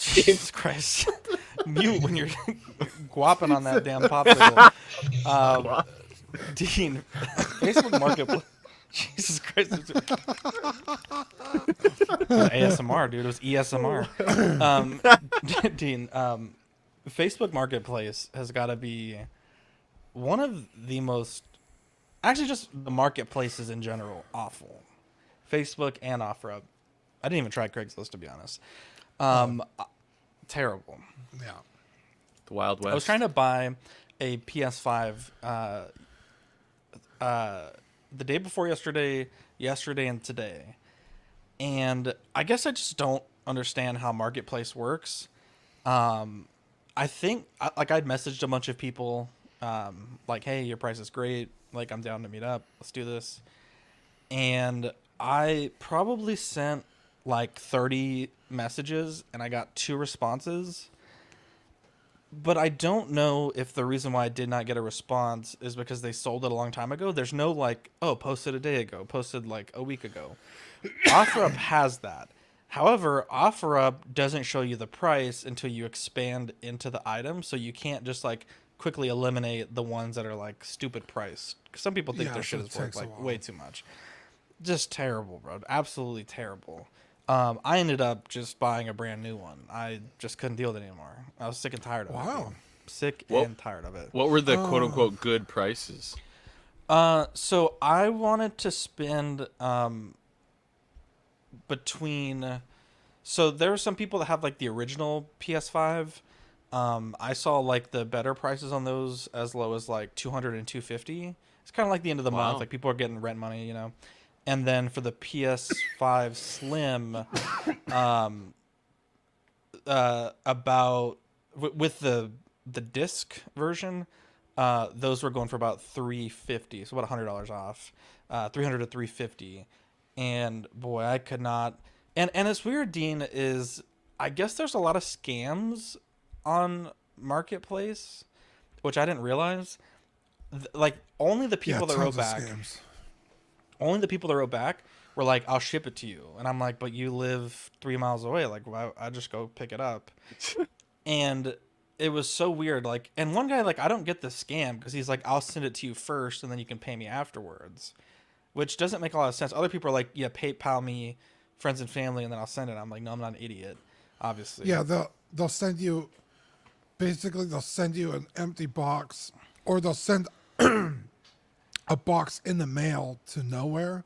Jesus Christ. Mute when you're guapping on that damn popsicle. Um, Dean, Facebook Marketplace. Jesus Christ. ASMR, dude. It was ESMR. Dean, Facebook Marketplace has got to be one of the most, actually just the marketplaces in general, awful. Facebook and OfferUp. I didn't even try Craigslist, to be honest. Terrible. Yeah. The Wild West. I was trying to buy a PS5 the day before yesterday, and today. And I guess I just don't understand how Marketplace works. I think, like, I'd messaged a bunch of people, like, hey, your price is great. Like, I'm down to meet up. Let's do this. And I probably sent, like, 30 messages, and I got 2 responses. But I don't know if the reason why I did not get a response is because they sold it a long time ago. There's no, like, oh, posted a day ago, posted, like, a week ago. OfferUp has that. However, OfferUp doesn't show you the price until you expand into the item, so you can't just, like, quickly eliminate the ones that are, like, stupid price. 'Cause some people think their shit is worth, like, way too much. Just terrible, bro. Absolutely terrible. I ended up just buying a brand new one. I just couldn't deal with it anymore. I was sick and tired of it. Wow. Sick and tired of it. What were the quote-unquote good prices? So I wanted to spend between... So there are some people that have, like, the original PS5. I saw, like, the better prices on those as low as, like, $200 and $250. It's kind of like the end of the month. Like, people are getting rent money, you know. And then for the PS5 Slim, with the disc version, those were going for about $350, so about $100 off, $300 to $350. And boy, I could not. And it's weird, Dean, is I guess there's a lot of scams on Marketplace, which I didn't realize. Like, only the people that wrote back. Scams. Only the people that wrote back were like, I'll ship it to you. And I'm like, but you live 3 miles away. Like, why? I just go pick it up. And it was so weird. Like, and one guy, like, I don't get the scam because he's like, I'll send it to you first and then you can pay me afterwards, which doesn't make a lot of sense. Other people are like, yeah, PayPal me, friends and family, and then I'll send it. I'm like, no, I'm not an idiot, obviously. Yeah, they'll send you, basically, they'll send you an empty box, or they'll send a box in the mail to nowhere.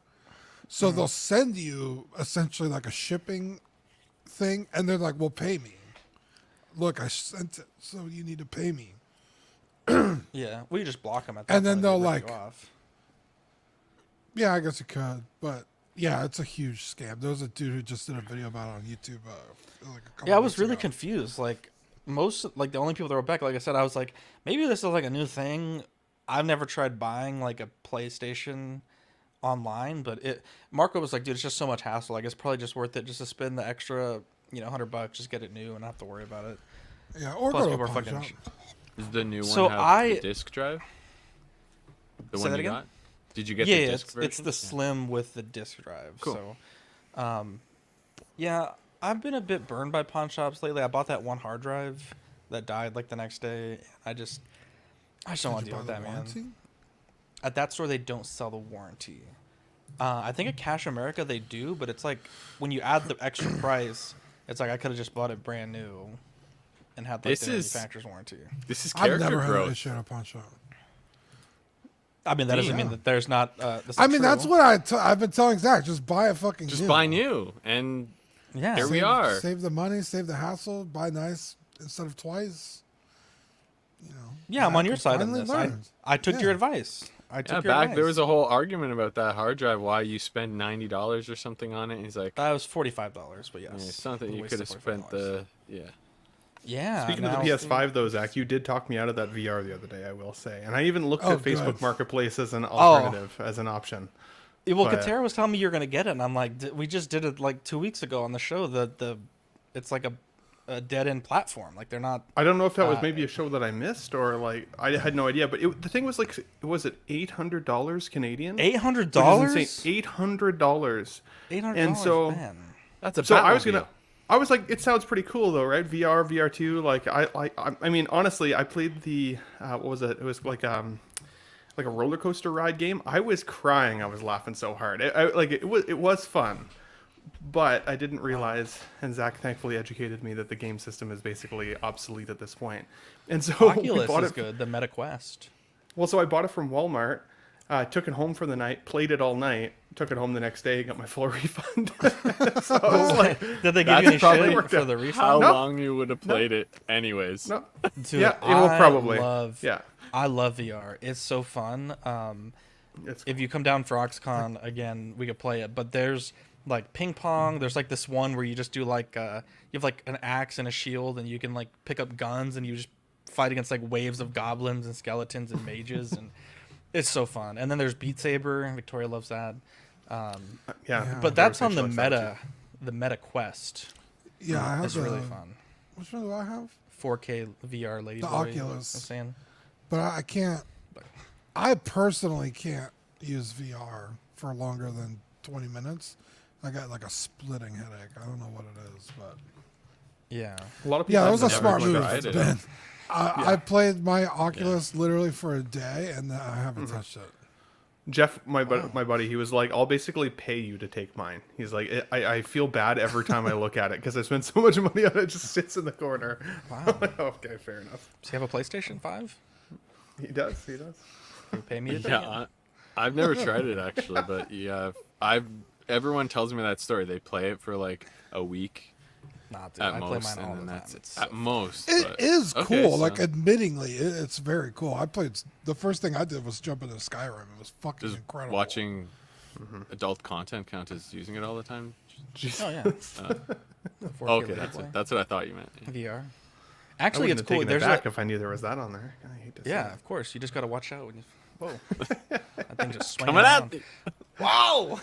So they'll send you essentially like a shipping thing, and they're like, well, pay me. Look, I sent it, so you need to pay me. Yeah, well, you just block them at that and then point. they'll like, yeah, I guess you could, but yeah, it's a huge scam. There was a dude who just did a video about it on YouTube. Like a couple I was really ago. confused. Like, the only people that were back, like I said, I was like, maybe this is like a new thing. I've never tried buying like a PlayStation online, but Marco was like, dude, it's just so much hassle. Like, it's probably just worth it just to spend the extra, $100, just get it new and not have to worry about it. Yeah, or plus go to people a are pawn fucking. shop. Does the new one So have the disc drive? The Say one that you again? got? Did you get the disc version? It's the Slim with the disc drive. Cool. So, yeah, I've been a bit burned by pawn shops lately. I bought that one hard drive that died like the next day. I just don't want to deal with that, man. At that store, they don't sell the warranty. I think at Cash America they do, but it's like when you add the extra price, it's like I could have just bought it brand new and had like the manufacturer's warranty. This is I've character never heard of growth. this shit at a pawn shop. I mean, that doesn't mean that there's not. That's I not mean, true. that's what I've been telling Zach. Just buy a fucking Just new. buy new, and Yeah. here we are. Save the money, save the hassle, buy nice instead of twice. Yeah, I'm on your side on finally this. learned. I took Yeah. your advice. I took your back advice. there was a whole argument about that hard drive. Why you spend $90 or something on it? And he's like, That was $45, but yes. yeah, it's not that you Wasted could have spent $45. yeah. Speaking of the PS5, though, Zach, you did talk me out of that VR the other day, I will say. And I even looked at Facebook good. Marketplace as an alternative, as an option. Well, But- Katera was telling me you're gonna get it, and I'm like, we just did it like 2 weeks ago on the show. It's like a dead end platform. Like they're not. I don't know if that was maybe a show that I missed or like I had no idea. But the thing was like, was it $800 Canadian? $800. $800. $800. And so man. That's a So I was Batmobile. gonna. I was like, it sounds pretty cool though, right? VR, VR2. Like I mean, honestly, I played the what was it? It was like a roller coaster ride game. I was crying. I was laughing so hard. It was fun, but I didn't realize, and Zach thankfully educated me, that the game system is basically obsolete at this point. And so we Oculus bought is it. good. The Meta Quest. Well, so I bought it from Walmart. Took it home for the night, played it all night, took it home the next day, got my full refund. So I was like, Did they give you any probably shit worked for out. the refund? How No. long you would have played it anyways? no, Dude, yeah, it will probably. Yeah. Yeah, I love VR. It's so fun. it's If you come down for OxCon again, we could play it. But there's like ping pong. There's like this one where you just do like you have like an axe and a shield, and you can like pick up guns and you just fight against like waves of goblins and skeletons and mages, and it's so fun. And then there's Beat Saber. Victoria loves that. yeah. But that's on the Very sexual the Meta Quest. Yeah, I have It's really fun. Which one do I have? 4K VR lady. The boy, Oculus. I'm saying. But I can't. I personally can't use VR for longer than 20 minutes. I got like a splitting headache. I don't know what it is, but Yeah. A lot of people. yeah, it was a have smart never move. tried it. Ben. I played my Oculus literally for a day, and then I haven't touched it. Jeff, my buddy, he was like, "I'll basically pay you to take mine." He's like, "I feel bad every time I look at it because I spend so much money on it. It just sits in the corner." Wow. I'm like, okay, fair enough. Does he have a PlayStation 5? He does. He does. Can you pay me to take it? Yeah, I've never tried it actually, but yeah, everyone tells me that story. They play it for like a week Nah, dude, at I play most, mine all and the then time. that's It's at most. It but- is cool. okay, so Like, admittingly, it's very cool. I played. The first thing I did was jump into Skyrim. It was fucking does incredible. watching adult content count as using it all the time? Oh yeah. 4K Okay, lady that's what I thought you meant. Yeah. VR. I Actually, wouldn't it's have cool. taken There's it back a, if I knew there was that on there. I hate to say yeah, that. of course. You just gotta watch out when you. Whoa. That thing just swinging Coming around. at me. Wow.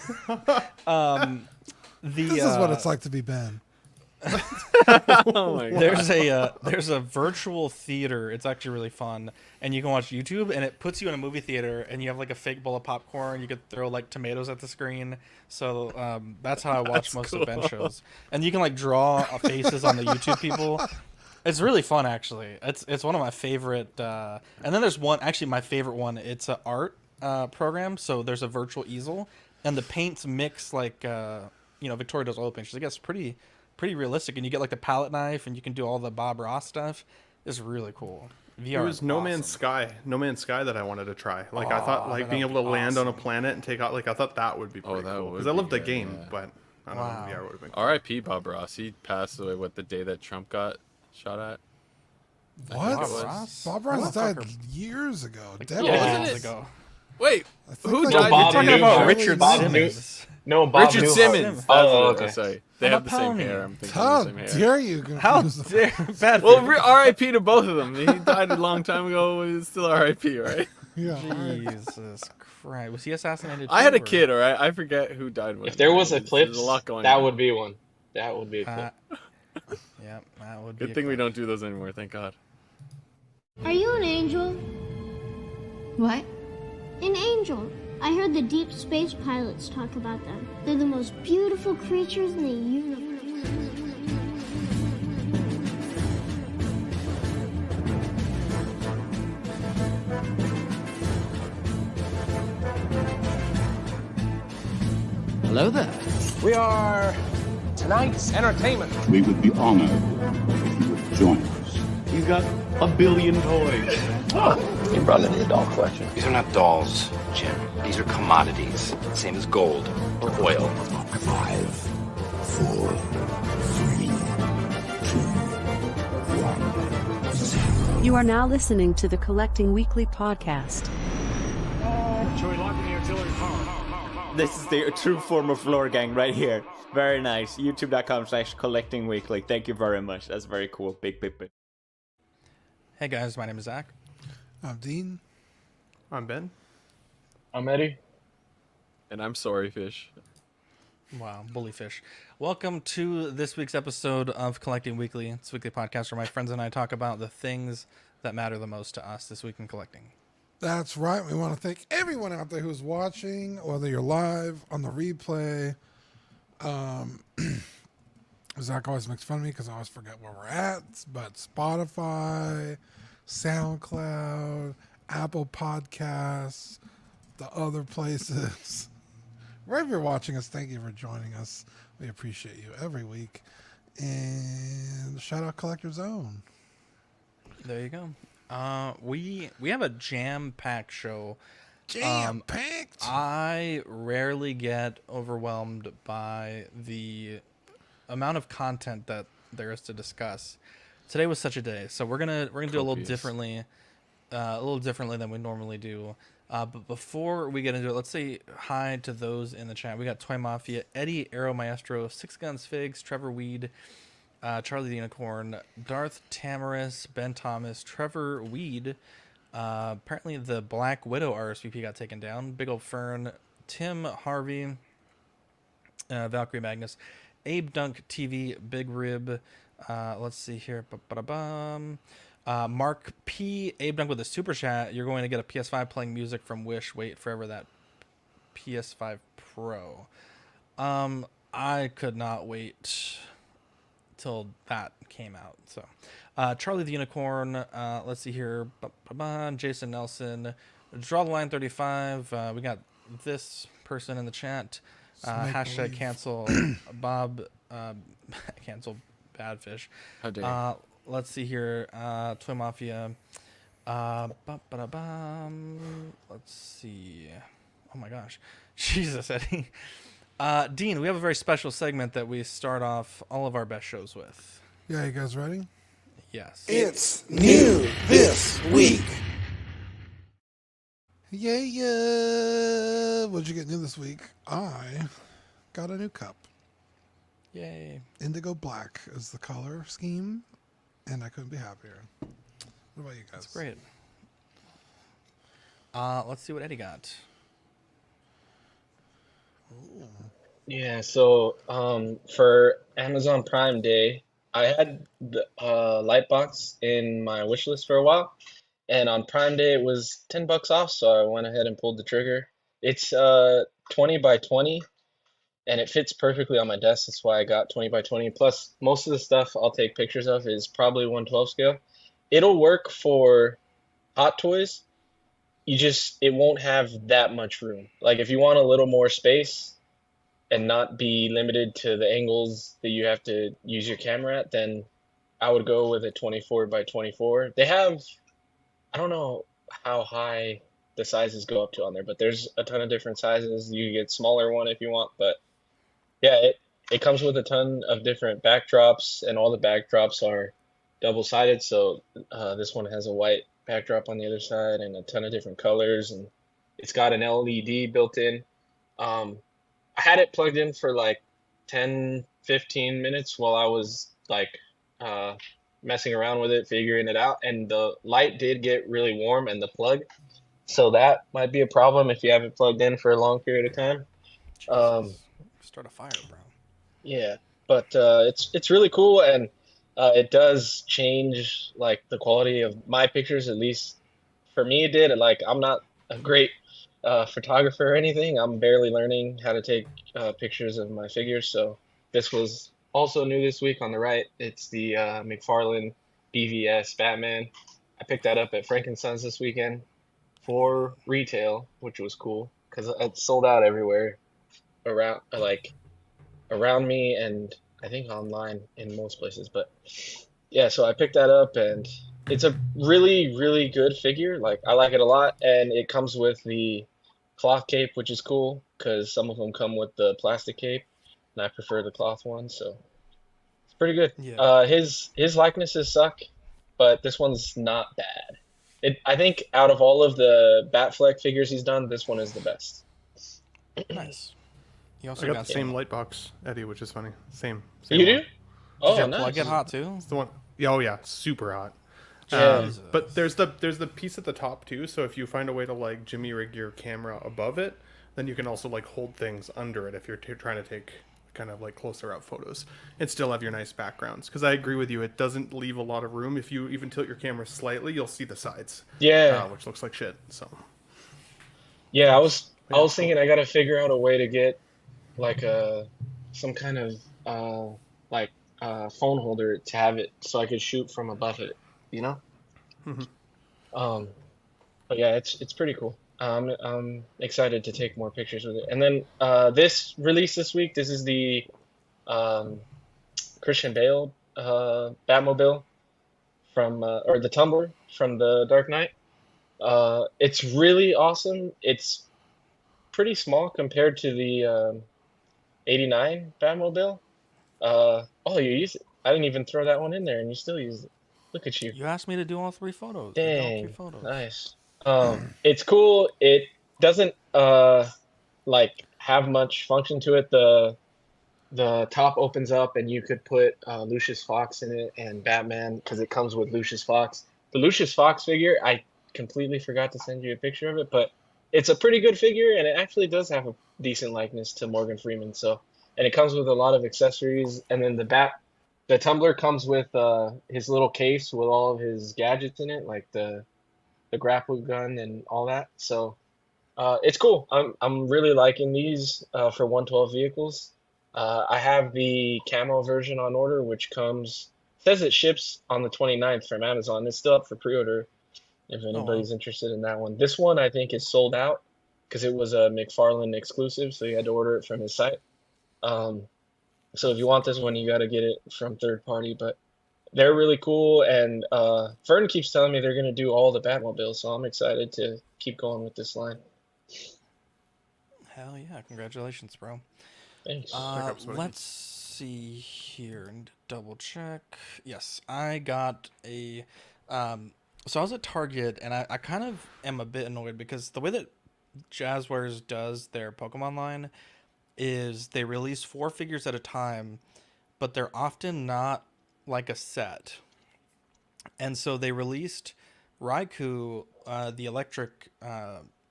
This is what it's like to be Ben. Oh my god. There's a virtual theater. It's actually really fun, and you can watch YouTube, and it puts you in a movie theater, and you have like a fake bowl of popcorn. You could throw like tomatoes at the screen. So that's how I watch most of Ben shows, and you can like draw faces on the YouTube people. It's really fun, actually. It's one of my favorite. And then there's one, actually my favorite one. It's an art program. So there's a virtual easel, and the paints mix like Victoria does oil paint. She's like, it's pretty realistic, and you get like the palette knife, and you can do all the Bob Ross stuff. It's really cool. VR. There was is No awesome. Man's Sky. No Man's Sky that I wanted to try. Like I thought, like being able to land on a planet and take out. Like I thought that would be pretty that cool would because I be loved the good, game, yeah. but I don't Wow. know. VR would have been cool. R.I.P. Bob Ross. He passed away the day that Trump got shot at. What? Bob Ross? Bob Ross died Motherfucker. years ago. Like, Decades. wasn't years it? ago. Wait, I think who like- died Bob the day? Talking about Newhart. Richard Bob Simmons. No, Bob Richard Newhart. Simmons. Oh, That's what- okay. Sorry, they I'm have a the same pony. hair. I'm thinking How of the same hair. dare you? How confuse them? dare bad? Well, for you. R.I.P. to both of them. He died a long time ago. He's still R.I.P. Right? Yeah. Jesus Christ, was he assassinated? I had a too, or- kid. All right, I forget who died when. If there was There's eclipse, a lot going that on. would be one. That would be a clip. Yeah, that would be. Good thing we don't do those anymore. Thank God. Are you an angel? What? An angel. I heard the deep space pilots talk about them. They're the most beautiful creatures in the universe. Hello there. We are tonight's entertainment. We would be honored if you would join us. He's got a billion toys. You brought in the doll collection. These are not dolls, Jim. These are commodities. Same as gold or oil. 5, 4, 3, 2, 1, 0. You are now listening to the Collecting Weekly podcast. This is the true form of lore gang right here. Very nice. YouTube.com/collectingweekly. Thank you very much. That's very cool. Big. Hey guys, my name is Zach. I'm Dean. I'm Ben. I'm Eddie. And I'm sorry, fish. Wow, bullyfish. Welcome to this week's episode of Collecting Weekly. It's a weekly podcast where my friends and I talk about the things that matter the most to us this week in collecting. That's right. We want to thank everyone out there who's watching, whether you're live on the replay. Zach always makes fun of me because I always forget where we're at. But Spotify, SoundCloud, Apple Podcasts, the other places. Wherever you're watching us, thank you for joining us. We appreciate you every week. And shout out Collector Zone. There you go. We have a jam-packed show. Jam-packed? I rarely get overwhelmed by the amount of content that there is to discuss. Today was such a day, so we're gonna do a little differently than we normally do. But before we get into it, let's say hi to those in the chat. We got Toy Mafia, Eddie, Aero Maestro, Six Guns Figs, Trevor Weed, Charlie the Unicorn, Darth Tamaris, Ben Thomas, Trevor Weed. Apparently the Black Widow RSVP got taken down. Big Ol' Fern, Tim Harvey, Valkyrie Magnus, Abe Dunk TV, Big Rib. Let's see here. Mark P. Abe Dunk with a super chat. You're going to get a PS5 playing music from Wish. Wait forever that PS5 Pro. I could not wait till that came out. So, Charlie the Unicorn. Let's see here. Jason Nelson. Draw the line 35. We got this person in the chat. Hashtag cancel Bob. Cancel Badfish. How dare you. Let's see here. Toy Mafia. Let's see. Oh my gosh. Jesus, Eddie. Dean, we have a very special segment that we start off all of our best shows with. Yeah, you guys ready? Yes. It's new this week. Yeah. What'd you get new this week? I got a new cup. Yay. Indigo black is the color scheme, and I couldn't be happier. What about you guys? That's great. Let's see what Eddie got. Ooh. Yeah, so for Amazon Prime Day, I had the Lightbox in my wish list for a while, and on Prime Day it was $10 off, so I went ahead and pulled the trigger. It's 20 by 20, and it fits perfectly on my desk. That's why I got 20 by 20. Plus, most of the stuff I'll take pictures of is probably 1/12 scale. It'll work for Hot Toys. It won't have that much room. Like if you want a little more space and not be limited to the angles that you have to use your camera at, then I would go with a 24 by 24. They have, I don't know how high the sizes go up to on there, but there's a ton of different sizes. You can get smaller one if you want, but yeah, it comes with a ton of different backdrops, and all the backdrops are double-sided. So this one has a white backdrop on the other side and a ton of different colors, and it's got an LED built in. I had it plugged in for like 10-15 minutes while I was like messing around with it, figuring it out, and the light did get really warm and the plug, so that might be a problem if you have it plugged in for a long period of time. Start a fire, bro. Yeah, but it's really cool, and it does change like the quality of my pictures. At least for me, it did. Like I'm not a great photographer or anything. I'm barely learning how to take pictures of my figures. So this was also new this week. On the right, it's the McFarlane BVS Batman. I picked that up at Frankensons this weekend for retail, which was cool because it sold out everywhere around me, and I think online in most places. But yeah, so I picked that up, and it's a really, really good figure. Like I like it a lot, and it comes with the cloth cape, which is cool because some of them come with the plastic cape, and I prefer the cloth one, so it's pretty good. Yeah. His likenesses suck, but this one's not bad. I think out of all of the Batfleck figures he's done, this one is the best. Nice. You also I got got the same light box, Eddie, which is funny. Same You do? one. Oh, Did you nice. plug it hot too? It's the one. Yeah, oh yeah, super hot. Jesus. But there's the piece at the top too. So if you find a way to like jimmy rig your camera above it, then you can also like hold things under it if you're trying to take kind of like closer up photos and still have your nice backgrounds. Because I agree with you, it doesn't leave a lot of room. If you even tilt your camera slightly, you'll see the sides. Yeah. Which looks like shit. So. Yeah, I was thinking I got to figure out a way to get like some kind of like phone holder to have it so I could shoot from above it, you know? Um, but yeah, it's pretty cool. I'm excited to take more pictures with it. And then this release this week, this is the um, Christian Bale Batmobile from or the Tumbler from the Dark Knight. It's really awesome. It's pretty small compared to the 89 Batmobile. Oh, you use it. I didn't even throw that one in there, and you still use it. Look at you. You asked me to do all 3 photos. I did all 3 Dang, photos. nice. It's cool. It doesn't like have much function to it. The top opens up, and you could put Lucius Fox in it and Batman because it comes with Lucius Fox. The Lucius Fox figure, I completely forgot to send you a picture of it, but it's a pretty good figure, and it actually does have a decent likeness to Morgan Freeman. So, and it comes with a lot of accessories, and then the tumbler comes with his little case with all of his gadgets in it, like the grapple gun and all that. So, it's cool. I'm really liking these for 112 vehicles. I have the camo version on order, which says it ships on the 29th from Amazon. It's still up for pre-order if anybody's interested in that one. This one I think is sold out because it was a McFarlane exclusive, so you had to order it from his site. So if you want this one, you got to get it from third party, but they're really cool. And Fern keeps telling me they're going to do all the Batmobiles, so I'm excited to keep going with this line. Hell yeah. Congratulations, bro. Thanks. Let's see here and double check. Yes, I got a. So I was at Target, and I kind of am a bit annoyed because the way that Jazzwares does their Pokemon line is they release 4 figures at a time, but they're often not like a set. And so they released Raikou, the electric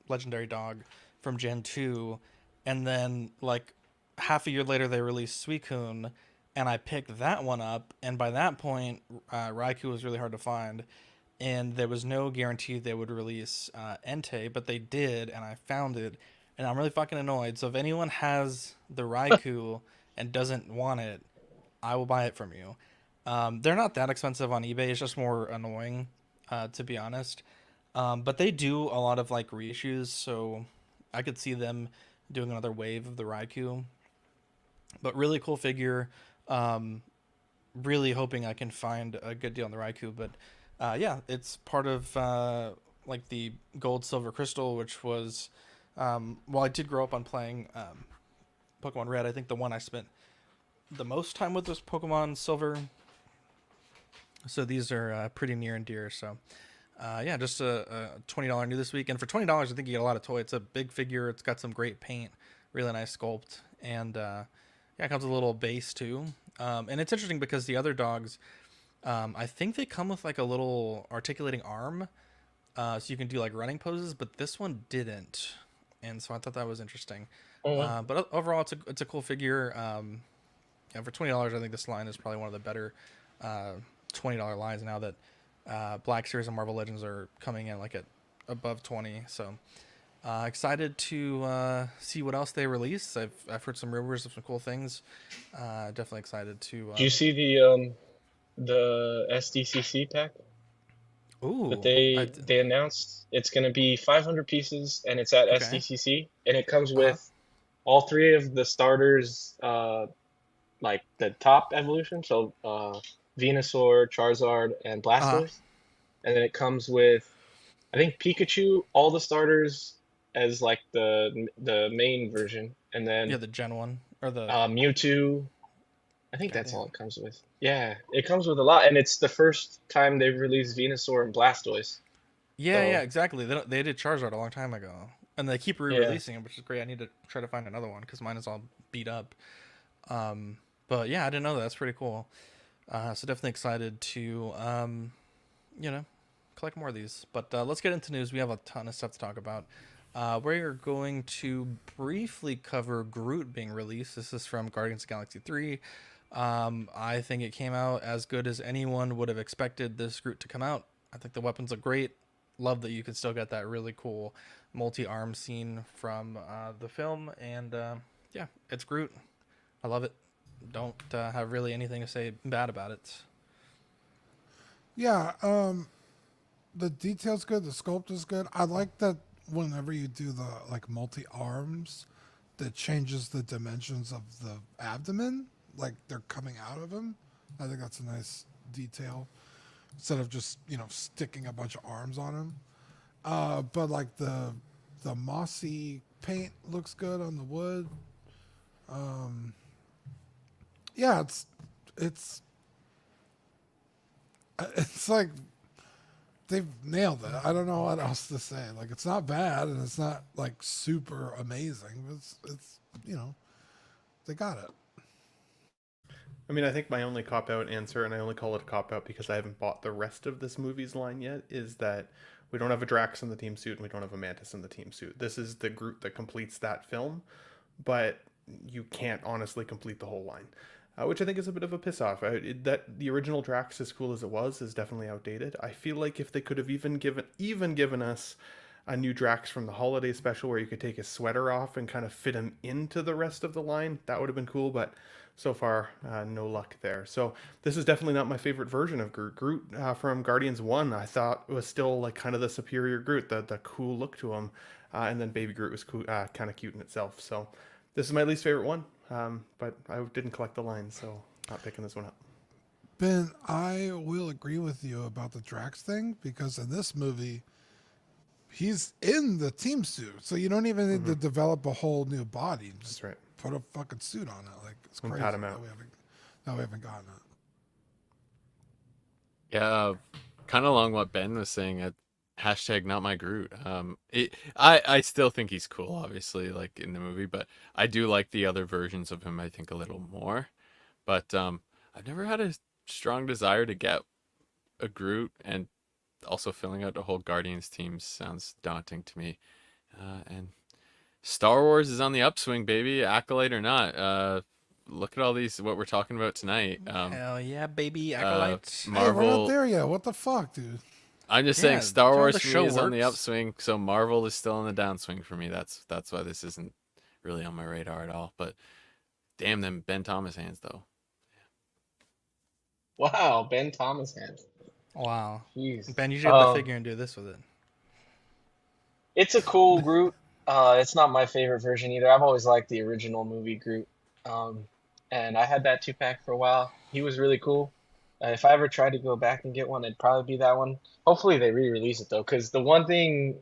legendary dog from Gen 2, and then like half a year later they released Suicune, and I picked that one up, and by that point Raikou was really hard to find, and there was no guarantee they would release Entei, but they did, and I found it, and I'm really fucking annoyed. So if anyone has the Raikou and doesn't want it, I will buy it from you. They're not that expensive on eBay. It's just more annoying, to be honest. But they do a lot of like reissues, so I could see them doing another wave of the Raikou. But really cool figure. Really hoping I can find a good deal on the Raikou. But yeah, it's part of like the Gold, Silver, Crystal, which was while I did grow up on playing Pokemon Red, I think the one I spent the most time with was Pokemon Silver. So these are pretty near and dear. So yeah, just a $20 new this week. And for $20, I think you get a lot of toy. It's a big figure. It's got some great paint, really nice sculpt. And yeah, it comes with a little base too. And it's interesting because the other dogs, I think they come with like a little articulating arm. So you can do like running poses, but this one didn't. And so I thought that was interesting. But overall, it's a cool figure. Yeah, for $20, I think this line is probably one of the better $20 lines now that Black Series and Marvel Legends are coming in like at above 20. So excited to see what else they release. I've heard some rumors of some cool things. Definitely excited to. Do you see the SDCC pack? Ooh, that they announced? It's going to be 500 pieces, and it's at SDCC, and it comes with all 3 of the starters, like the top evolution, so Venusaur, Charizard, and Blastoise, and then it comes with, I think, Pikachu, all the starters as like the main version, and then the Gen 1 or the Mewtwo. I think that's all it comes with. Yeah, it comes with a lot, and it's the first time they've released Venusaur and Blastoise. Yeah, exactly. They did Charizard a long time ago, and they keep re-releasing it, which is great. I need to try to find another one because mine is all beat up. But yeah, I didn't know that. That's pretty cool. So definitely excited to, collect more of these. But let's get into news. We have a ton of stuff to talk about. We're going to briefly cover Groot being released. This is from Guardians of the Galaxy 3. I think it came out as good as anyone would have expected this Groot to come out. I think the weapons look great. Love that you can still get that really cool multi-arm scene from the film. And yeah, it's Groot. I love it. don't have really anything to say bad about it. Yeah, the detail's good. The sculpt is good. I like that whenever you do the like multi arms, that changes the dimensions of the abdomen, like they're coming out of him. I think that's a nice detail instead of just sticking a bunch of arms on him. But like the mossy paint looks good on the wood. Yeah, it's like they've nailed it. I don't know what else to say. Like, it's not bad and it's not like super amazing. It's they got it. I mean, I think my only cop-out answer, and I only call it a cop-out because I haven't bought the rest of this movie's line yet, is that we don't have a Drax in the team suit and we don't have a Mantis in the team suit. This is the Groot that completes that film, but you can't honestly complete the whole line, which I think is a bit of a piss-off. That the original Drax, as cool as it was, is definitely outdated. I feel like if they could have even given us a new Drax from the holiday special where you could take his sweater off and kind of fit him into the rest of the line, that would have been cool, but so far, no luck there. So this is definitely not my favorite version of Groot. Groot from Guardians 1, I thought was still like kind of the superior Groot, the cool look to him. And then Baby Groot was cool, kind of cute in itself. So this is my least favorite one, but I didn't collect the line, so not picking this one up. Ben, I will agree with you about the Drax thing because in this movie, he's in the team suit, so you don't even need to develop a whole new body. Just That's right. put a fucking suit on it. Like, it's crazy Pat him out. that we haven't gotten it. Yeah, kind of along what Ben was saying at hashtag not my Groot. I still think he's cool, obviously, like in the movie, but I do like the other versions of him, I think, a little more. But I've never had a strong desire to get a Groot, and also filling out the whole Guardians team sounds daunting to me. And Star Wars is on the upswing, baby, Acolyte or not. Look at all these, what we're talking about tonight. Hell yeah, baby, Acolytes. Marvel. Hey, we're not there yet. What the fuck, dude? I'm just saying Star Wars for me is on the works. upswing, so Marvel is still on the downswing for me. That's why this isn't really on my radar at all. But damn them Ben Thomas hands, though. Wow, Ben Thomas hands. Wow. Jeez. Ben, you should have the figure and do this with it. It's a cool Groot. It's not my favorite version either. I've always liked the original movie Groot. And I had that 2-pack for a while. He was really cool. If I ever tried to go back and get one, it'd probably be that one. Hopefully they re-release it though, because the one thing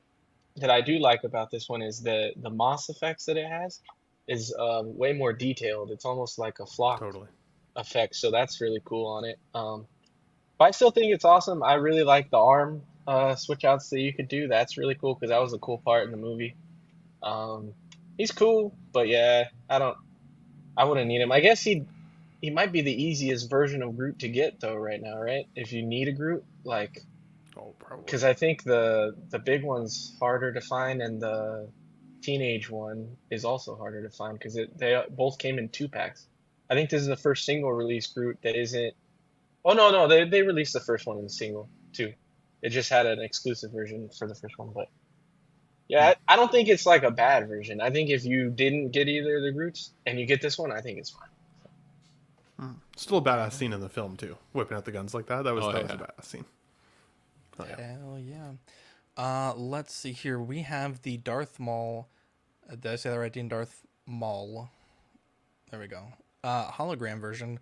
that I do like about this one is the moss effects that it has is way more detailed. It's almost like a flock effect, so that's really cool on it. But I still think it's awesome. I really like the arm switch outs that you could do. That's really cool because that was a cool part in the movie. He's cool, but yeah, I wouldn't need him. I guess he might be the easiest version of Groot to get though right now, right? If you need a Groot, like, probably. Because I think the big one's harder to find, and the teenage one is also harder to find because they both came in 2-packs. I think this is the first single release Groot that isn't. Oh no, they released the first one in single too. It just had an exclusive version for the first one, but yeah, I don't think it's like a bad version. I think if you didn't get either of the Groots and you get this one, I think it's fine. Still a badass scene in the film too, whipping out the guns like that. That was a badass scene. Oh, yeah. Hell yeah. Let's see here. We have the Darth Maul. Did I say that right, Dean? Darth Maul. There we go. Hologram version.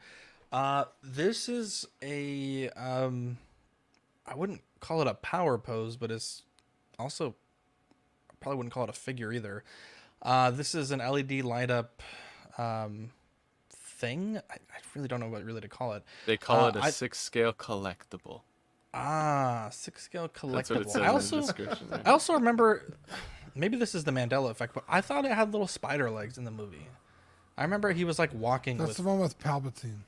This is a I wouldn't call it a power pose, but it's also, I probably wouldn't call it a figure either. This is an LED light up thing. I really don't know what really to call it. They call it a 6-scale collectible. 6-scale collectible. That's what it says in the description. Right? I also remember, maybe this is the Mandela effect, but I thought it had little spider legs in the movie. I remember he was like walking. That's the one with Palpatine.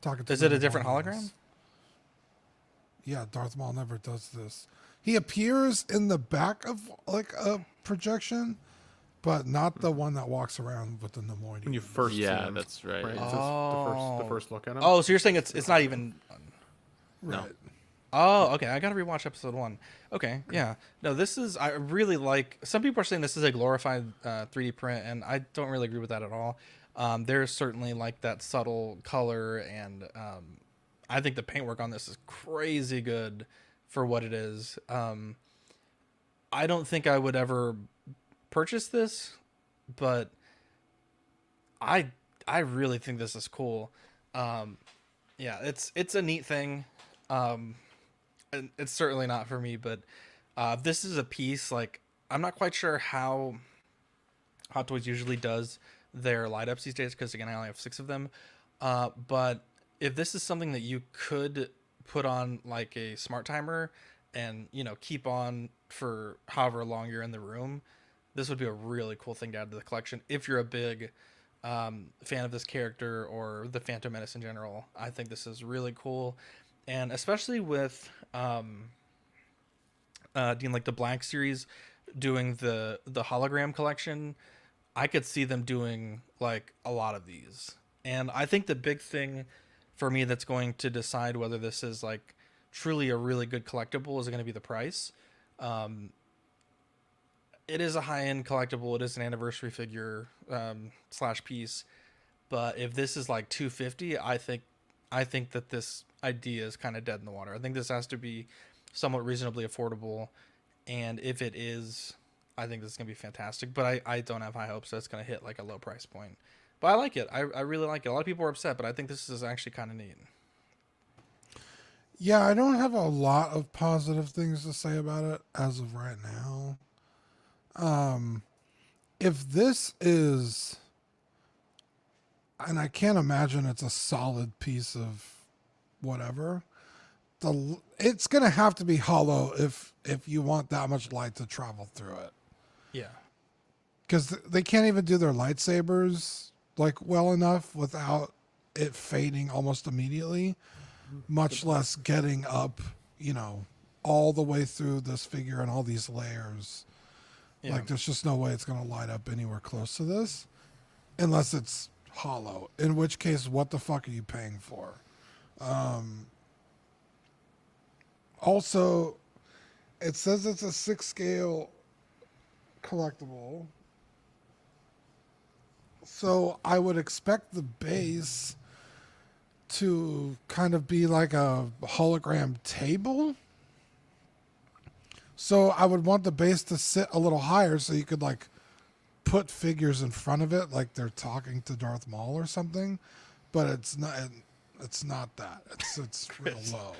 Talking to is it a different hologram? Yeah, Darth Maul never does this. He appears in the back of like a projection, but not the one that walks around with the Nemoidian. When you first see him, that's right. The first look at him. Oh, so you're saying it's not even. Right. No. Oh, okay. I gotta rewatch episode 1. Okay, yeah. No, this is. I really like. Some people are saying this is a glorified 3D print, and I don't really agree with that at all. There's certainly like that subtle color, and I think the paintwork on this is crazy good for what it is. I don't think I would ever purchase this, but I really think this is cool. Yeah, it's a neat thing. And it's certainly not for me, but this is a piece, like, I'm not quite sure how Hot Toys usually does their light ups these days, because again, I only have 6 of them. But if this is something that you could put on like a smart timer and, you know, keep on for however long you're in the room, this would be a really cool thing to add to the collection. If you're a big fan of this character or the Phantom Menace in general, I think this is really cool. And especially with doing like the Black series, doing the hologram collection, I could see them doing like a lot of these. And I think the big thing for me that's going to decide whether this is like truly a really good collectible is going to be the price. It is a high-end collectible. It is an anniversary figure slash piece. But if this is like $250, I think that this idea is kind of dead in the water. I think this has to be somewhat reasonably affordable. And if it is, I think this is going to be fantastic. But I don't have high hopes that it's going to hit like a low price point. But I like it. I really like it. A lot of people are upset, but I think this is actually kind of neat. Yeah, I don't have a lot of positive things to say about it as of right now. If this is, and I can't imagine it's a solid piece of whatever, it's going to have to be hollow if you want that much light to travel through it. Yeah. Because they can't even do their lightsabers like well enough without it fading almost immediately, much less getting up, you know, all the way through this figure and all these layers. Yeah. Like, there's just no way it's going to light up anywhere close to this unless it's hollow, in which case, what the fuck are you paying for? Also, it says it's a 6 scale collectible. So I would expect the base to kind of be like a hologram table. So I would want the base to sit a little higher so you could like put figures in front of it like they're talking to Darth Maul or something. But it's not that. It's real low.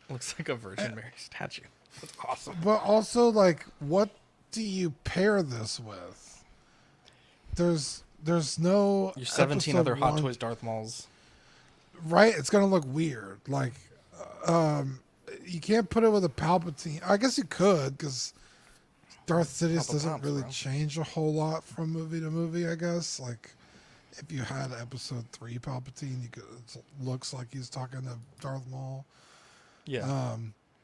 Looks like a Virgin Mary statue. That's awesome. But also, like, what do you pair this with? There's no Your 17 other Hot Toys Darth Mauls. Right? It's going to look weird. Like, you can't put it with a Palpatine. I guess you could, because Darth Sidious doesn't really change a whole lot from movie to movie, I guess. Like, if you had Episode 3 Palpatine, it looks like he's talking to Darth Maul. Yeah.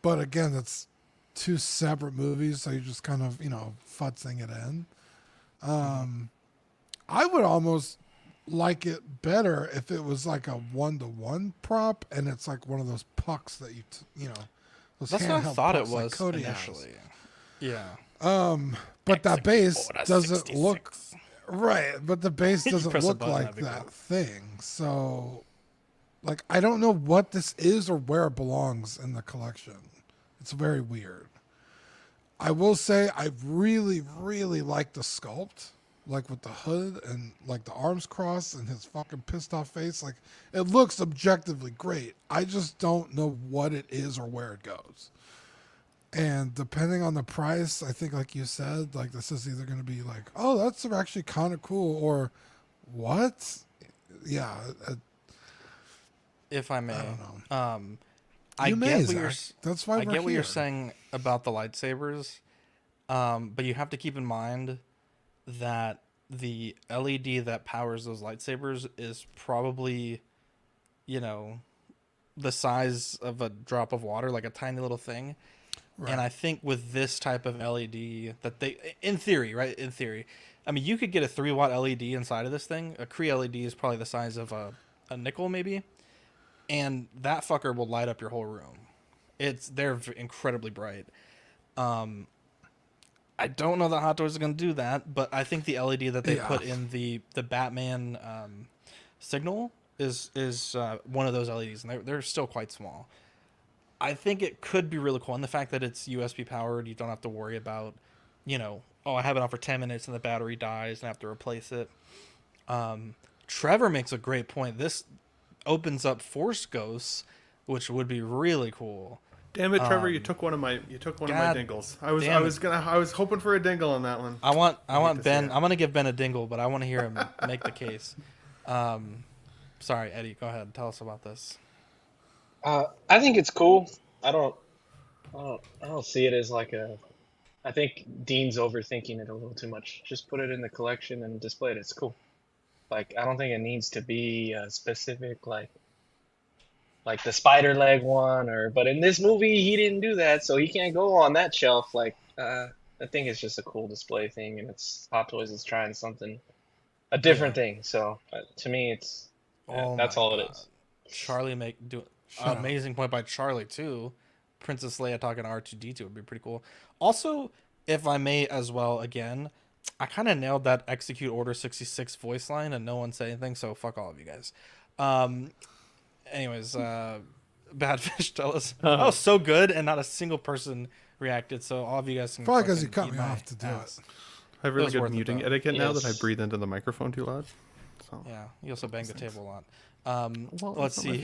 But again, it's 2 separate movies, so you're just kind of, you know, futzing it in. I would almost like it better if it was like a 1-to-1 prop, and it's like one of those pucks that you know. Those That's what I thought it was like initially. Yeah. But that base doesn't 66. look right. But the base doesn't press a look button, like that'd be that cool. thing. So, like, I don't know what this is or where it belongs in the collection. It's very weird. I will say I really, really like the sculpt, like with the hood and like the arms crossed and his fucking pissed off face. Like, it looks objectively great. I just don't know what it is or where it goes. And depending on the price, I think, like you said, like, this is either going to be like, oh, that's actually kind of cool, or what? Yeah. If I may, I don't know. I You get may, what you're. Zach. That's why I we're get what you're here. saying about the lightsabers, but you have to keep in mind that the LED that powers those lightsabers is probably, you know, the size of a drop of water, like a tiny little thing. Right. And I think with this type of LED that they, in theory, right? In theory, I mean, you could get a 3-watt LED inside of this thing. A Cree LED is probably the size of a nickel, maybe. And that fucker will light up your whole room. They're incredibly bright. I don't know that Hot Toys is going to do that, but I think the LED that they Yeah. put in the Batman signal is one of those LEDs, and they're still quite small. I think it could be really cool, and the fact that it's USB powered, you don't have to worry about, I have it on for 10 minutes and the battery dies and I have to replace it. Trevor makes a great point. This opens up Force Ghosts, which would be really cool. Damn it, Trevor! You took one of my dingles. I was hoping for a dingle on that one. I want Ben. I'm gonna give Ben a dingle, but I want to hear him make the case. Sorry, Eddie. Go ahead. Tell us about this. I think it's cool. I don't see it as like a. I think Dean's overthinking it a little too much. Just put it in the collection and display it. It's cool. Like, I don't think it needs to be a specific like the spider leg one, but in this movie he didn't do that, so he can't go on that shelf. Like, I think it's just a cool display thing, and it's Hot Toys is trying a different thing. So to me, it's that's all it is. Charlie amazing point by Charlie too. Princess Leia talking to R2D2 would be pretty cool. Also, if I may as well, again, I kind of nailed that Execute Order 66 voice line, and no one said anything, so fuck all of you guys. Anyways, Badfish, tell us. Oh, so good, and not a single person reacted, so all of you guys can. Probably because you cut me off to do ass. it. I have really good muting etiquette now that I breathe into the microphone too loud. So. Yeah, you also bang the table a lot. Let's see.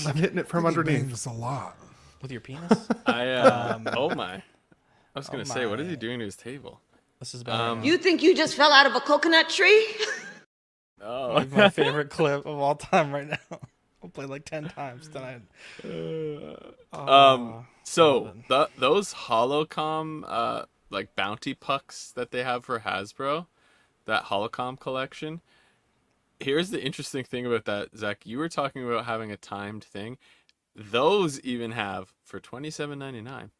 I'm hitting it from underneath. Just a lot. With your penis? Oh my. I was going to say, what is he doing to his table? This is bad. You think you just fell out of a coconut tree? Oh. Like my favorite clip of all time right now. I'll play like 10 times tonight. So those Holocom like bounty pucks that they have for Hasbro, that Holocom collection. Here's the interesting thing about that, Zach. You were talking about having a timed thing. Those even have, for $27.99,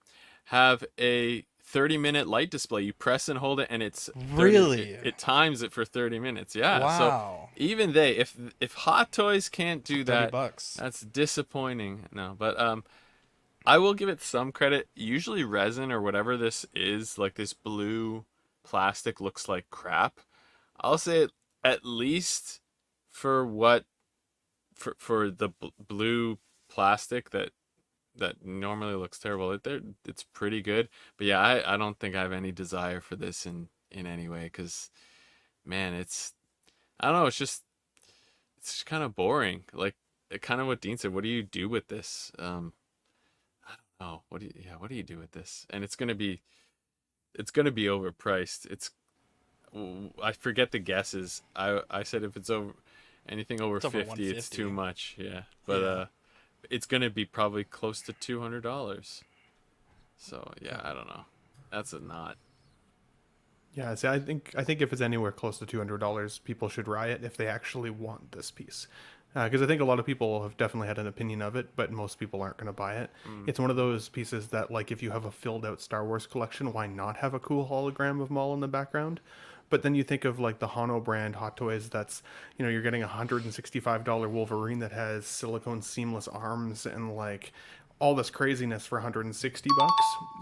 have a 30-minute light display. You press and hold it, and it's 30, really it times it for 30 minutes. Yeah. Wow. So even if Hot Toys can't do that, $30. that's disappointing. No, but I will give it some credit. Usually resin or whatever this is, like this blue plastic, looks like crap. I'll say at least for the blue plastic that normally looks terrible, it's pretty good. But yeah, I don't think I have any desire for this in any way, because man, I don't know, it's just kind of boring. Like, kind of what Dean said, what do you do with this? I don't know, what do you do with this? And it's gonna be overpriced. I forget the guesses. I said if it's anything over 50, it's too much. Yeah, but it's gonna be probably close to $200. So yeah, I don't know. That's a not. Yeah, see, I think if it's anywhere close to $200, people should riot if they actually want this piece. Because I think a lot of people have definitely had an opinion of it, but most people aren't going to buy it. It's one of those pieces that, like, if you have a filled out Star Wars collection, why not have a cool hologram of Maul in the background? But then you think of like the Hano brand Hot Toys, that's, you're getting a $165 Wolverine that has silicone seamless arms and like all this craziness for $160.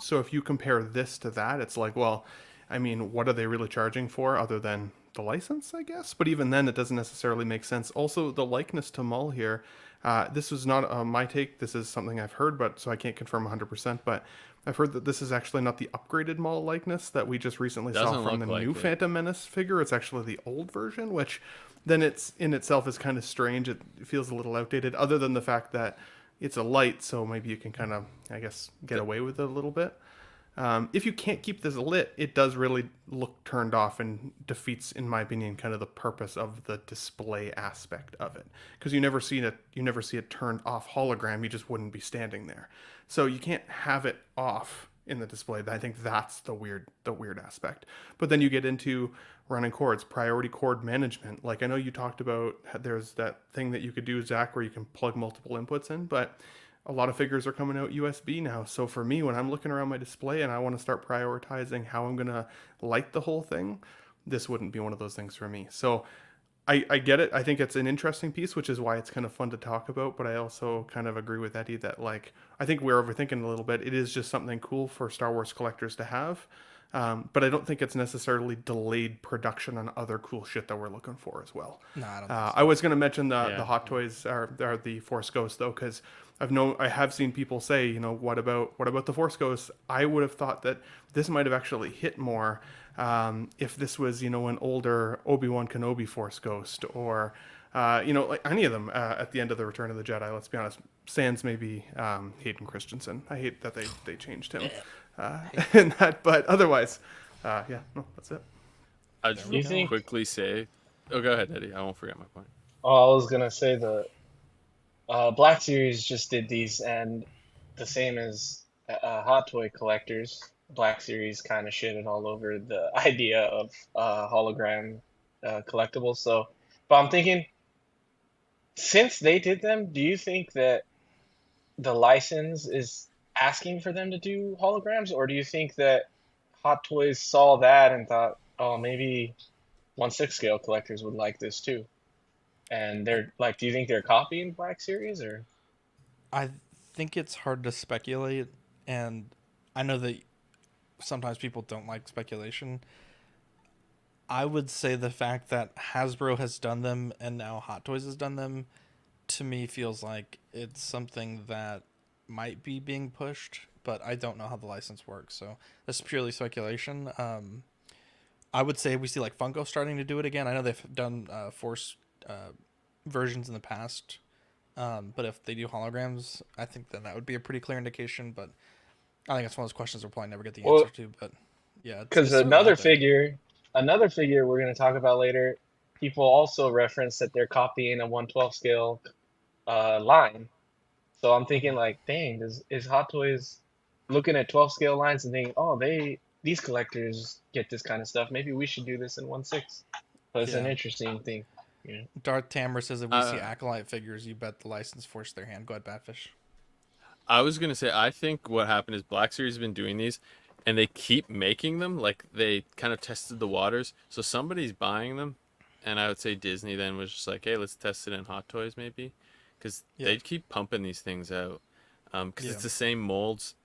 So if you compare this to that, it's like, well, I mean, what are they really charging for other than the license, I guess? But even then, it doesn't necessarily make sense. Also, the likeness to Maul here, this was not my take. This is something I've heard, but so I can't confirm 100%. But I've heard that this is actually not the upgraded Maul likeness that we just recently saw from the new Phantom Menace figure. It's actually the old version, which then it's in itself is kind of strange. It feels a little outdated, other than the fact that it's a light, so maybe you can kind of, I guess, get away with it a little bit. If you can't keep this lit, it does really look turned off and defeats, in my opinion, kind of the purpose of the display aspect of it. Because you never see it turned off hologram. You just wouldn't be standing there. So you can't have it off in the display. I think that's the weird aspect. But then you get into running cords, priority cord management. Like, I know you talked about, there's that thing that you could do, Zach, where you can plug multiple inputs in, but a lot of figures are coming out USB now. So for me, when I'm looking around my display and I want to start prioritizing how I'm going to light the whole thing, this wouldn't be one of those things for me. So I get it. I think it's an interesting piece, which is why it's kind of fun to talk about. But I also kind of agree with Eddie that, like, I think we're overthinking a little bit. It is just something cool for Star Wars collectors to have. But I don't think it's necessarily delayed production on other cool shit that we're looking for as well. No, I don't think so. I was going to mention the Yeah. Hot Toys or the Force Ghost though, because I have seen people say, you know, what about the Force Ghost? I would have thought that this might have actually hit more if this was, you know, an older Obi-Wan Kenobi Force Ghost, or you know, like any of them at the end of the Return of the Jedi. Let's be honest, sans maybe Hayden Christensen. I hate that they changed him in that, but otherwise, yeah, no, that's it. I just quickly say, oh, go ahead, Eddie. I won't forget my point. Oh, I was gonna say the Black Series just did these, and the same as Hot Toy collectors, Black Series kind of shitted all over the idea of hologram collectibles. So, but I'm thinking, since they did them, do you think that the license is asking for them to do holograms, or do you think that Hot Toys saw that and thought, oh, maybe 1/6 scale collectors would like this too? And they're like, do you think they're copying Black Series, or? I think it's hard to speculate, and I know that sometimes people don't like speculation. I would say the fact that Hasbro has done them and now Hot Toys has done them, to me feels like it's something that might be being pushed, but I don't know how the license works, so this is purely speculation. I would say we see like Funko starting to do it again. I know they've done Force versions in the past, but if they do holograms, I think then that would be a pretty clear indication. But I think it's one of those questions we'll probably never get the answer to. But yeah, because another figure we're going to talk about later, people also reference that they're copying a 1/12 scale line. So I'm thinking like, dang, is Hot Toys looking at 12 scale lines and thinking, oh, these collectors get this kind of stuff. Maybe we should do this in 1/6. But it's an interesting thing. Yeah. Darth Tammer says if we see Acolyte figures, you bet the license forced their hand. Go ahead, Batfish. I was gonna say, I think what happened is Black Series has been doing these, and they keep making them. Like they kind of tested the waters, so somebody's buying them, and I would say Disney then was just like, hey, let's test it in Hot Toys maybe, because they keep pumping these things out, because it's the same molds.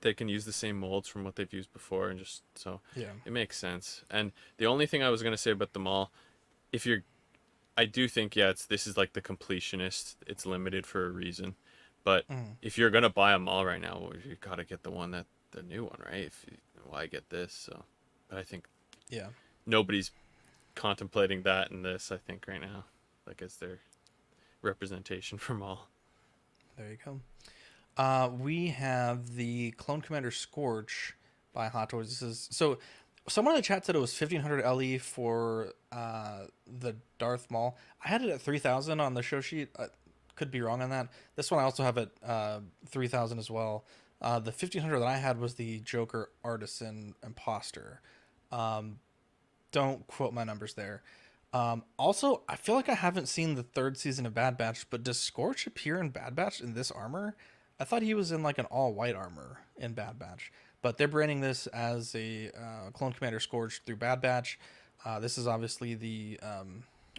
They can use the same molds from what they've used before, and just so it makes sense. And the only thing I was gonna say about them all, I do think this is like the completionist. It's limited for a reason, but if you're gonna buy them all right now, well, you gotta get the new one, right? Why get this? So, but I think nobody's contemplating that in this. I think right now, like as their representation from all. There you go. We have the Clone Commander Scorch by Hot Toys. This is so. Someone in the chat said it was 1500 LE for the Darth Maul. I had it at 3000 on the show sheet. Could be wrong on that. This one I also have at 3000 as well. The 1500 that I had was the Joker Artisan Imposter. Don't quote my numbers there. Also, I feel like I haven't seen the third season of Bad Batch, but does Scorch appear in Bad Batch in this armor? I thought he was in like an all-white armor in Bad Batch. But they're branding this as a Clone Commander Scourge through Bad Batch. This is obviously the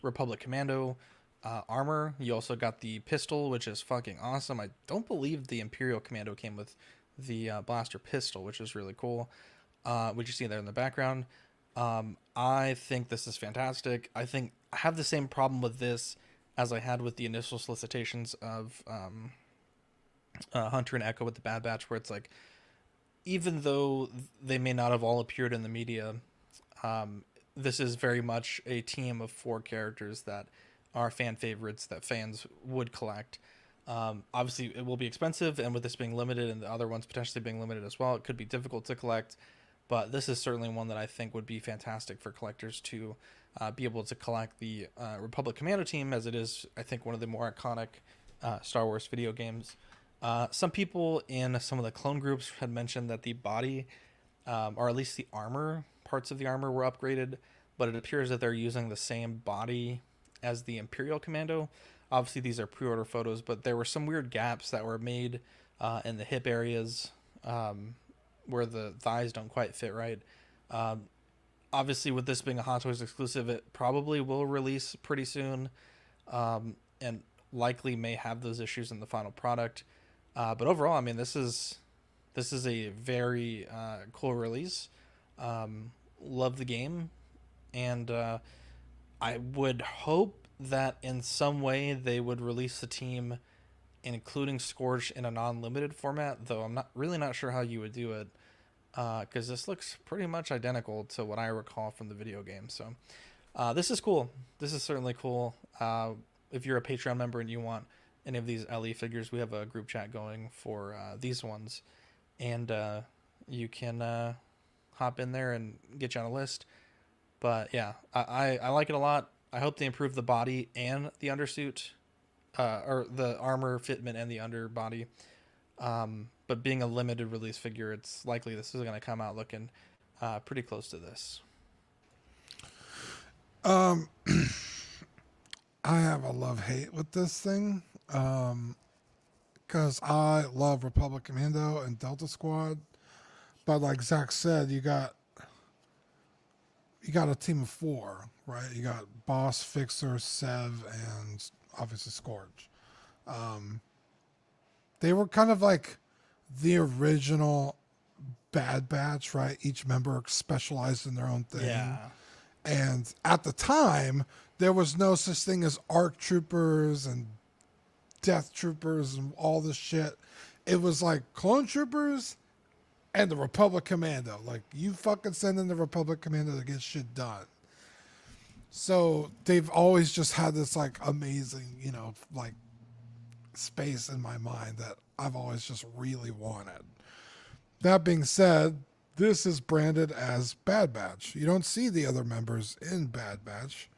Republic Commando armor. You also got the pistol, which is fucking awesome. I don't believe the Imperial Commando came with the blaster pistol, which is really cool. Which you see there in the background. I think this is fantastic. I think I have the same problem with this as I had with the initial solicitations of Hunter and Echo with the Bad Batch, where it's like, even though they may not have all appeared in the media, this is very much a team of 4 characters that are fan favorites that fans would collect. Obviously, it will be expensive, and with this being limited and the other ones potentially being limited as well, it could be difficult to collect. But this is certainly one that I think would be fantastic for collectors to be able to collect the Republic Commando team, as it is, I think, one of the more iconic Star Wars video games. Some people in some of the clone groups had mentioned that the body, or at least the armor, parts of the armor were upgraded, but it appears that they're using the same body as the Imperial Commando. Obviously, these are pre-order photos, but there were some weird gaps that were made in the hip areas where the thighs don't quite fit right. Obviously, with this being a Hot Toys exclusive, it probably will release pretty soon, and likely may have those issues in the final product. But overall, I mean, this is this is a very cool release. Love the game, and I would hope that in some way they would release the team, including Scorch, in a non-limited format. Though I'm not sure how you would do it, because this looks pretty much identical to what I recall from the video game. So this is cool. This is certainly cool. If you're a Patreon member and you want any of these LE figures, we have a group chat going for these ones, and you can hop in there and get you on a list. But yeah, I like it a lot. I hope they improve the body and the undersuit, or the armor fitment and the underbody. But being a limited release figure, it's likely this is going to come out looking pretty close to this. I have a love-hate with this thing, because I love Republic Commando and Delta Squad, but like Zach said, you got a team of 4, right? You got Boss, Fixer, Sev, and obviously Scourge. They were kind of like the original Bad Batch, right? Each member specialized in their own thing. Yeah. And at the time, there was no such thing as ARC Troopers and Death Troopers and all this shit. It was like Clone Troopers and the Republic Commando. Like, you fucking send in the Republic Commando to get shit done. So they've always just had this like amazing, like space in my mind that I've always just really wanted. That being said, this is branded as Bad Batch. You don't see the other members in Bad Batch.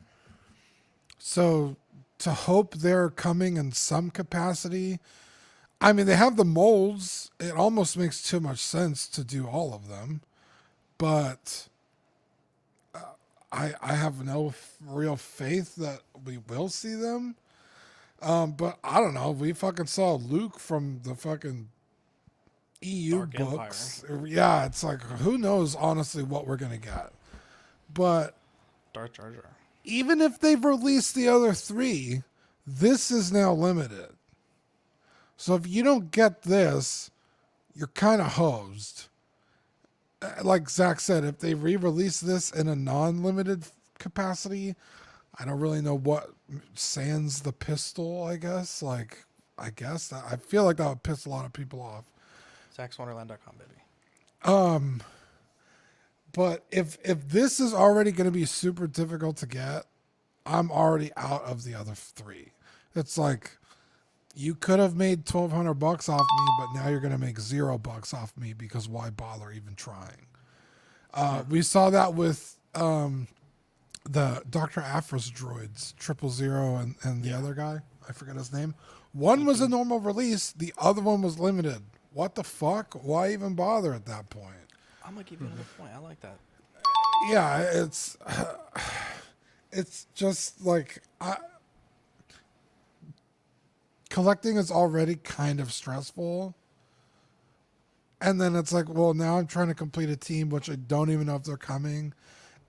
So to hope they're coming in some capacity, I mean, they have the molds. It almost makes too much sense to do all of them. But I have no real faith that we will see them. But I don't know. We fucking saw Luke from the fucking EU Dark books. Empire. Yeah, it's like, who knows honestly what we're going to get. But Darth Jar Jar. even if they've released the other 3, this is now limited. So if you don't get this, you're kind of hosed. Like Zach said, if they re-release this in a non-limited capacity, I don't really know what sans the pistol, I guess. Like, I feel like that would piss a lot of people off. ZachsWonderland.com, baby. But if this is already going to be super difficult to get, I'm already out of the other 3. It's like, you could have made $1,200 off me, but now you're going to make $0 off me, because why bother even trying? We saw that with the Dr. Aphra's droids, 000 and the other guy. I forget his name. One was a normal release. The other one was limited. What the fuck? Why even bother at that point? I'm going to give you another point. I like that. Yeah, it's just like, collecting is already kind of stressful. And then it's like, well, now I'm trying to complete a team, which I don't even know if they're coming.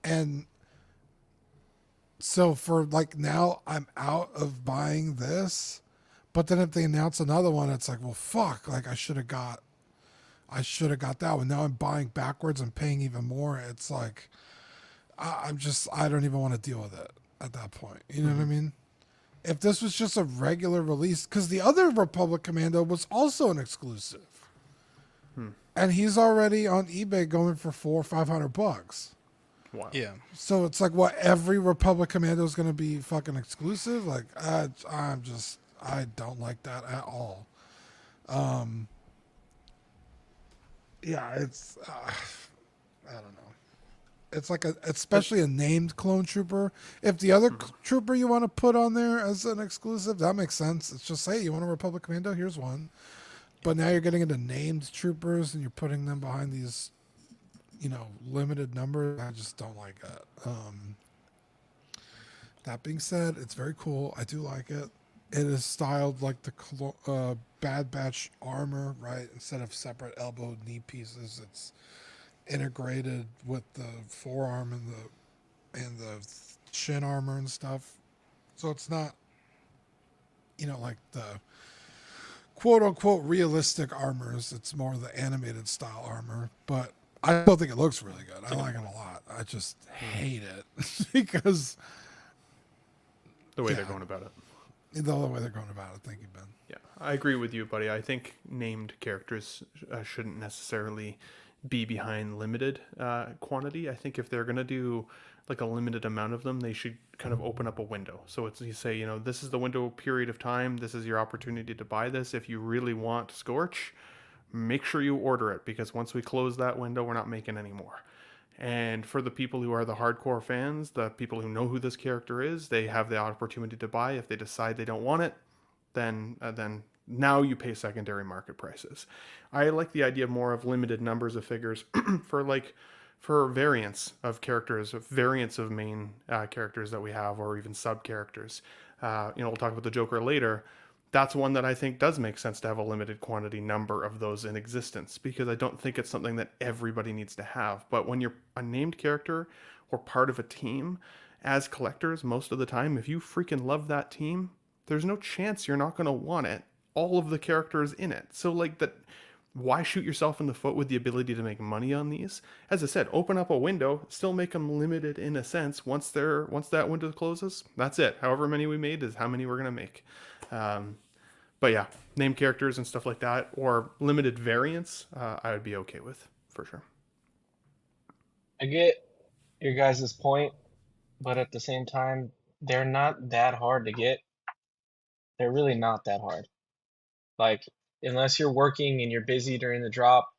And so for like, now I'm out of buying this. But then if they announce another one, it's like, well, fuck, like I should have got that one. Now I'm buying backwards and paying even more. It's like, I don't even want to deal with it at that point. You know what I mean? If this was just a regular release, because the other Republic Commando was also an exclusive. And he's already on eBay going for $400 or $500. Wow. Yeah. So it's like, what, every Republic Commando is going to be fucking exclusive? Like, I don't like that at all. Yeah, it's, I don't know. It's like especially a named clone trooper. If the other trooper you want to put on there as an exclusive, that makes sense. It's just, hey, you want a Republic Commando? Here's one. But now you're getting into named troopers and you're putting them behind these, limited numbers. I just don't like that. That being said, it's very cool. I do like it. It is styled like the Bad Batch armor, right? Instead of separate elbow knee pieces, it's integrated with the forearm and the shin armor and stuff. So it's not, like the quote unquote realistic armors. It's more the animated style armor, but I still think it looks really good. I like it a lot. I just hate it because The way they're going about it. the other way they're going about it. Thank you, Ben. Yeah, I agree with you, buddy. I think named characters shouldn't necessarily be behind limited quantity. I think if they're going to do like a limited amount of them, they should kind of open up a window. So it's, you say, this is the window period of time. This is your opportunity to buy this. If you really want Scorch, make sure you order it, because once we close that window, we're not making any more. And for the people who are the hardcore fans, the people who know who this character is, they have the opportunity to buy. If they decide they don't want it, then now you pay secondary market prices. I like the idea more of limited numbers of figures for variants of characters, variants of main characters that we have, or even sub characters. We'll talk about the Joker later. That's one that I think does make sense to have a limited quantity number of those in existence, because I don't think it's something that everybody needs to have. But when you're a named character or part of a team, as collectors, most of the time, if you freaking love that team, there's no chance you're not going to want it. All of the characters in it. So why shoot yourself in the foot with the ability to make money on these? As I said, open up a window, still make them limited in a sense. Once that window closes, that's it. However many we made is how many we're going to make. But yeah, named characters and stuff like that, or limited variants, I would be okay with, for sure. I get your guys' point, but at the same time, they're not that hard to get. They're really not that hard. Like, unless you're working and you're busy during the drop,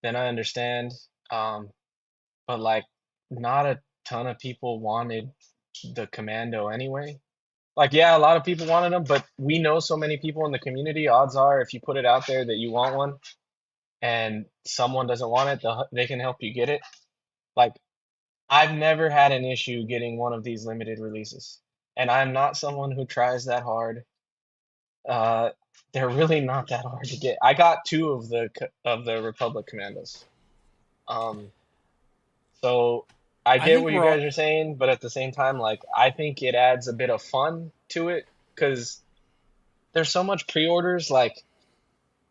then I understand. But like, not a ton of people wanted the Commando anyway. Like, yeah, a lot of people wanted them, but we know so many people in the community. Odds are, if you put it out there that you want one, and someone doesn't want it, they can help you get it. Like, I've never had an issue getting one of these limited releases, and I'm not someone who tries that hard. They're really not that hard to get. I got 2 of the Republic Commandos. So I get what you guys are saying, but at the same time, like, I think it adds a bit of fun to it, because there's so much pre-orders. Like,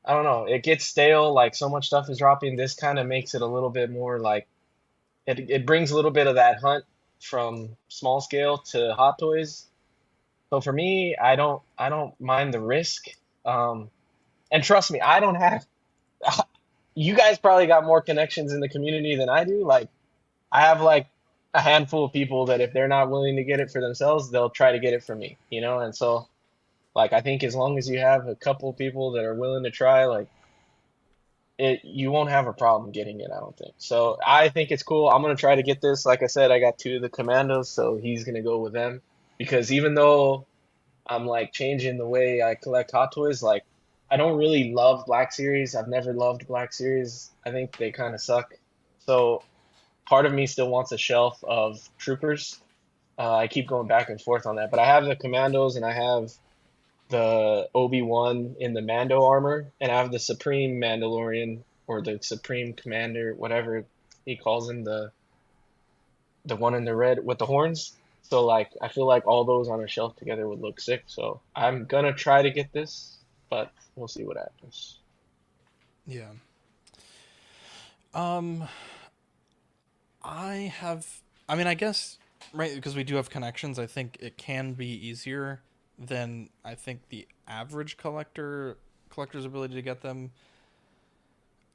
I don't know, it gets stale. Like, so much stuff is dropping. This kind of makes it a little bit more like it brings a little bit of that hunt from small scale to Hot Toys. So for me, I don't mind the risk. And trust me, I don't have. You guys probably got more connections in the community than I do. Like, I have like a handful of people that if they're not willing to get it for themselves, they'll try to get it from me, And so, like, I think as long as you have a couple of people that are willing to try, like, you won't have a problem getting it, I don't think. So I think it's cool. I'm going to try to get this. Like I said, I got 2 of the Commandos, so he's going to go with them. Because even though I'm, like, changing the way I collect Hot Toys, like, I don't really love Black Series. I've never loved Black Series. I think they kind of suck. So part of me still wants a shelf of Troopers. I keep going back and forth on that. But I have the Commandos, and I have the Obi-Wan in the Mando armor, and I have the Supreme Mandalorian, or the Supreme Commander, whatever he calls him, the one in the red with the horns. So, like, I feel like all those on a shelf together would look sick. So I'm gonna try to get this, but we'll see what happens. Yeah. I guess, right, because we do have connections, I think it can be easier than I think the average collector's ability to get them.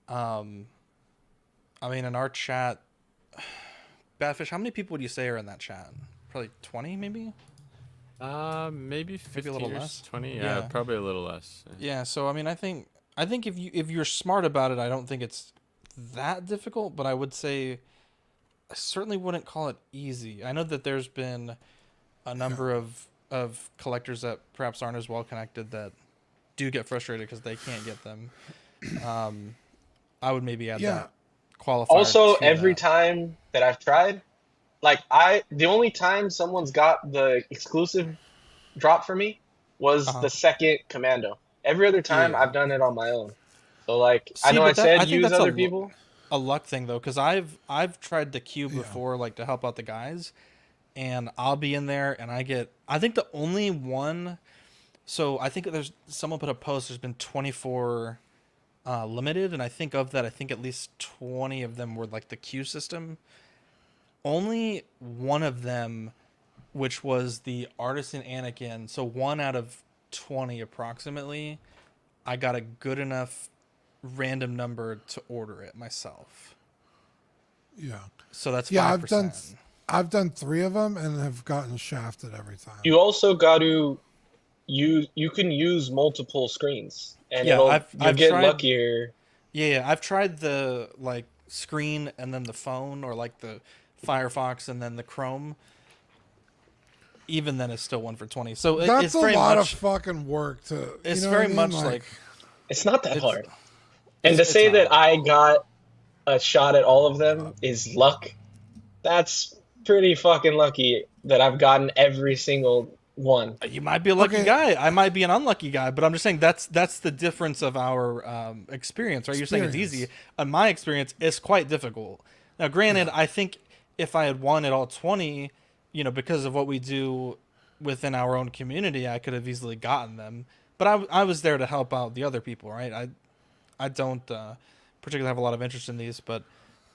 In our chat, Badfish, how many people would you say are in that chat? Probably 20, maybe? Maybe 15, maybe a little less. 20. Yeah, probably a little less. Yeah, so I think if you're smart about it, I don't think it's that difficult, but I would say I certainly wouldn't call it easy. I know that there's been a number of collectors that perhaps aren't as well connected that do get frustrated because they can't get them. I would maybe add that qualifier. Also, every time that I've tried, like, the only time someone's got the exclusive drop for me was the second Commando. Every other time I've done it on my own. So, like, I know I said use other people. A luck thing though, because I've tried the queue before, like, to help out the guys, and I'll be in there and I think the only one. So I think there's someone put a post. There's been 24 limited, and I think of that, I think at least 20 of them were like the queue system. Only one of them, which was the Artisan Anakin. So 1 out of 20 approximately, I got a good enough random number to order it myself. Yeah. So that's 5%. Yeah, I've done 3 of them and have gotten shafted every time. You also got to you can use multiple screens, and Yeah, you'll get tried, luckier. Yeah, I've tried the like screen and then the phone, or like the Firefox and then the Chrome. Even then, it's still 1 for 20. So that's it's a very lot much, of fucking work to. It's you know very what I mean? much like it's not that hard. And to say that I got a shot at all of them is luck. That's pretty fucking lucky that I've gotten every single one. You might be a lucky guy. I might be an unlucky guy, but I'm just saying that's the difference of our experience, right? You're saying it's easy. In my experience, it's quite difficult. Now, granted, I think if I had won at all 20, because of what we do within our own community, I could have easily gotten them. But I was there to help out the other people, right? I don't particularly have a lot of interest in these, but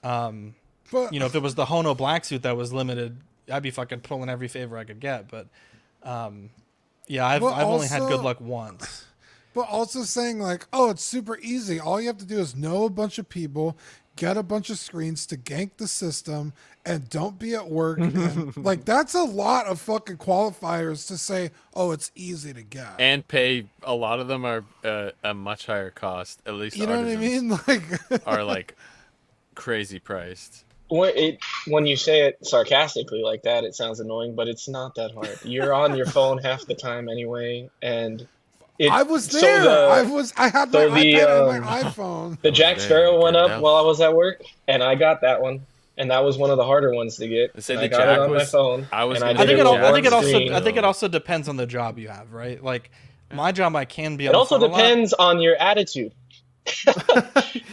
if it was the Hono black suit that was limited, I'd be fucking pulling every favor I could get. But I've only had good luck once. But also saying like, oh, it's super easy. All you have to do is know a bunch of people, get a bunch of screens to gank the system, and don't be at work. And, like, that's a lot of fucking qualifiers to say, oh, it's easy to get. And pay, a lot of them are a much higher cost. At least you know what I mean? Like are like crazy priced. When you say it sarcastically like that, it sounds annoying, but it's not that hard. You're on your phone half the time anyway, and I was there. I had my iPad and my iPhone. The Jack Sparrow went up while I was at work, and I got that one, and that was one of the harder ones to get. I got it on my phone. I think it also depends on the job you have, right? Like my job, I can be. It also depends on your attitude.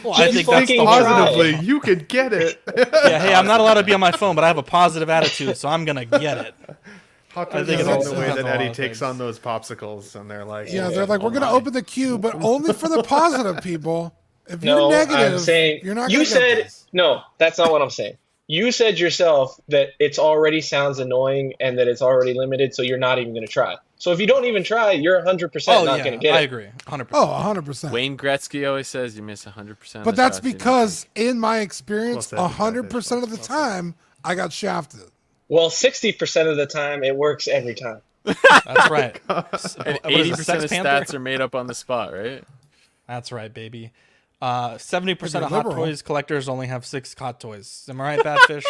Well, I think that's positively, you could get it. Yeah, hey, I'm not allowed to be on my phone, but I have a positive attitude, so I'm gonna get it. I think it's the way that Eddie takes on those popsicles, and they're like, they're like, we're gonna open the queue, but only for the positive people. If you're negative, I'm saying, you're not. You said no. That's not what I'm saying. You said yourself that it's already sounds annoying and that it's already limited, so you're not even going to try. So if you don't even try, you're 100% not going to get it. I agree, 100%. Oh, 100%. Wayne Gretzky always says you miss 100%. But that's because, in my experience, 100% of the time, I got shafted. Well, 60% of the time, it works every time. That's right. And 80% of stats are made up on the spot, right? That's right, baby. 70% of Hot Toys collectors only have 6 Hot Toys. Am I right, Badfish?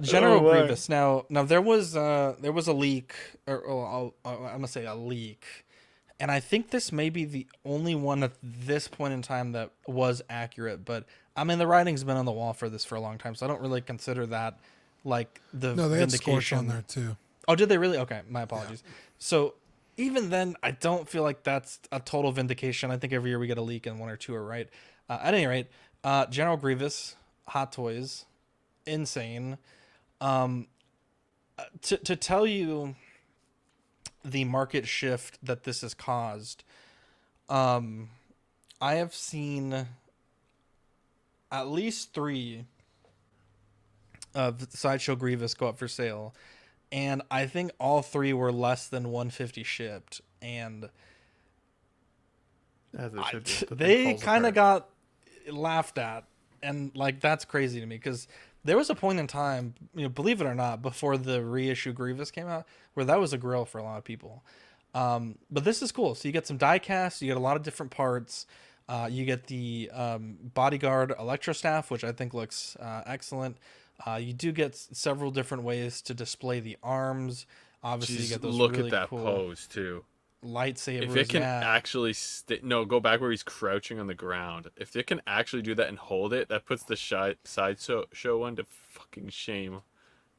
General Grievous. Now there was a leak, or I'm gonna say a leak, and I think this may be the only one at this point in time that was accurate. But I mean, the writing's been on the wall for this for a long time, so I don't really consider that like the no, they vindication. had Scorch on there too. Oh, did they really? Okay, my apologies. Yeah. So even then, I don't feel like that's a total vindication. I think every year we get a leak and 1 or 2 are right. At any rate, General Grievous, Hot Toys, insane. To tell you the market shift that this has caused, I have seen at least 3 of Sideshow Grievous go up for sale. And I think all 3 were less than 150 shipped, and they kind of got laughed at, and like that's crazy to me because there was a point in time, believe it or not, before the reissue Grievous came out, where that was a grill for a lot of people. But this is cool. So you get some die casts, you get a lot of different parts. You get the Bodyguard Electro Staff, which I think looks excellent. You do get several different ways to display the arms. Obviously, you get those look really at that cool pose too. Lightsabers. If it can actually go back where he's crouching on the ground. If it can actually do that and hold it, that puts the sideshow one to fucking shame.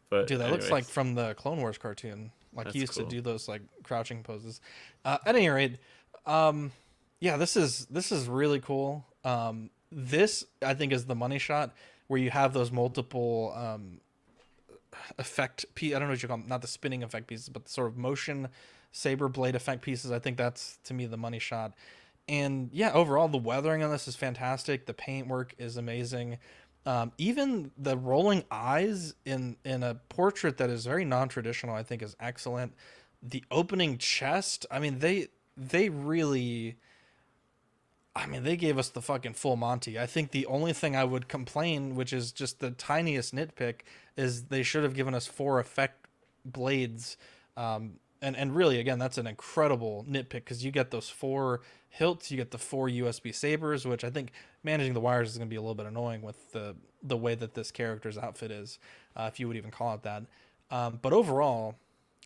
But dude, that looks like from the Clone Wars cartoon. Like he used to do those like crouching poses. At any rate, this is really cool. This I think is the money shot, where you have those multiple effect piece. I don't know what you call them, not the spinning effect pieces, but the sort of motion saber blade effect pieces. I think that's, to me, the money shot. And yeah, overall the weathering on this is fantastic. The paint work is amazing. Even the rolling eyes in a portrait that is very non-traditional, I think, is excellent. The opening chest, I mean, they really, I mean, they gave us the fucking full Monty. I think the only thing I would complain, which is just the tiniest nitpick, is they should have given us 4 effect blades. And really, again, that's an incredible nitpick, because you get those 4 hilts, you get the 4 USB sabers, which I think managing the wires is going to be a little bit annoying with the way that this character's outfit is, if you would even call it that. But overall,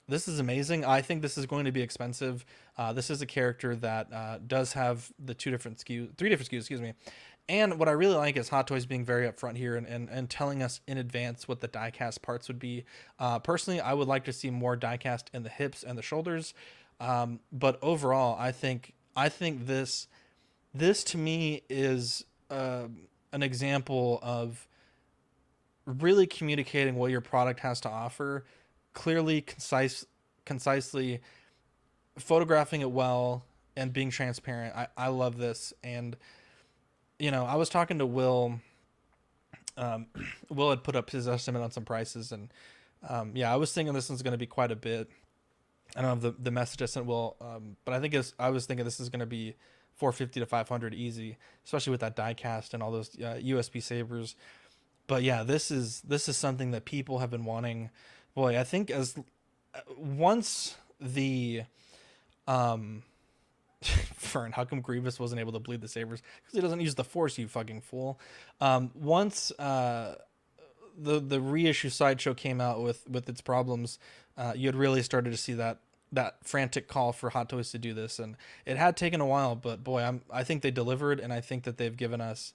this is amazing. I think this is going to be expensive. This is a character that does have the 3 different SKUs, excuse me. And what I really like is Hot Toys being very upfront here and telling us in advance what the die-cast parts would be. Personally, I would like to see more die-cast in the hips and the shoulders. But overall, I think this to me is an example of really communicating what your product has to offer, clearly, concisely, photographing it well, and being transparent. I love this. And you know, I was talking to Will. Will had put up his estimate on some prices, and yeah, I was thinking this one's going to be quite a bit. I don't have the message I sent Will, but I was thinking this is going to be $450 to $500 easy, especially with that die cast and all those USB sabers. But yeah, this is something that people have been wanting. Boy, I think once the Fern, how come Grievous wasn't able to bleed the sabers? Because he doesn't use the Force, you fucking fool. Once the reissue Sideshow came out with its problems, you had really started to see that frantic call for Hot Toys to do this, and it had taken a while, but boy, I think they delivered, and I think that they've given us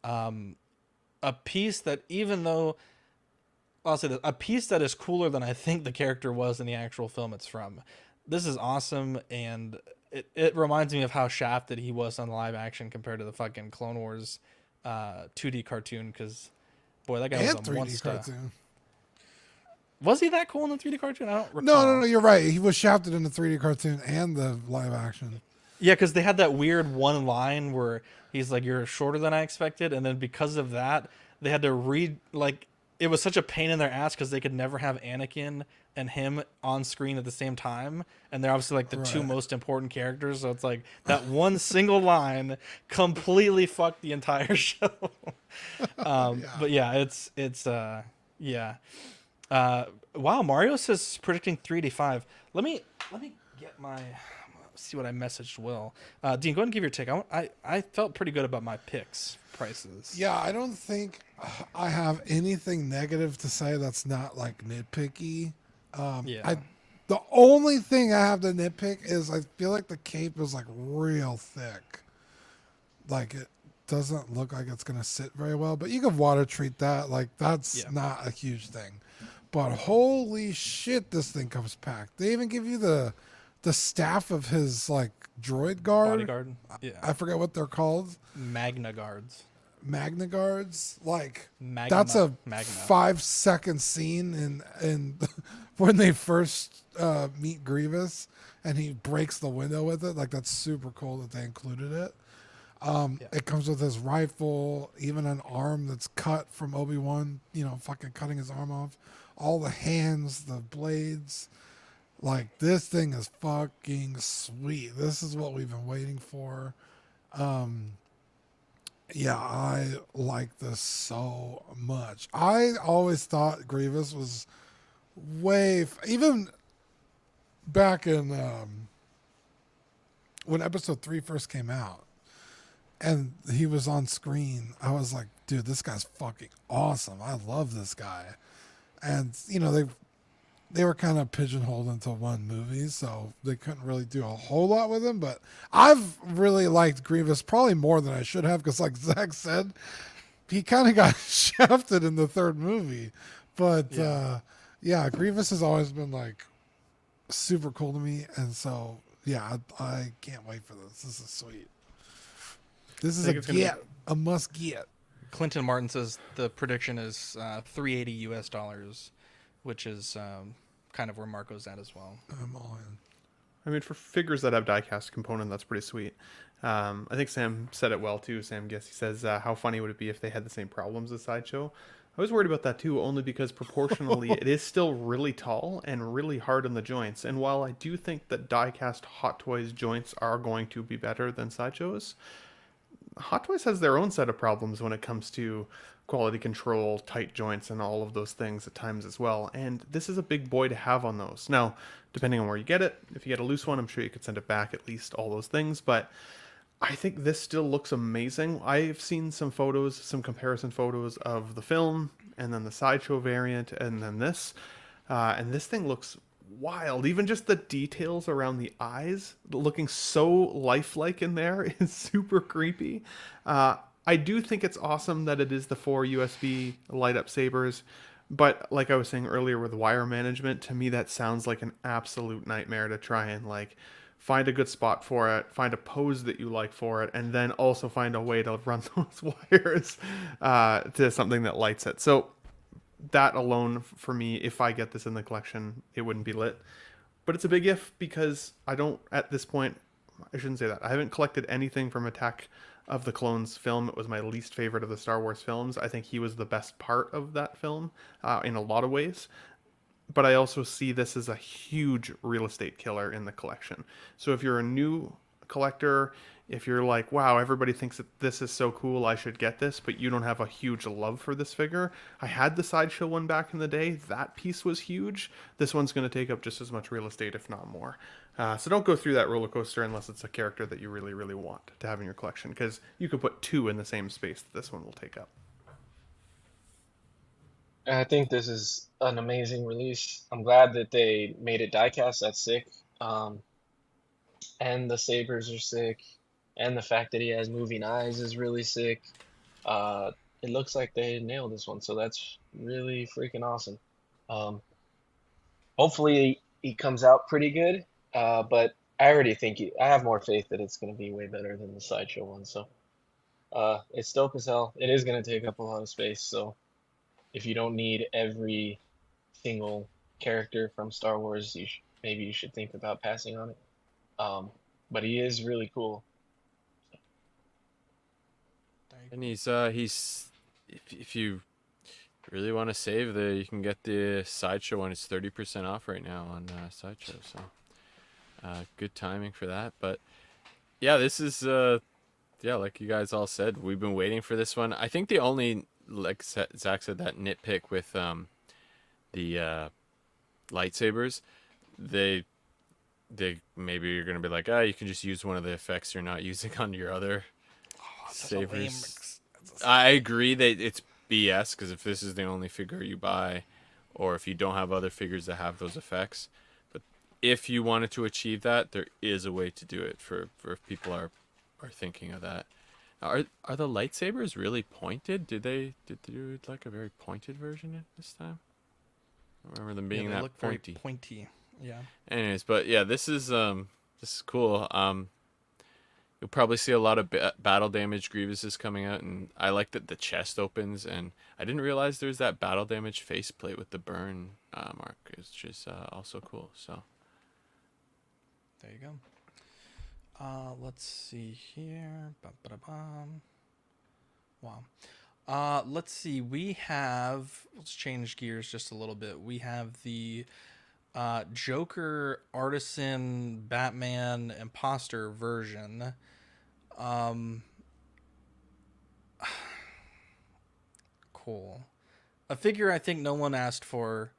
a piece that, even though I'll say this, a piece that is cooler than I think the character was in the actual film it's from. This is awesome, and it reminds me of how shafted he was on live action compared to the fucking Clone Wars 2D cartoon, because boy, that guy was a 3D monster. cartoon. Was he that cool in the 3D cartoon? I don't recall. No, you're right. He was shafted in the 3D cartoon and the live action. Yeah, because they had that weird one line where he's like, "You're shorter than I expected," and then because of that, they had to read, like, it was such a pain in their ass because they could never have Anakin and him on screen at the same time, and they're obviously like the two most important characters, so it's like that one single line completely fucked the entire show. But yeah, it's yeah. Wow, Mario says predicting 385. Let me get my, see what I messaged Will. Dean, go ahead and give your take. I felt pretty good about my picks prices. Yeah, I don't think I have anything negative to say that's not like nitpicky. The only thing I have to nitpick is I feel like the cape is like real thick. Like it doesn't look like it's gonna sit very well, but you can water treat that. Like that's not a huge thing. But holy shit, this thing comes packed. They even give you the staff of his like droid guard. Bodyguard. Yeah. I forget what they're called. Magna guards. Like Magna, that's a Magna. 5-second scene in when they first meet Grievous and he breaks the window with it. Like that's super cool that they included it. It comes with his rifle, even an arm that's cut from Obi-Wan, fucking cutting his arm off. All the hands, the blades. Like, this thing is fucking sweet. This is what we've been waiting for. Yeah, I like this so much. I always thought Grievous was even back in when episode 3 first came out and he was on screen, I was like, dude, this guy's fucking awesome. I love this guy. And, they were kind of pigeonholed into one movie, so they couldn't really do a whole lot with him. But I've really liked Grievous probably more than I should have, because like Zach said, he kind of got shafted in the 3rd movie. But Grievous has always been like super cool to me, and so I can't wait for this. This is sweet. This is a must get. Clinton Martin says the prediction is $380 US. which is kind of where Marco's at as well. I'm all in. I mean, for figures that have die-cast component, that's pretty sweet. I think Sam said it well too. Sam Guess he says, "How funny would it be if they had the same problems as Sideshow?" I was worried about that too, only because proportionally it is still really tall and really hard on the joints. And while I do think that die-cast Hot Toys joints are going to be better than Sideshow's, Hot Toys has their own set of problems when it comes to quality control, tight joints, and all of those things at times as well. And this is a big boy to have on those. Now, depending on where you get it, if you get a loose one, I'm sure you could send it back, at least all those things. But I think this still looks amazing. I've seen some photos, some comparison photos of the film, and then the Sideshow variant, and then this. And this thing looks wild. Even just the details around the eyes looking so lifelike in there is super creepy. I do think it's awesome that it is the 4 USB light up sabers, but like I was saying earlier with wire management, to me that sounds like an absolute nightmare to try and like find a good spot for it, find a pose that you like for it, and then also find a way to run those wires to something that lights it. So that alone for me, if I get this in the collection, it wouldn't be lit. But it's a big if, because I don't, at this point, I shouldn't say that. I haven't collected anything from Attack of the Clones film. It was my least favorite of the Star Wars films. I think he was the best part of that film in a lot of ways. But I also see this as a huge real estate killer in the collection. So if you're a new collector, if you're like, wow, everybody thinks that this is so cool, I should get this, but you don't have a huge love for this figure. I had the Sideshow one back in the day. That piece was huge. This one's going to take up just as much real estate, if not more. So don't go through that roller coaster unless it's a character that you really, really want to have in your collection, because you could put 2 in the same space that this one will take up. I think this is an amazing release. I'm glad that they made it diecast. That's sick. And the sabers are sick. And the fact that he has moving eyes is really sick. It looks like they nailed this one, so that's really freaking awesome. Hopefully he comes out pretty good. But I already think I have more faith that it's going to be way better than the Sideshow one. So it's dope as hell. It is going to take up a lot of space, so if you don't need every single character from Star Wars, maybe you should think about passing on it. But he is really cool. And he's if you really want to save, you can get the Sideshow one. It's 30% off right now on Sideshow, so good timing for that. But yeah, this is yeah, like you guys all said, we've been waiting for this one. I think the only, like Zach said, that nitpick with the lightsabers, they maybe you're gonna be like, you can just use one of the effects you're not using on your other sabers. I agree that it's BS, because if this is the only figure you buy, or if you don't have other figures that have those effects, but if you wanted to achieve that, there is a way to do it for if people are thinking of that. Are the lightsabers really pointed? Did they do like a very pointed version this time? I remember them being that pointy. Very pointy. Yeah. Anyways, but yeah, this is cool. You'll probably see a lot of battle damage Grievuses coming out, and I like that the chest opens, and I didn't realize there's that battle damage faceplate with the burn mark. It's just also cool. So there you go. Let's see here. Wow. Let's see. Let's change gears just a little bit. We have the Joker Artisan Batman Imposter version. Cool. A figure I think no one asked for.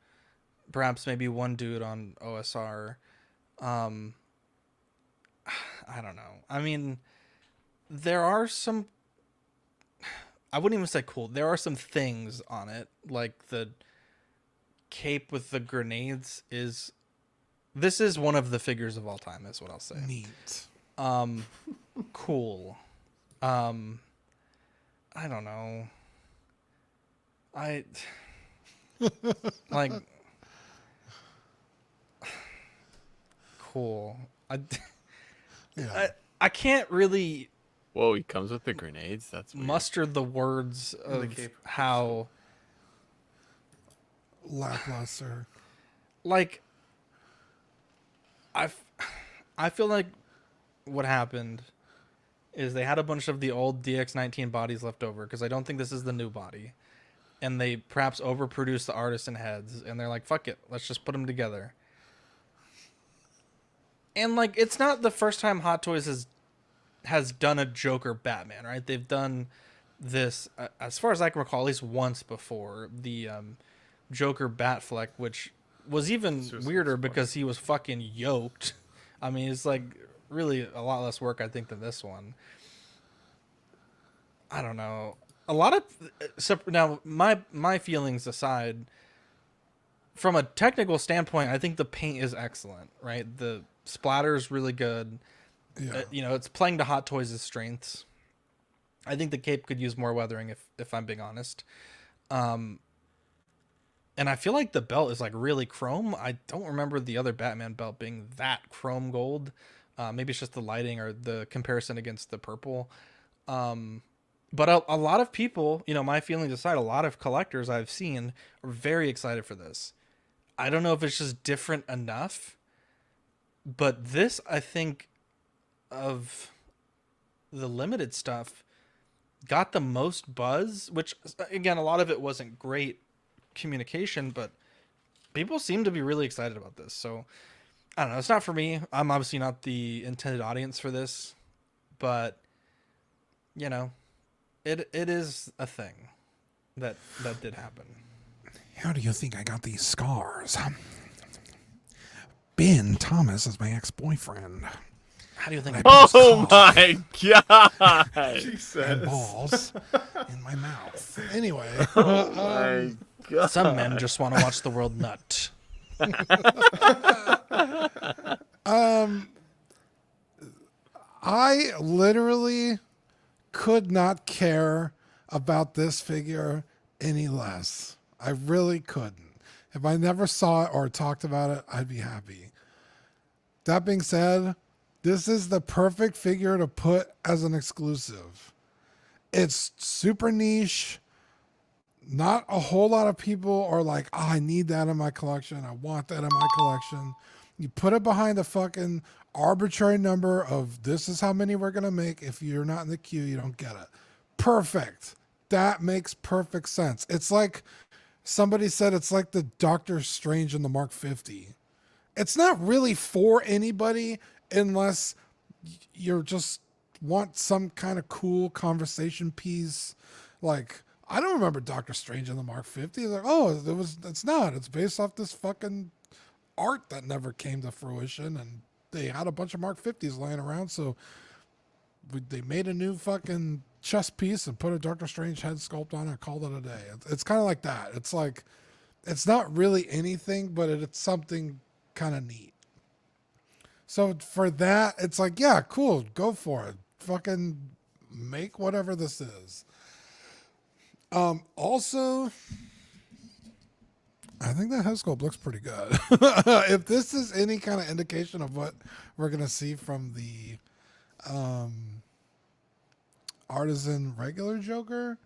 Perhaps maybe one dude on OSR. I don't know. I mean, there are some, I wouldn't even say cool. There are some things on it, like the cape with the grenades this is one of the figures of all time, is what I'll say. Neat. Cool. I don't know. Like, cool. I can't really. Whoa, he comes with the grenades? That's weird. Muster the words of how lackluster. Like, I feel like what happened is they had a bunch of the old DX19 bodies left over, because I don't think this is the new body. And they perhaps overproduced the artisan heads, and they're like, fuck it, let's just put them together. And, like, it's not the first time Hot Toys has done a Joker Batman, right? They've done this, as far as I can recall, at least once before. The Joker Batfleck, which was even weirder because he was fucking yoked. I mean, it's like really a lot less work, I think, than this one. I don't know. A lot of now, my feelings aside, from a technical standpoint, I think the paint is excellent, right? The splatter is really good. Yeah. You know, it's playing to Hot Toys' strengths. I think the cape could use more weathering, if I'm being honest. And I feel like the belt is like really chrome. I don't remember the other Batman belt being that chrome gold. Maybe it's just the lighting or the comparison against the purple. But a lot of people, you know, my feelings aside, a lot of collectors I've seen are very excited for this. I don't know if it's just different enough, but this, I think, of the limited stuff, got the most buzz, which, again, a lot of it wasn't great communication, but people seem to be really excited about this. So, I don't know. It's not for me. I'm obviously not the intended audience for this, but, you know, it is a thing that did happen. How do you think I got these scars? Ben Thomas is my ex-boyfriend. How do you think? Oh my god! She And says. balls in my mouth. Anyway, Oh my god! Some men just want to watch the world nut. I literally could not care about this figure any less. I really couldn't. If I never saw it or talked about it, I'd be happy. That being said, this is the perfect figure to put as an exclusive. It's super niche. Not a whole lot of people are like, oh, I need that in my collection. I want that in my collection. You put it behind a fucking arbitrary number of this is how many we're going to make. If you're not in the queue, you don't get it. Perfect. That makes perfect sense. It's like somebody said, it's like the Doctor Strange in the Mark 50. It's not really for anybody unless you're just want some kind of cool conversation piece. Like, I don't remember Doctor Strange in the Mark 50. It's like, oh, it's not. It's based off this fucking art that never came to fruition, and they had a bunch of Mark 50s laying around, so they made a new fucking chess piece and put a Doctor Strange head sculpt on it and called it a day. It's kind of like that. It's like, it's not really anything, but it's something kind of neat. So for that, it's like, yeah, cool, go for it. Fucking make whatever this is. Also, I think that head sculpt looks pretty good. If this is any kind of indication of what we're going to see from the artisan regular Joker,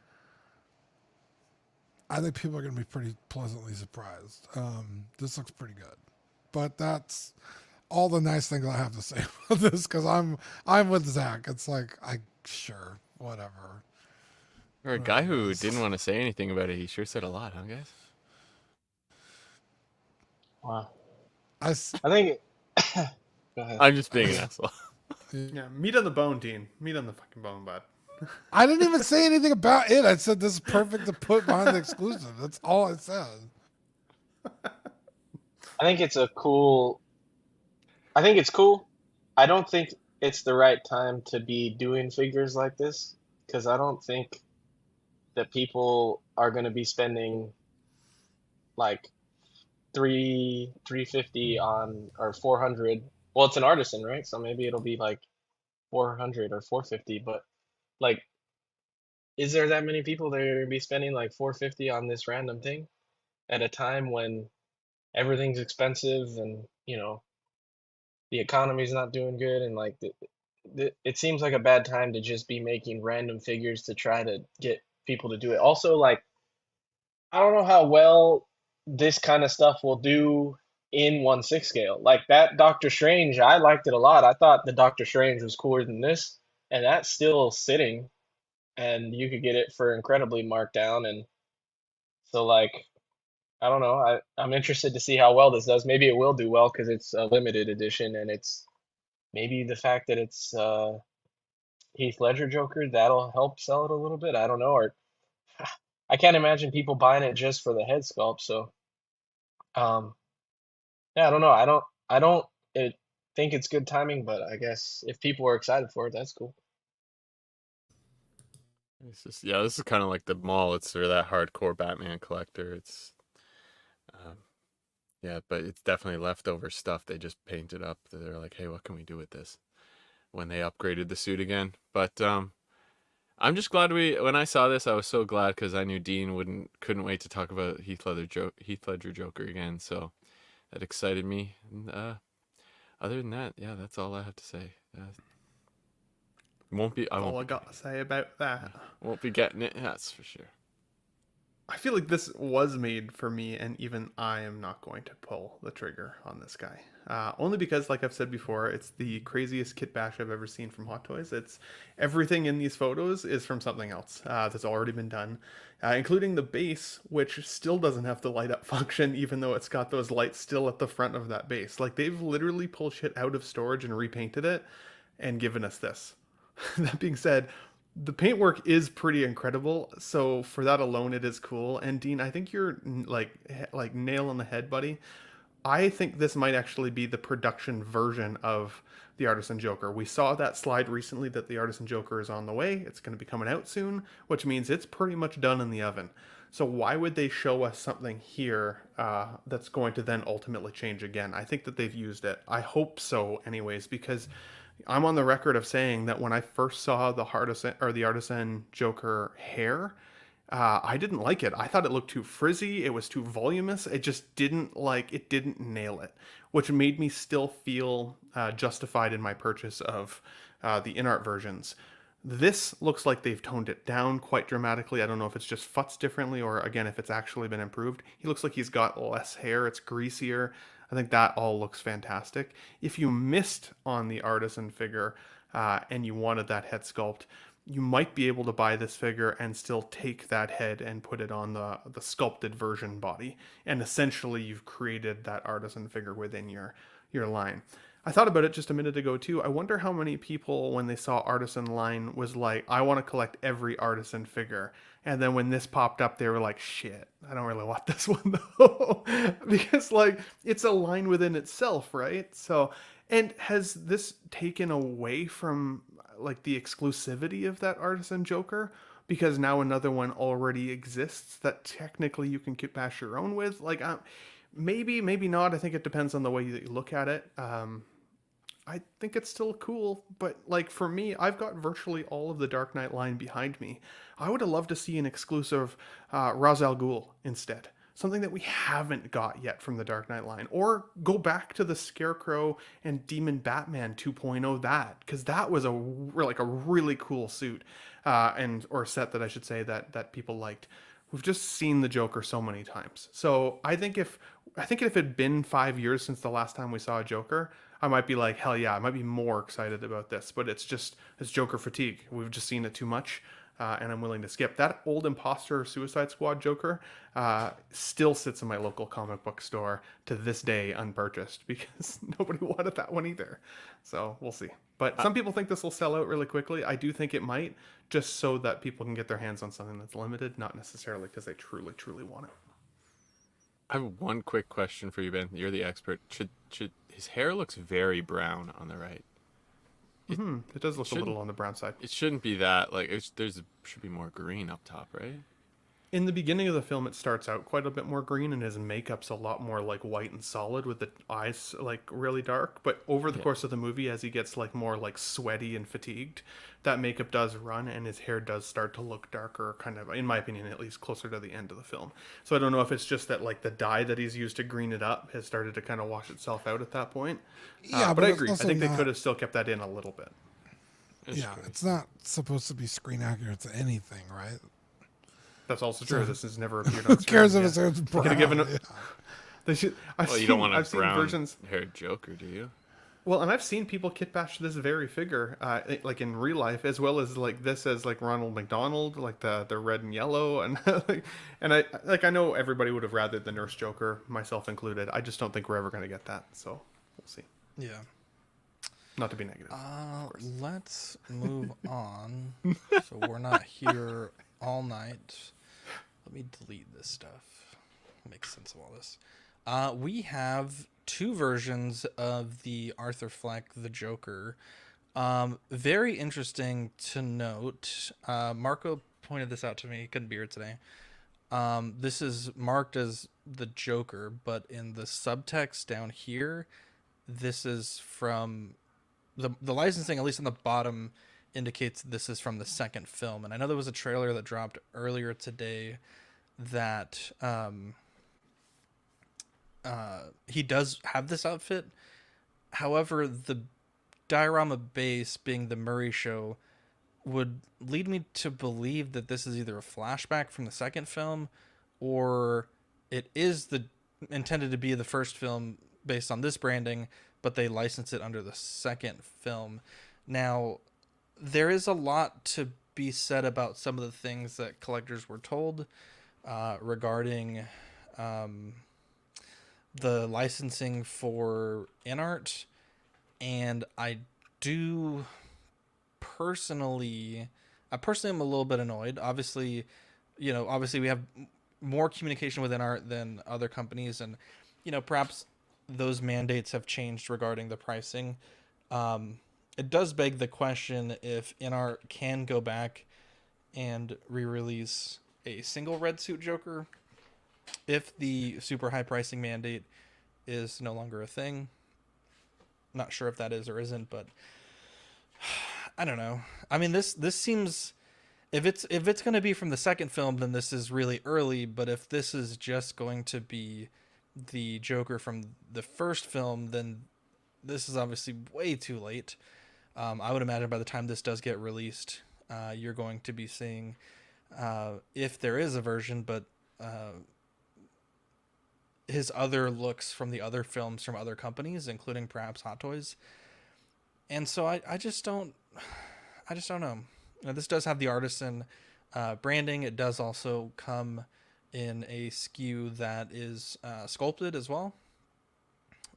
I think people are going to be pretty pleasantly surprised. This looks pretty good. But that's all the nice things I have to say about this, because I'm with Zach. It's like, sure, whatever. For a guy who didn't want to say anything about it, he sure said a lot, huh, guys? Wow. I think. Go ahead. I'm just being an asshole. Yeah, meat on the bone, Dean. Meat on the fucking bone, bud. I didn't even say anything about it. I said this is perfect to put behind the exclusive. That's all I said. I think it's cool. I don't think it's the right time to be doing figures like this, because I don't think that people are going to be spending like $350 on, or 400. Well, it's an artisan, right? So maybe it'll be like 400 or 450. But like, is there that many people that are going to be spending like 450 on this random thing at a time when everything's expensive and, you know, the economy's not doing good, and like it seems like a bad time to just be making random figures to try to get people to do it. Also, like, I don't know how well this kind of stuff will do in 1/6 scale. Like that Doctor Strange, I liked it a lot. I thought the Doctor Strange was cooler than this, and that's still sitting, and you could get it for incredibly marked down. And so, like, I don't know. I'm interested to see how well this does. Maybe it will do well because it's a limited edition, and it's maybe the fact that it's Heath Ledger Joker that'll help sell it a little bit. I don't know. Or I can't imagine people buying it just for the head sculpt. So, um, yeah, I don't know. I don't think it's good timing, but I guess if people are excited for it, that's cool. It's just, yeah, this is kind of like the mall. It's for that hardcore Batman collector. It's, yeah, but it's definitely leftover stuff. They just painted up. They're like, hey, what can we do with this? When they upgraded the suit again. But I'm just glad when I saw this, I was so glad because I knew Dean couldn't wait to talk about Heath Ledger Joker again. So that excited me. And, other than that, yeah, that's all I have to say. Won't be. All I got to say about that. Won't be getting it. That's for sure. I feel like this was made for me, and even I am not going to pull the trigger on this guy. Only because, like I've said before, it's the craziest kit bash I've ever seen from Hot Toys. It's everything in these photos is from something else that's already been done, including the base, which still doesn't have the light up function, even though it's got those lights still at the front of that base. Like, they've literally pulled shit out of storage and repainted it and given us this. That being said, the paintwork is pretty incredible, so for that alone, it is cool. And Dean, I think you're like nail on the head, buddy. I think this might actually be the production version of the Artisan Joker. We saw that slide recently that the Artisan Joker is on the way. It's going to be coming out soon, which means it's pretty much done in the oven. So why would they show us something here that's going to then ultimately change again? I think that they've used it. I hope so, anyways, because I'm on the record of saying that when I first saw the Artisan Joker hair, I didn't like it. I thought it looked too frizzy. It was too voluminous. It just didn't nail it, which made me still feel justified in my purchase of the in-art versions. This looks like they've toned it down quite dramatically. I don't know if it's just futzed differently or, again, if it's actually been improved. He looks like he's got less hair. It's greasier. I think that all looks fantastic. If you missed on the Artisan figure and you wanted that head sculpt, you might be able to buy this figure and still take that head and put it on the sculpted version body. And essentially, you've created that Artisan figure within your line. I thought about it just a minute ago too. I wonder how many people, when they saw Artisan line, was like, I want to collect every Artisan figure. And then when this popped up, they were like, shit, I don't really want this one though. Because, like, it's a line within itself, right? So, and has this taken away from, like, the exclusivity of that Artisan Joker? Because now another one already exists that technically you can kit bash your own with? Like, maybe not. I think it depends on the way that you look at it. I think it's still cool, but, like, for me, I've got virtually all of the Dark Knight line behind me. I would have loved to see an exclusive Ra's al Ghul instead. Something that we haven't got yet from the Dark Knight line. Or go back to the Scarecrow and Demon Batman 2.0 that, because that was a really cool suit, or set that I should say that people liked. We've just seen the Joker so many times. So I think if it had been 5 years since the last time we saw a Joker, I might be like, hell yeah, I might be more excited about this. But it's Joker fatigue. We've just seen it too much, and I'm willing to skip. That old Imposter Suicide Squad Joker still sits in my local comic book store to this day unpurchased because nobody wanted that one either. So we'll see. But some people think this will sell out really quickly. I do think it might, just so that people can get their hands on something that's limited, not necessarily because they truly, truly want it. I have one quick question for you, Ben. You're the expert. Should his hair looks very brown on the right? It does look a little on the brown side. It shouldn't be that. Like, should be more green up top, right? In the beginning of the film, it starts out quite a bit more green, and his makeup's a lot more like white and solid with the eyes like really dark. But over the course of the movie, as he gets like more like sweaty and fatigued, that makeup does run, and his hair does start to look darker, kind of, in my opinion, at least closer to the end of the film. So I don't know if it's just that like the dye that he's used to green it up has started to kind of wash itself out at that point. Yeah, but I agree. I think they could have still kept that in a little bit. It's not supposed to be screen accurate to anything, right? That's also true. This has never appeared on Who cares screen, if yeah. it's brown? They could have given it. They should. Well, you don't want a I've seen versions. brown-haired Joker, do you? Well, and I've seen people kit bash this very figure, like in real life, as well as like this as like Ronald McDonald, like the red and yellow, and I know everybody would have rathered the Nurse Joker, myself included. I just don't think we're ever going to get that. So we'll see. Yeah. Not to be negative. Of course. Let's move on. So we're not here all night. Let me delete this stuff. Make sense of all this. We have 2 versions of the Arthur Fleck, the Joker. Very interesting to note. Marco pointed this out to me. He couldn't be here today. This is marked as the Joker, but in the subtext down here, this is from the licensing, at least on the bottom, indicates this is from the second film. And I know there was a trailer that dropped earlier today that he does have this outfit. However, the diorama base, being the Murray show, would lead me to believe that this is either a flashback from the second film, or it is intended to be the first film based on this branding, but they license it under the second film. Now, there is a lot to be said about some of the things that collectors were told regarding the licensing for InArt, and I personally am a little bit annoyed. Obviously we have more communication with InArt than other companies, and perhaps those mandates have changed regarding the pricing. It does beg the question if InArt can go back and re-release a single red suit Joker if the super high pricing mandate is no longer a thing. Not sure if that is or isn't, but I don't know. I mean, this seems, if it's going to be from the second film, then this is really early. But if this is just going to be the Joker from the first film, then this is obviously way too late. I would imagine by the time this does get released, you're going to be seeing, if there is a version, but his other looks from the other films from other companies, including perhaps Hot Toys. And so I just don't know. This does have the artisan branding. It does also come in a SKU that is sculpted as well.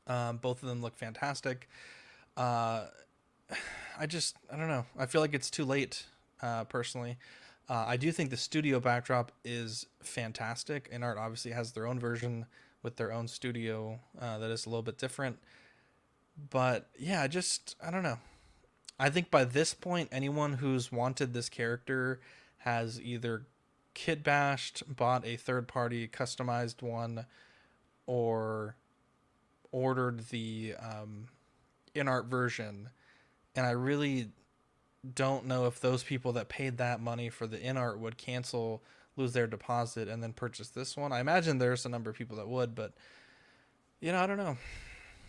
Both of them look fantastic. I don't know. I feel like it's too late, personally. I do think the studio backdrop is fantastic. InArt obviously has their own version with their own studio that is a little bit different. But yeah, I don't know. I think by this point, anyone who's wanted this character has either kit bashed, bought a third-party customized one, or ordered the InArt version. And I really don't know if those people that paid that money for the InArt would lose their deposit, and then purchase this one. I imagine there's a number of people that would, but I don't know.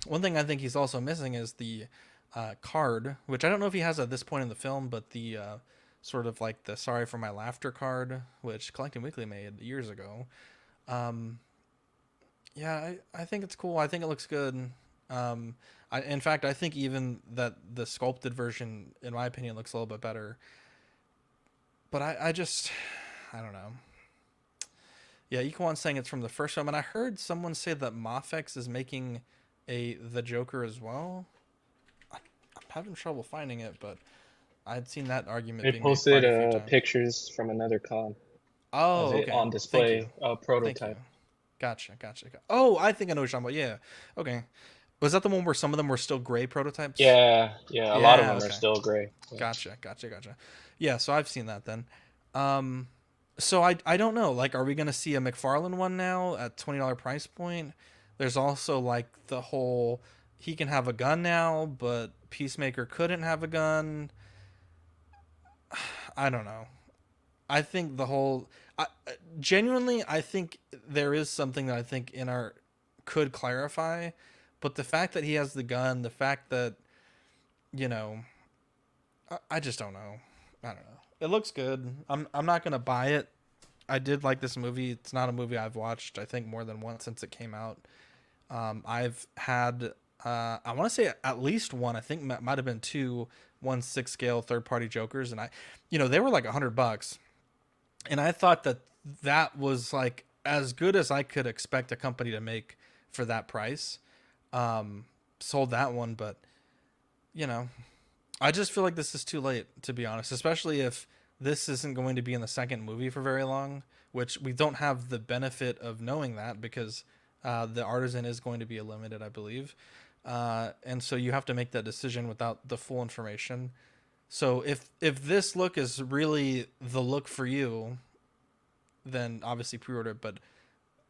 One thing I think he's also missing is the card, which I don't know if he has at this point in the film, but the sort of like the Sorry for My Laughter card, which Collecting Weekly made years ago. Yeah, I think it's cool. I think it looks good. In fact, I think even that the sculpted version, in my opinion, looks a little bit better. But I don't know. Yeah, Equan's saying it's from the first film, and I heard someone say that Mafex is making the Joker as well. I'm having trouble finding it, but I'd seen that argument. They being posted made quite a few times. pictures from another con. Oh, okay. On display, prototype. Gotcha. Oh, I think I know what you're talking about. Yeah. Okay. Was that the one where some of them were still gray prototypes? Yeah. A lot of them are still gray. Yeah. Gotcha. Yeah, so I've seen that then. So I don't know. Like, are we going to see a McFarlane one now at $20 price point? There's also like the whole, he can have a gun now, but Peacemaker couldn't have a gun. I don't know. I think genuinely, I think there is something that I think InArt could clarify, but the fact that he has the gun, the fact that, I just don't know. I don't know. It looks good. I'm not gonna buy it. I did like this movie. It's not a movie I've watched, I think, more than once since it came out. I've had, I want to say at least one, I think might have been two, 1/6 scale third-party Jokers. And they were like $100. And I thought that was like as good as I could expect a company to make for that price. Sold that one, but I just feel like this is too late, to be honest, especially if this isn't going to be in the second movie for very long, which we don't have the benefit of knowing that because the Artisan is going to be limited, I believe. And so you have to make that decision without the full information. So if this look is really the look for you, then obviously pre-order it. But,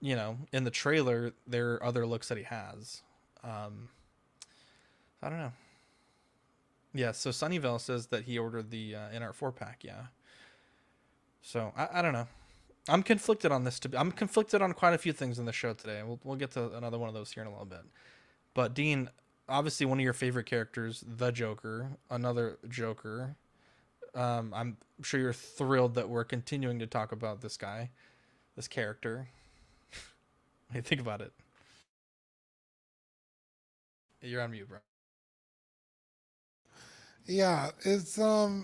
in the trailer, there are other looks that he has. I don't know. Yeah, so Sunnyvale says that he ordered the NR 4-pack, yeah. So, I don't know. I'm conflicted on this. I'm conflicted on quite a few things in the show today. We'll get to another one of those here in a little bit. But, Dean, obviously one of your favorite characters, the Joker, another Joker. I'm sure you're thrilled that we're continuing to talk about this guy, this character. What do you think about it? You're on mute, bro. Yeah, it's oh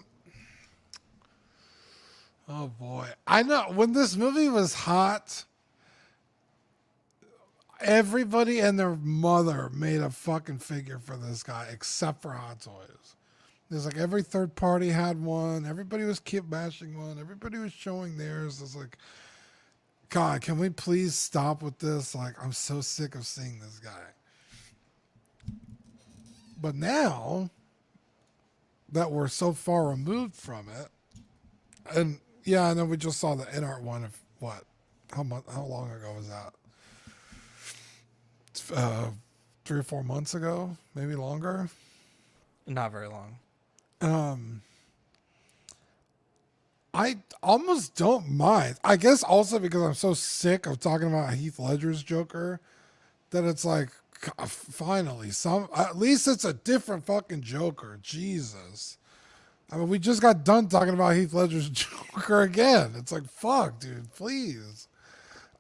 boy. I know when this movie was hot, everybody and their mother made a fucking figure for this guy except for Hot Toys. There's like every third party had one, everybody was keep bashing one, everybody was showing theirs. It's like, God, can we please stop with this? Like, I'm so sick of seeing this guy. But now that we're so far removed from it, and yeah, I know we just saw the NR one of what? How long ago was that? 3 or 4 months ago, maybe longer. Not very long. I almost don't mind. I guess also because I'm so sick of talking about Heath Ledger's Joker that it's like, finally, at least it's a different fucking Joker. Jesus. I mean, we just got done talking about Heath Ledger's Joker again. It's like, fuck, dude, please.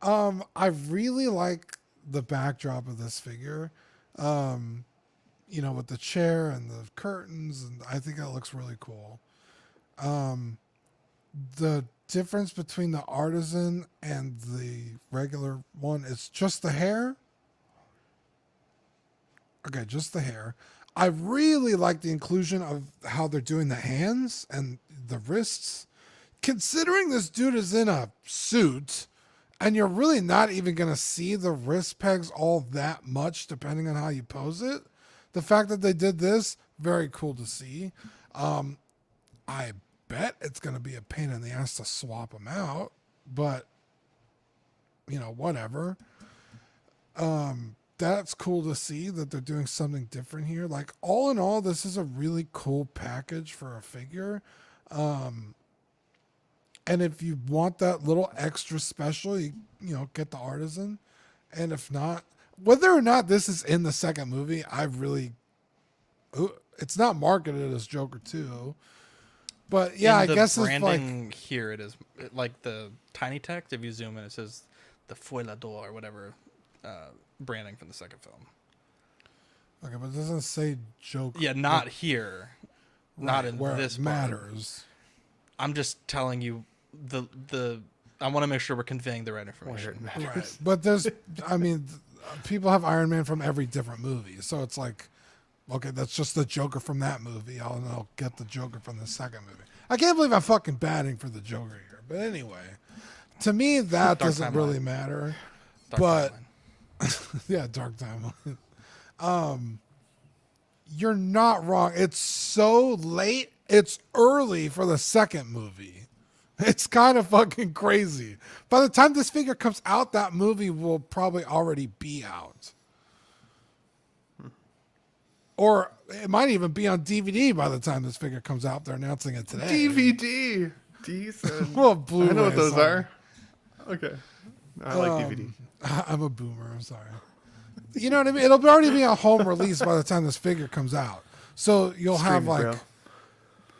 I really like the backdrop of this figure. With the chair and the curtains, and I think that looks really cool. The difference between the Artisan and the regular one is just the hair. Okay, just the hair. I really like the inclusion of how they're doing the hands and the wrists. Considering this dude is in a suit, and you're really not even going to see the wrist pegs all that much depending on how you pose it. The fact that they did this, very cool to see. I bet it's going to be a pain in the ass to swap them out, but whatever. That's cool to see that they're doing something different here. Like, all in all, this is a really cool package for a figure. And if you want that little extra special, you get the Artisan. And if not, whether or not this is in the second movie, it's not marketed as Joker 2. But yeah, I guess it's like here it is like the tiny text. If you zoom in, it says the Foilador or whatever branding from the second film. Okay, but it doesn't say Joker. Yeah, not here, not in where this it matters. I'm just telling you the. I want to make sure we're conveying the right information. Right, but people have Iron Man from every different movie, so it's like, okay, that's just the Joker from that movie. I'll get the Joker from the second movie. I can't believe I'm fucking batting for the Joker here. But anyway, to me, that doesn't really matter. But yeah, Dark Timeline. You're not wrong. It's so late. It's early for the second movie. It's kind of fucking crazy. By the time this figure comes out, that movie will probably already be out. Or it might even be on DVD by the time this figure comes out. They're announcing it today. DVD. Decent. Well, Blu-ray. I know what those are. Okay. I like DVD. I'm a boomer. I'm sorry. You know what I mean? It'll already be a home release by the time this figure comes out. So you'll have like,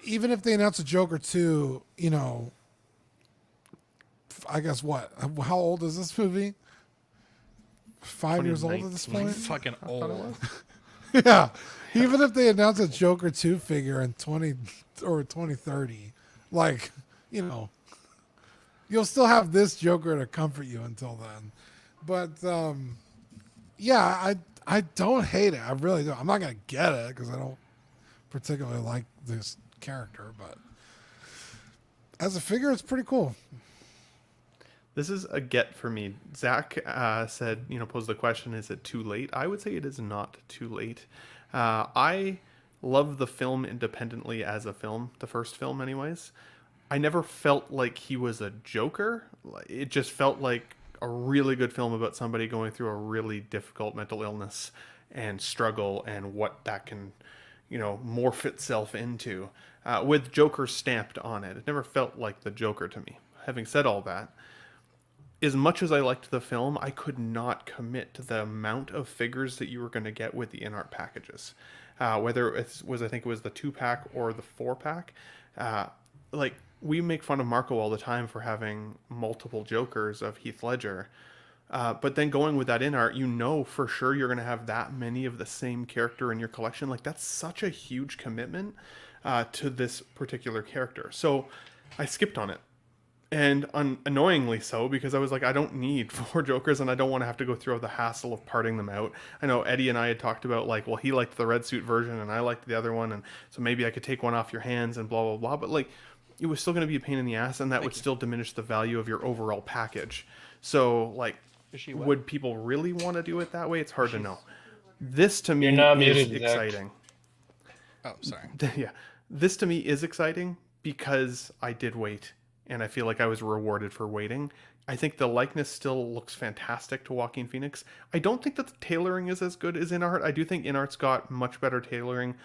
even if they announce a Joker 2, I guess what? How old is this movie? 5 years old at this 2019? point. Fucking I thought it old. was. Yeah. Even if they announce a Joker 2 figure in 2030, like, you know, you'll still have this Joker to comfort you until then. But yeah, I don't hate it. I really don't. I'm not gonna get it because I don't particularly like this character, but as a figure, it's pretty cool. This is a get for me. Zach said, posed the question, is it too late? I would say it is not too late. I love the film independently as a film, the first film anyways. I never felt like he was a Joker. It just felt like a really good film about somebody going through a really difficult mental illness and struggle and what that can, morph itself into, with Joker stamped on it. It never felt like the Joker to me. Having said all that, as much as I liked the film, I could not commit to the amount of figures that you were going to get with the in-art packages. Whether it was, I think it was the 2-pack or the 4-pack. Like, we make fun of Marco all the time for having multiple Jokers of Heath Ledger. But then going with that in-art, for sure you're going to have that many of the same character in your collection. Like, that's such a huge commitment to this particular character. So I skipped on it. And annoyingly so, because I was like, I don't need 4 Jokers, and I don't want to have to go through the hassle of parting them out. I know Eddie and I had talked about, like, well, he liked the red suit version, and I liked the other one, and so maybe I could take one off your hands and blah, blah, blah. But, like, it was still going to be a pain in the ass, and that would still diminish the value of your overall package. So, like, would people really want to do it that way? It's hard to know. This, to me, You're not is muted, Zach. exciting. Oh, sorry. Yeah. This, to me, is exciting because I did wait. And I feel like I was rewarded for waiting. I think the likeness still looks fantastic to Joaquin Phoenix. I don't think that the tailoring is as good as in-art. I do think in-art's got much better tailoring.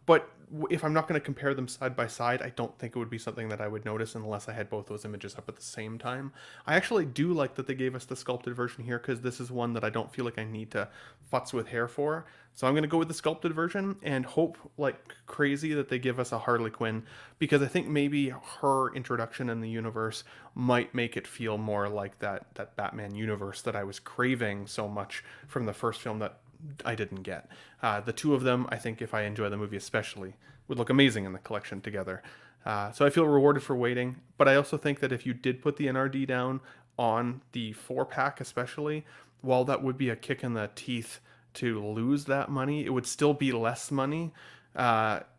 But if I'm not going to compare them side by side, I don't think it would be something that I would notice unless I had both those images up at the same time. I actually do like that they gave us the sculpted version here, because this is one that I don't feel like I need to futz with hair for. So I'm going to go with the sculpted version and hope like crazy that they give us a Harley Quinn, because I think maybe her introduction in the universe might make it feel more like that Batman universe that I was craving so much from the first film that I didn't get. The two of them, I think, if I enjoy the movie especially, would look amazing in the collection together. So I feel rewarded for waiting, but I also think that if you did put the NRD down on the 4-pack especially, while that would be a kick in the teeth to lose that money, it would still be less money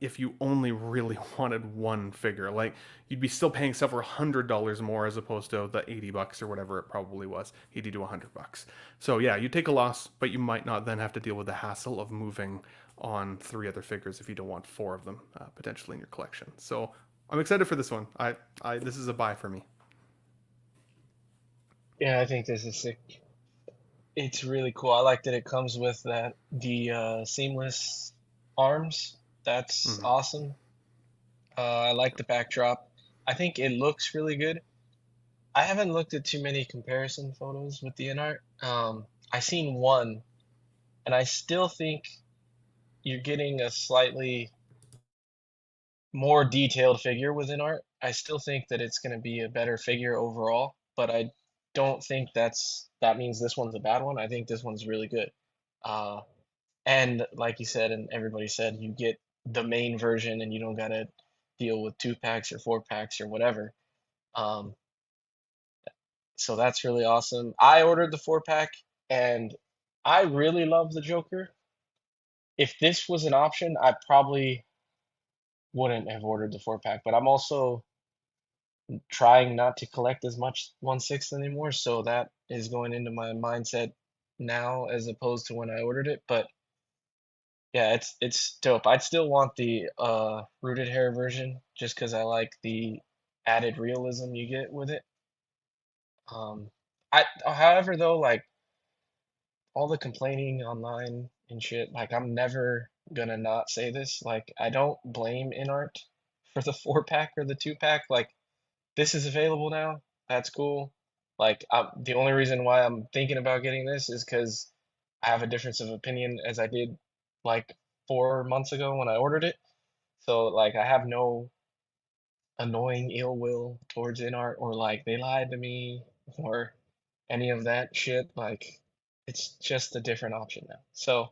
if you only really wanted one figure. Like, you'd be still paying several $100 more as opposed to the $80 or whatever it probably was, $80 to $100. So yeah, you take a loss, but you might not then have to deal with the hassle of moving on 3 other figures if you don't want 4 of them potentially in your collection. So I'm excited for this one. This is a buy for me. Yeah, I think this is sick. It's really cool. I like that it comes with the seamless arms. That's awesome. I like the backdrop. I think it looks really good. I haven't looked at too many comparison photos with the in-art. I seen one, and I still think you're getting a slightly more detailed figure with in-art. I still think that it's going to be a better figure overall, but I don't think that means this one's a bad one. I think this one's really good. And like you said, and everybody said, you get the main version and you don't got to deal with 2-packs or 4-packs or whatever. So that's really awesome. I ordered the 4-pack and I really love the Joker. If this was an option, I probably wouldn't have ordered the 4-pack, but I'm also trying not to collect as much 1/6 anymore, so that is going into my mindset now as opposed to when I ordered it. But yeah, it's dope. I'd still want the rooted hair version just because I like the added realism you get with it. However though, like all the complaining online and shit, like I'm never gonna not say this. Like I don't blame InArt for the 4-pack or the 2-pack. Like this is available now. That's cool. Like the only reason why I'm thinking about getting this is because I have a difference of opinion as I did like 4 months ago when I ordered it. So like I have no annoying ill will towards InArt or like they lied to me or any of that shit. Like it's just a different option now. So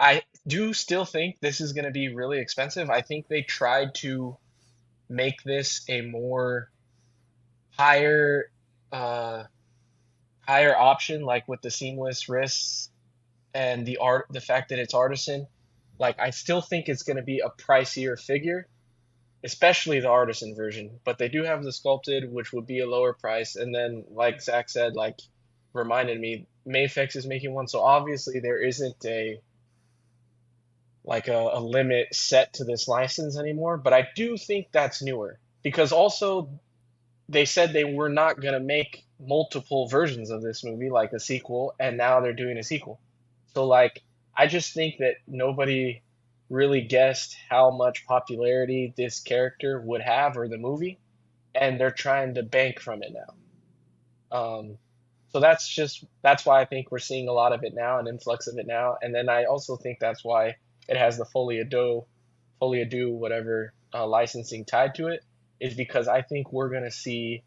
I do still think this is going to be really expensive. I think they tried to make this a more higher uh higher option, like with the seamless wrists and the fact that it's artisan. Like I still think it's going to be a pricier figure, especially the artisan version, but they do have the sculpted, which would be a lower price. And then like Zach said, like reminded me, Mayfix is making one, so obviously there isn't a limit set to this license anymore, but I do think that's newer because also they said they were not going to make multiple versions of this movie, like a sequel, and now they're doing a sequel. So, like, I just think that nobody really guessed how much popularity this character would have or the movie, and they're trying to bank from it now. So that's why I think we're seeing a lot of it now, an influx of it now, and then I also think that's why it has the Folie à whatever licensing tied to it, is because I think we're gonna see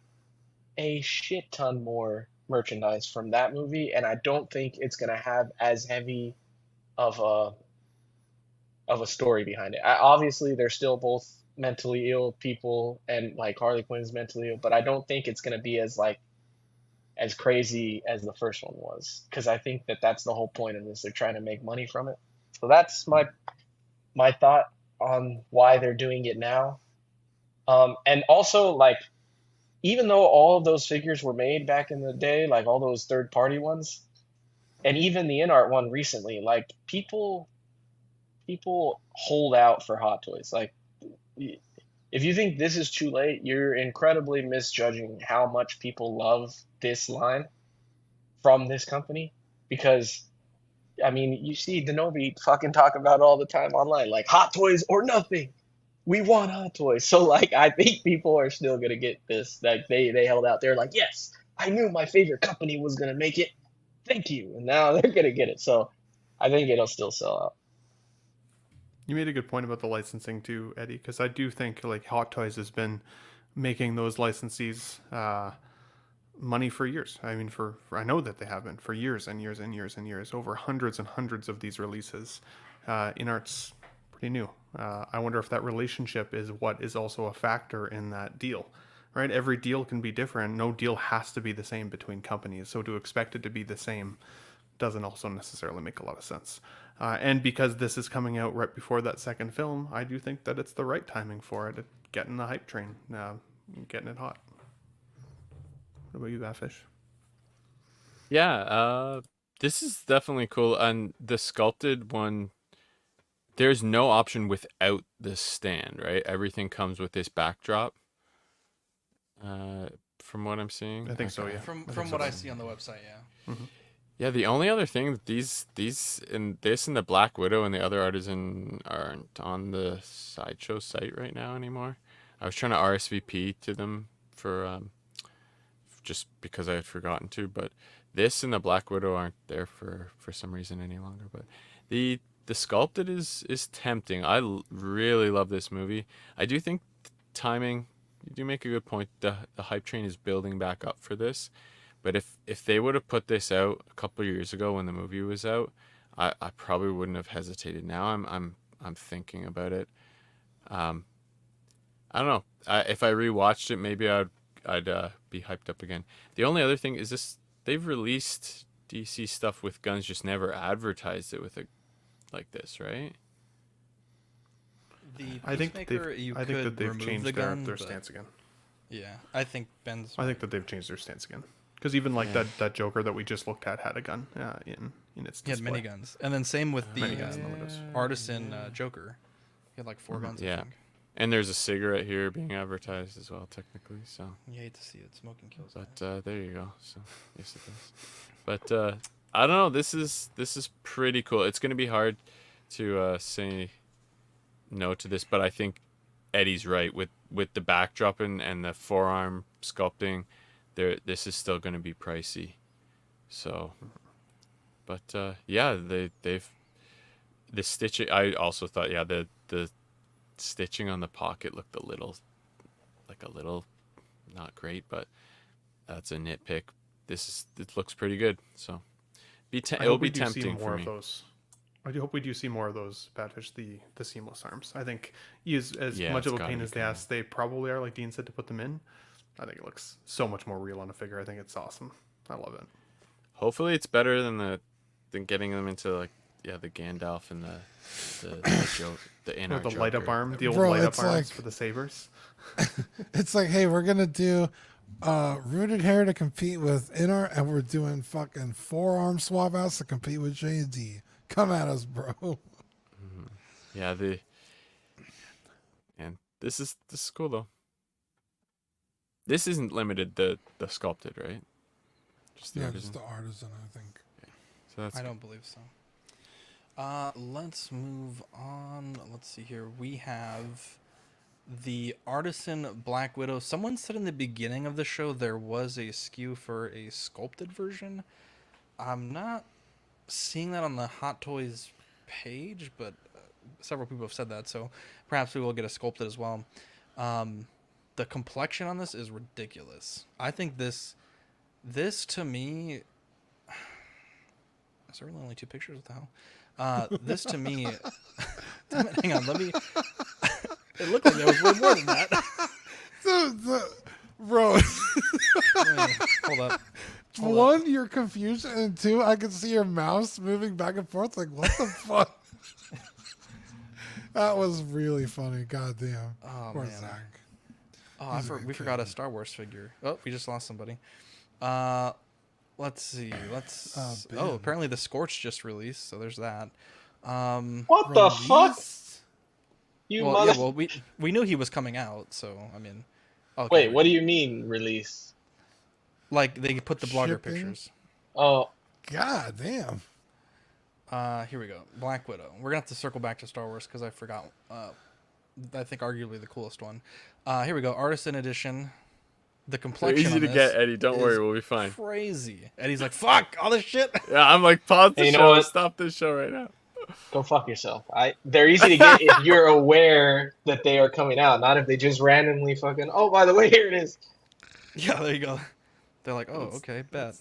a shit ton more merchandise from that movie, and I don't think it's gonna have as heavy of a story behind it. Obviously, they're still both mentally ill people, and like Harley Quinn's mentally ill, but I don't think it's gonna be as crazy as the first one was, because I think that that's the whole point of this. They're trying to make money from it. So that's my thought on why they're doing it now. And also, like, even though all of those figures were made back in the day, like all those third-party ones, and even the InArt one recently, like people hold out for Hot Toys. Like, if you think this is too late, you're incredibly misjudging how much people love this line from this company. Because, I mean, you see Denobi fucking talk about it all the time online, like Hot Toys or nothing. We want Hot Toys. So, like, I think people are still gonna get this. Like, they held out. They're like, yes, I knew my favorite company was gonna make it. Thank you. And now they're gonna get it. So, I think it'll still sell out. You made a good point about the licensing too, Eddie, because I do think like Hot Toys has been making those licensees money for years. I mean, for I know that they have been for years and years and years and years, over hundreds and hundreds of these releases. InArt's pretty new. I wonder if that relationship is what is also a factor in that deal, right? Every deal can be different. No deal has to be the same between companies. So to expect it to be the same doesn't also necessarily make a lot of sense. And because this is coming out right before that second film, I do think that it's the right timing for it. Getting the hype train, getting it hot. What about you, Batfish? Yeah, this is definitely cool. And the sculpted one, there's no option without this stand, right? Everything comes with this backdrop. From what I'm seeing, I think so. Yeah. From what I see on the website, yeah. Mm-hmm. Yeah, the only other thing, these and the Black Widow and the other artisan aren't on the Sideshow site right now anymore. I was trying to RSVP to them for just because I had forgotten to, but this and the Black Widow aren't there for some reason any longer. But the sculpted is tempting. I really love this movie. I do think timing. You do make a good point. The hype train is building back up for this. But if they would have put this out a couple of years ago when the movie was out, I probably wouldn't have hesitated. Now I'm thinking about it. I don't know. If I rewatched it, maybe I'd be hyped up again. The only other thing is this: they've released DC stuff with guns, just never advertised it with like this, right? I think that they've changed their stance again. Yeah, I think that they've changed their stance again. Because even like that Joker that we just looked at had a gun in its display. He had miniguns. And then same with the artisan Joker. He had like 4 guns, I think. And there's a cigarette here being advertised as well, technically. So you hate to see it. Smoking kills. But there you go. So yes, it does. But I don't know. This is pretty cool. It's going to be hard to say no to this, but I think Eddie's right with the backdrop and the forearm sculpting. This is still going to be pricey. So, but yeah, they've the stitching. I also thought the stitching on the pocket looked a little like a little not great, but that's a nitpick. It looks pretty good, so it'll be tempting for me. I do hope we do see more of those Badfish, the seamless arms. I think as much of a pain as they probably are, like Dean said, to put them in. I think it looks so much more real on a figure. I think it's awesome. I love it. Hopefully, it's better than getting them into like the Gandalf and the inner the light up arm, the old Bro, light up it's arms like- for the sabers. It's like, hey, we're gonna do rooted hair to compete with inner, and we're doing fucking forearm swap outs to compete with J&D. Come at us, bro. Yeah, and this is cool though. This isn't limited the sculpted, right? Just the artisan. Just the artisan, I think. Okay. So that's I don't believe so. Let's move on. Let's see here. We have the Artisan Black Widow. Someone said in the beginning of the show there was a SKU for a sculpted version. I'm not seeing that on the Hot Toys page, but several people have said that, so perhaps we will get a sculpted as well. The complexion on this is ridiculous. I think this to me... Is there really only 2 pictures? What the hell? This to me... Hang on, let me... It looked like there was way more than that. Bro. Wait, hold up. One, you're confused, and 2, I can see your mouse moving back and forth. Like, what the fuck? That was really funny. Goddamn. Oh, Poor man. Zach. Oh, we forgot a Star Wars figure. Oh, we just lost somebody. Let's see. Apparently the Scorch just released, so there's that. What the fuck? We knew he was coming out, so I mean. Okay, Wait, what do you mean release? Like they put the blogger Shipping? pictures. Oh, God damn. Here we go. Black Widow. We're gonna have to circle back to Star Wars because I forgot. I think arguably the coolest one. Here we go. Artisan edition. The complexion. Easy to get, Eddie. Don't worry, we'll be fine. Crazy. Eddie's like, fuck all this shit. Yeah, I'm like, pause the Hey, you know show. what? Stop this show right now. go fuck yourself. They're easy to get if you're aware that they are coming out, not if they just randomly fucking, oh, by the way, here it is. Yeah, there you go. They're like, oh, okay, bet.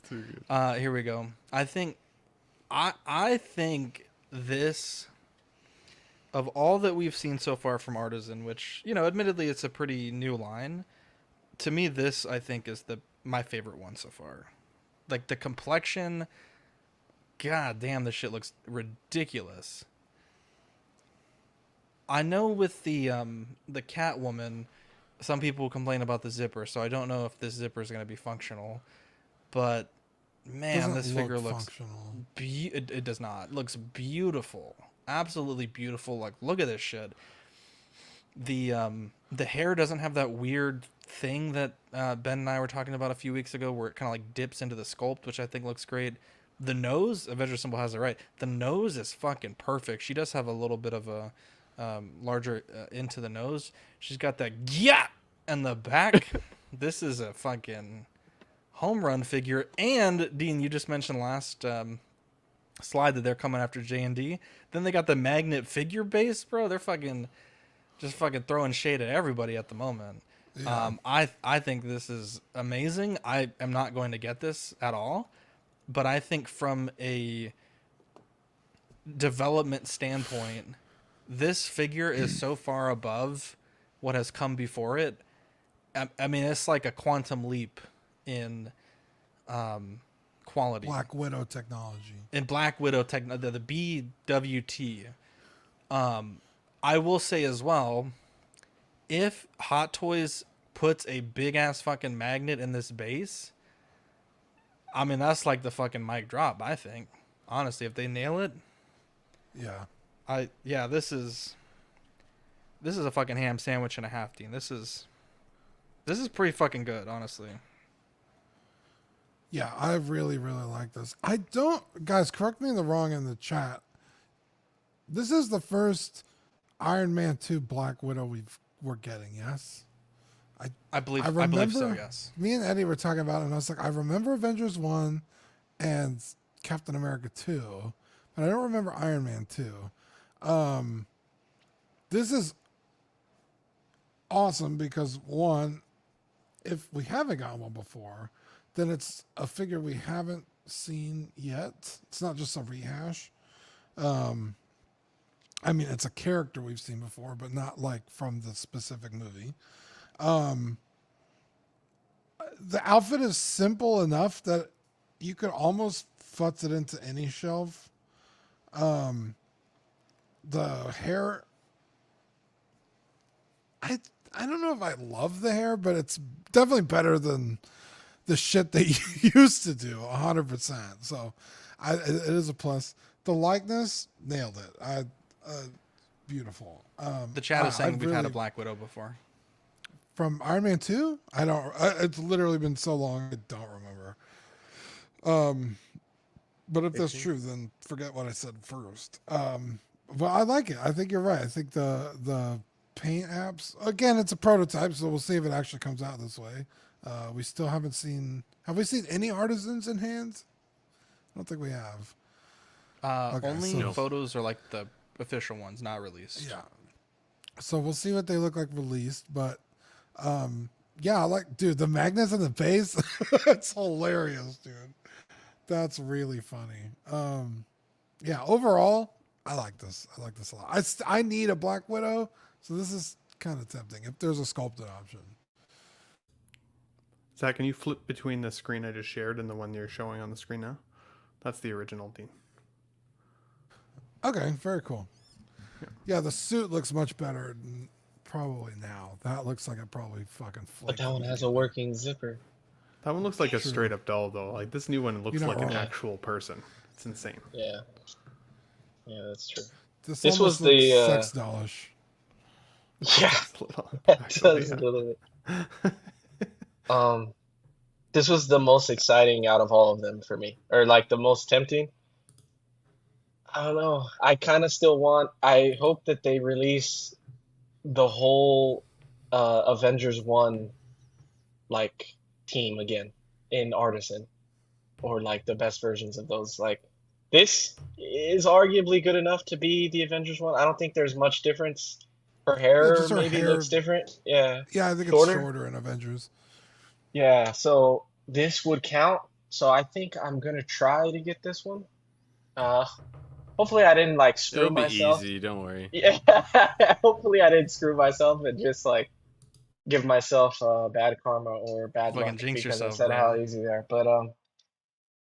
Here we go. I think this, of all that we've seen so far from Artisan, which, you know, admittedly it's a pretty new line, to me this, I think, is my favorite one so far. Like, the complexion, god damn, this shit looks ridiculous. I know with the Catwoman, some people complain about the zipper, so I don't know if this zipper is going to be functional. But, man, this figure looks... It does not. It looks beautiful. Absolutely beautiful. Like, look at this shit. The hair doesn't have that weird thing that Ben and I were talking about a few weeks ago where it kind of like dips into the sculpt, which I think looks great. The nose, Avenger Symbol has it right. The nose is fucking perfect. She does have a little bit of a larger into the nose. She's got that yeah in the back. This is a fucking home run figure. And Dean, you just mentioned last slide that they're coming after J&D. Then they got the magnet figure base, bro. They're just fucking throwing shade at everybody at the moment. Yeah. I think this is amazing. I am not going to get this at all, but I think from a development standpoint, this figure is so far above what has come before it. I mean, it's like a quantum leap in quality. Black Widow technology. In Black Widow the BWT. I will say as well, if Hot Toys puts a big ass fucking magnet in this base, I mean, that's like the fucking mic drop, I think. Honestly, if they nail it. Yeah. This is a fucking ham sandwich and a half, Dean. This is pretty fucking good, honestly. Yeah, I really, really like this. Guys, correct me in the wrong in the chat. This is the first Iron Man 2 Black Widow we're getting, yes? I believe so, yes. Me and Eddie were talking about it, and I was like, I remember Avengers 1 and Captain America 2, but I don't remember Iron Man 2. This is awesome because, one, if we haven't gotten one before, then it's a figure we haven't seen yet. It's not just a rehash. I mean, it's a character we've seen before, but not like from the specific movie. The outfit is simple enough that you could almost futz it into any shelf. The hair, I don't know if I love the hair, but it's definitely better than the shit they used to do, 100%. So it is a plus. The likeness, nailed it. Beautiful. The chat is saying we've had a really, Black Widow before. from Iron Man 2? I don't. It's literally been so long, I don't remember. But if that's true, then forget what I said first. But I like it. I think you're right. I think the paint apps, again, it's a prototype, so we'll see if it actually comes out this way. We still haven't seen. Have we seen any artisans in hands? I don't think we have. Only photos are like the official ones, not released. Yeah. So we'll see what they look like released, but yeah, I like, dude, the magnets in the base. It's hilarious, dude. That's really funny. Yeah, overall, I like this. I like this a lot. I need a Black Widow, so this is kind of tempting if there's a sculpted option. Zach, can you flip between the screen I just shared and the one you're showing on the screen now? That's the original Dean. Okay, very cool. Yeah, the suit looks much better probably now. That looks like it probably fucking But that one has a working zipper. That one looks like a straight up doll, though. Like, this new one looks like an actual person. It's insane. Yeah. Yeah, that's true. This was the sex dollish. Yeah, that does a little bit. This was the most exciting out of all of them for me, or like the most tempting. I don't know. I kind of still want. I hope that they release the whole Avengers 1 like team again in Artisan, or like the best versions of those. Like, this is arguably good enough to be the Avengers 1. I don't think there's much difference. Her hair maybe looks different. Yeah. Yeah, I think it's shorter in Avengers. Yeah, so this would count. So I think I'm gonna try to get this one. Hopefully I didn't like screw myself. It'll be easy, don't worry. Yeah, hopefully I didn't screw myself and just like give myself bad karma or bad luck jinx because yourself, I said bro. how easy they are. But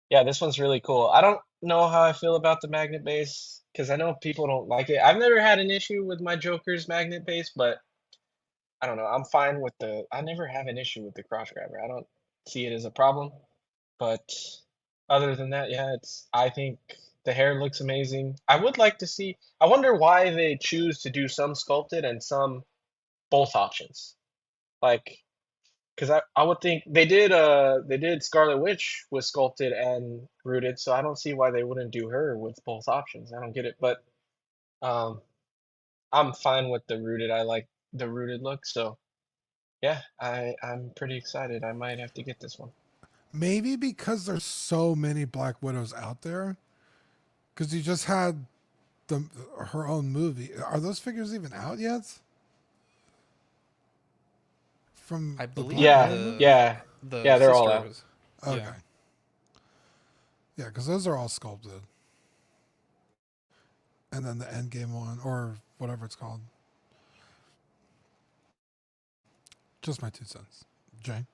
yeah, this one's really cool. I don't know how I feel about the magnet base because I know people don't like it. I've never had an issue with my Joker's magnet base, but I don't know. I'm fine with I never have an issue with the crotch grabber. I don't see it as a problem. But other than that, yeah, I think the hair looks amazing. I would like to see. I wonder why they choose to do some sculpted and some both options. Like, because I would think they did Scarlet Witch with sculpted and rooted, so I don't see why they wouldn't do her with both options. I don't get it, but I'm fine with the rooted. I like the rooted look, so yeah, I'm pretty excited. I might have to get this one. Maybe because there's so many Black Widows out there, because you just had her own movie. Are those figures even out yet? From I believe. Yeah, they're all out. Okay. Yeah, because those are all sculpted. And then the Endgame one, or whatever it's called. Just my 2 cents. Jay?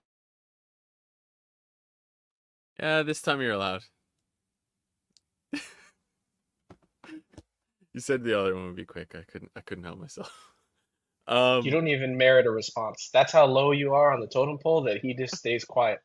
Yeah, this time you're allowed. You said the other one would be quick. I couldn't help myself. You don't even merit a response. That's how low you are on the totem pole that he just stays quiet.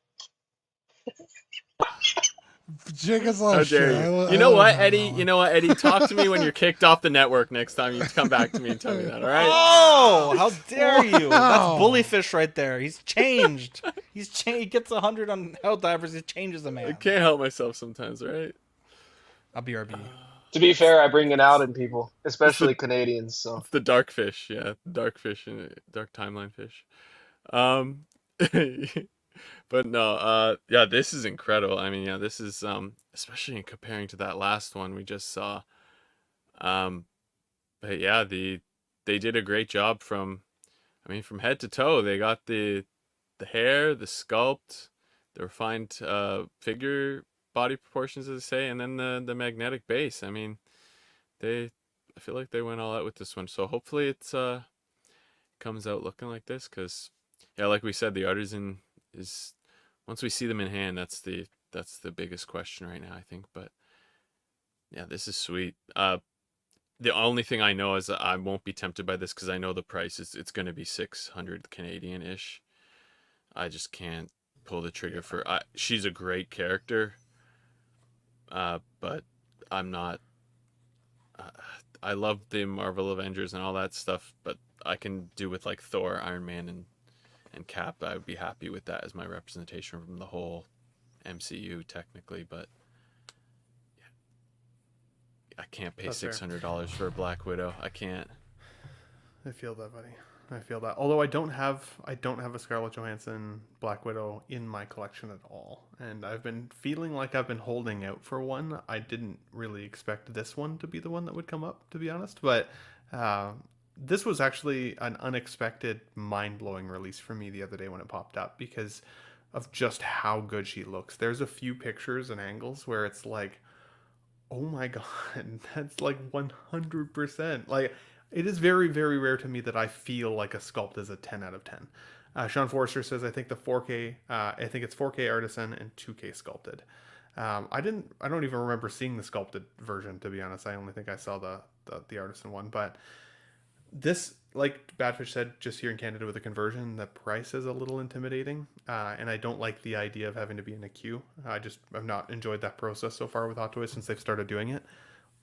Jake is How dare you? You know what, Eddie? You know what, Eddie? Talk to me when you're kicked off the network next time. You come back to me and tell me that, all right? Oh, how dare you? That's bullyfish right there. He's changed. He gets 100 on health average. He changes the man. I can't help myself sometimes, right? I'll BRB. To be fair, I bring it out in people, especially Canadians. So it's the dark fish, yeah, dark fish and dark timeline fish. But no, yeah, this is incredible. I mean, yeah, this is especially in comparing to that last one we just saw. But yeah, they did a great job from head to toe. They got the the hair, the sculpt, the refined figure body proportions, as they say, and then the magnetic base. I mean, I feel like they went all out with this one. So hopefully it's comes out looking like this, because yeah, like we said, the artisan is, once we see them in hand, that's the biggest question right now, I think. But yeah, this is sweet. The only thing I know is that I won't be tempted by this because I know the price is, it's going to be 600 Canadian ish. I just can't pull the trigger for. She's a great character, but I'm not. I love the Marvel Avengers and all that stuff, but I can do with like Thor, Iron Man, and Cap. I would be happy with that as my representation from the whole MCU, technically. But I can't pay $600 for a Black Widow. I can't. I feel that, buddy. I feel that. Although I don't have a Scarlett Johansson Black Widow in my collection at all, and I've been feeling like I've been holding out for one. I didn't really expect this one to be the one that would come up, to be honest. But this was actually an unexpected, mind-blowing release for me the other day when it popped up because of just how good she looks. There's a few pictures and angles where it's like, oh my god, that's like 100%. Like, it is very, very rare to me that I feel like a sculpt is a 10 out of 10. Sean Forrester says, I think the 4K, I think it's 4K artisan and 2K sculpted. I don't even remember seeing the sculpted version, to be honest. I only think I saw the artisan one. But this, like Badfish said, just here in Canada with the conversion, the price is a little intimidating. And I don't like the idea of having to be in a queue. I've not enjoyed that process so far with Hot Toys since they've started doing it.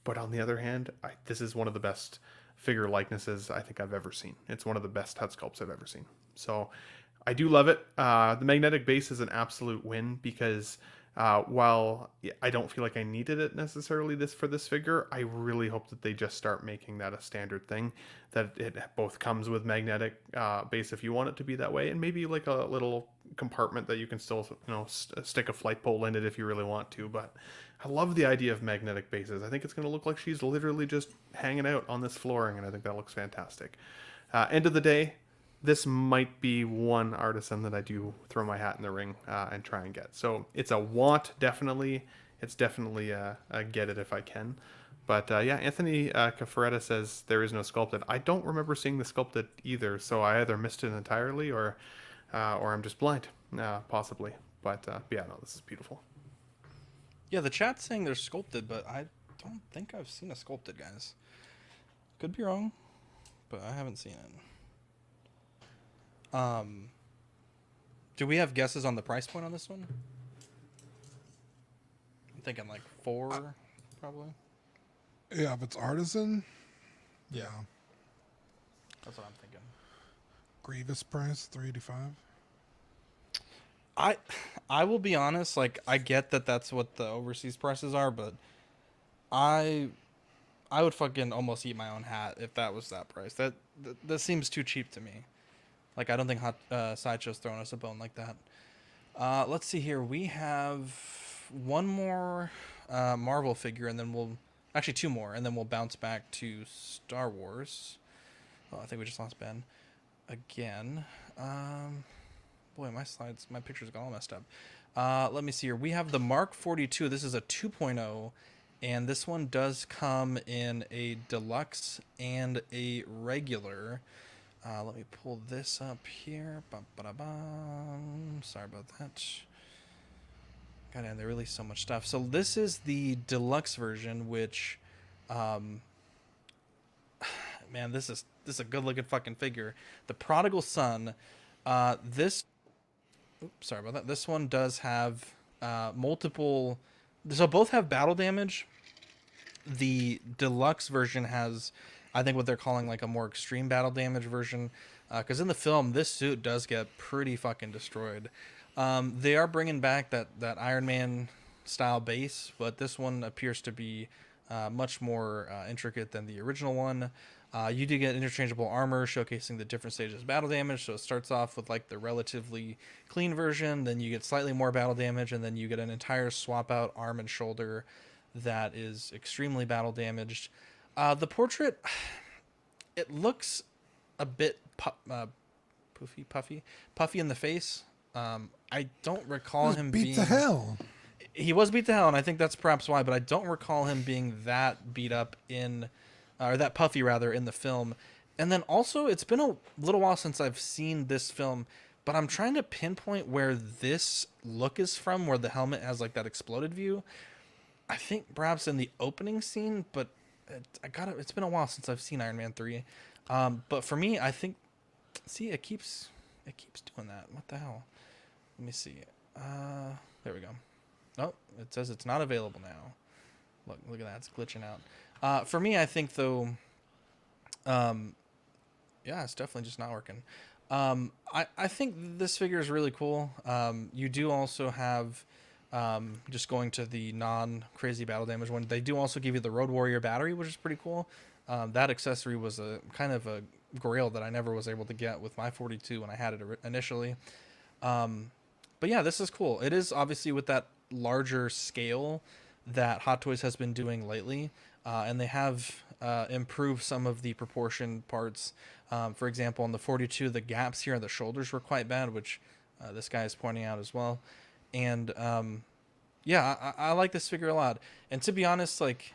But on the other hand, this is one of the best figure likenesses I think I've ever seen. It's one of the best HUD sculpts I've ever seen. So I do love it. The magnetic base is an absolute win because while I don't feel like I needed it necessarily for this figure, I really hope that they just start making that a standard thing, that it both comes with magnetic base if you want it to be that way, and maybe like a little compartment that you can still, stick a flight pole in it if you really want to. But I love the idea of magnetic bases. I think it's going to look like she's literally just hanging out on this flooring, and I think that looks fantastic. End of the day, this might be one artisan that I do throw my hat in the ring and try and get. So it's a want, definitely. It's definitely a get it if I can. But yeah, Anthony Cafaretta says there is no sculpted. I don't remember seeing the sculpted either, so I either missed it entirely or I'm just blind, possibly. But yeah, no, this is beautiful. Yeah, the chat's saying they're sculpted, but I don't think I've seen a sculpted, guys. Could be wrong, but I haven't seen it. Do we have guesses on the price point on this one? I'm thinking like 4, probably. Yeah, if it's artisan, yeah. That's what I'm thinking. Grievous price, $385. I will be honest, like, I get that that's what the overseas prices are, but I would fucking almost eat my own hat if that was that price. That seems too cheap to me. Like, I don't think Sideshow's throwing us a bone like that. Let's see here. We have one more Marvel figure, and then actually 2 more, and then we'll bounce back to Star Wars. Oh, I think we just lost Ben again. Boy, my pictures got all messed up. Let me see here. We have the Mark 42. This is a 2.0, and this one does come in a deluxe and a regular. Let me pull this up here. Sorry about that. God damn, they released so much stuff. So this is the deluxe version, which, man, this is a good looking fucking figure. The Prodigal Son. Sorry about that. This one does have multiple. So both have battle damage. The deluxe version has, I think, what they're calling like a more extreme battle damage version. Because in the film, this suit does get pretty fucking destroyed. They are bringing back that Iron Man style base, but this one appears to be much more intricate than the original one. You do get interchangeable armor showcasing the different stages of battle damage. So it starts off with like the relatively clean version, then you get slightly more battle damage, and then you get an entire swap out arm and shoulder that is extremely battle damaged. The portrait, it looks a bit puffy in the face. I don't recall him beat being to hell. He was beat to hell, and I think that's perhaps why. But I don't recall him being that beat up or that puffy rather, in the film. And then also, it's been a little while since I've seen this film, but I'm trying to pinpoint where this look is from, where the helmet has like that exploded view. I think perhaps in the opening scene, but it's been a while since I've seen Iron Man 3. But for me, I think, see, it keeps doing that. What the hell? Let me see. There we go. Oh, it says it's not available now. Look at that. It's glitching out. For me, I think, though, yeah, it's definitely just not working. I think this figure is really cool. You do also have, just going to the non-crazy battle damage one, they do also give you the Road Warrior battery, which is pretty cool. That accessory was a kind of a grail that I never was able to get with my 42 when I had it initially. But yeah, this is cool. It is obviously with that larger scale that Hot Toys has been doing lately, and they have improved some of the proportion parts. For example, on the 42, the gaps here on the shoulders were quite bad, which this guy is pointing out as well. And yeah, I like this figure a lot. And to be honest, like,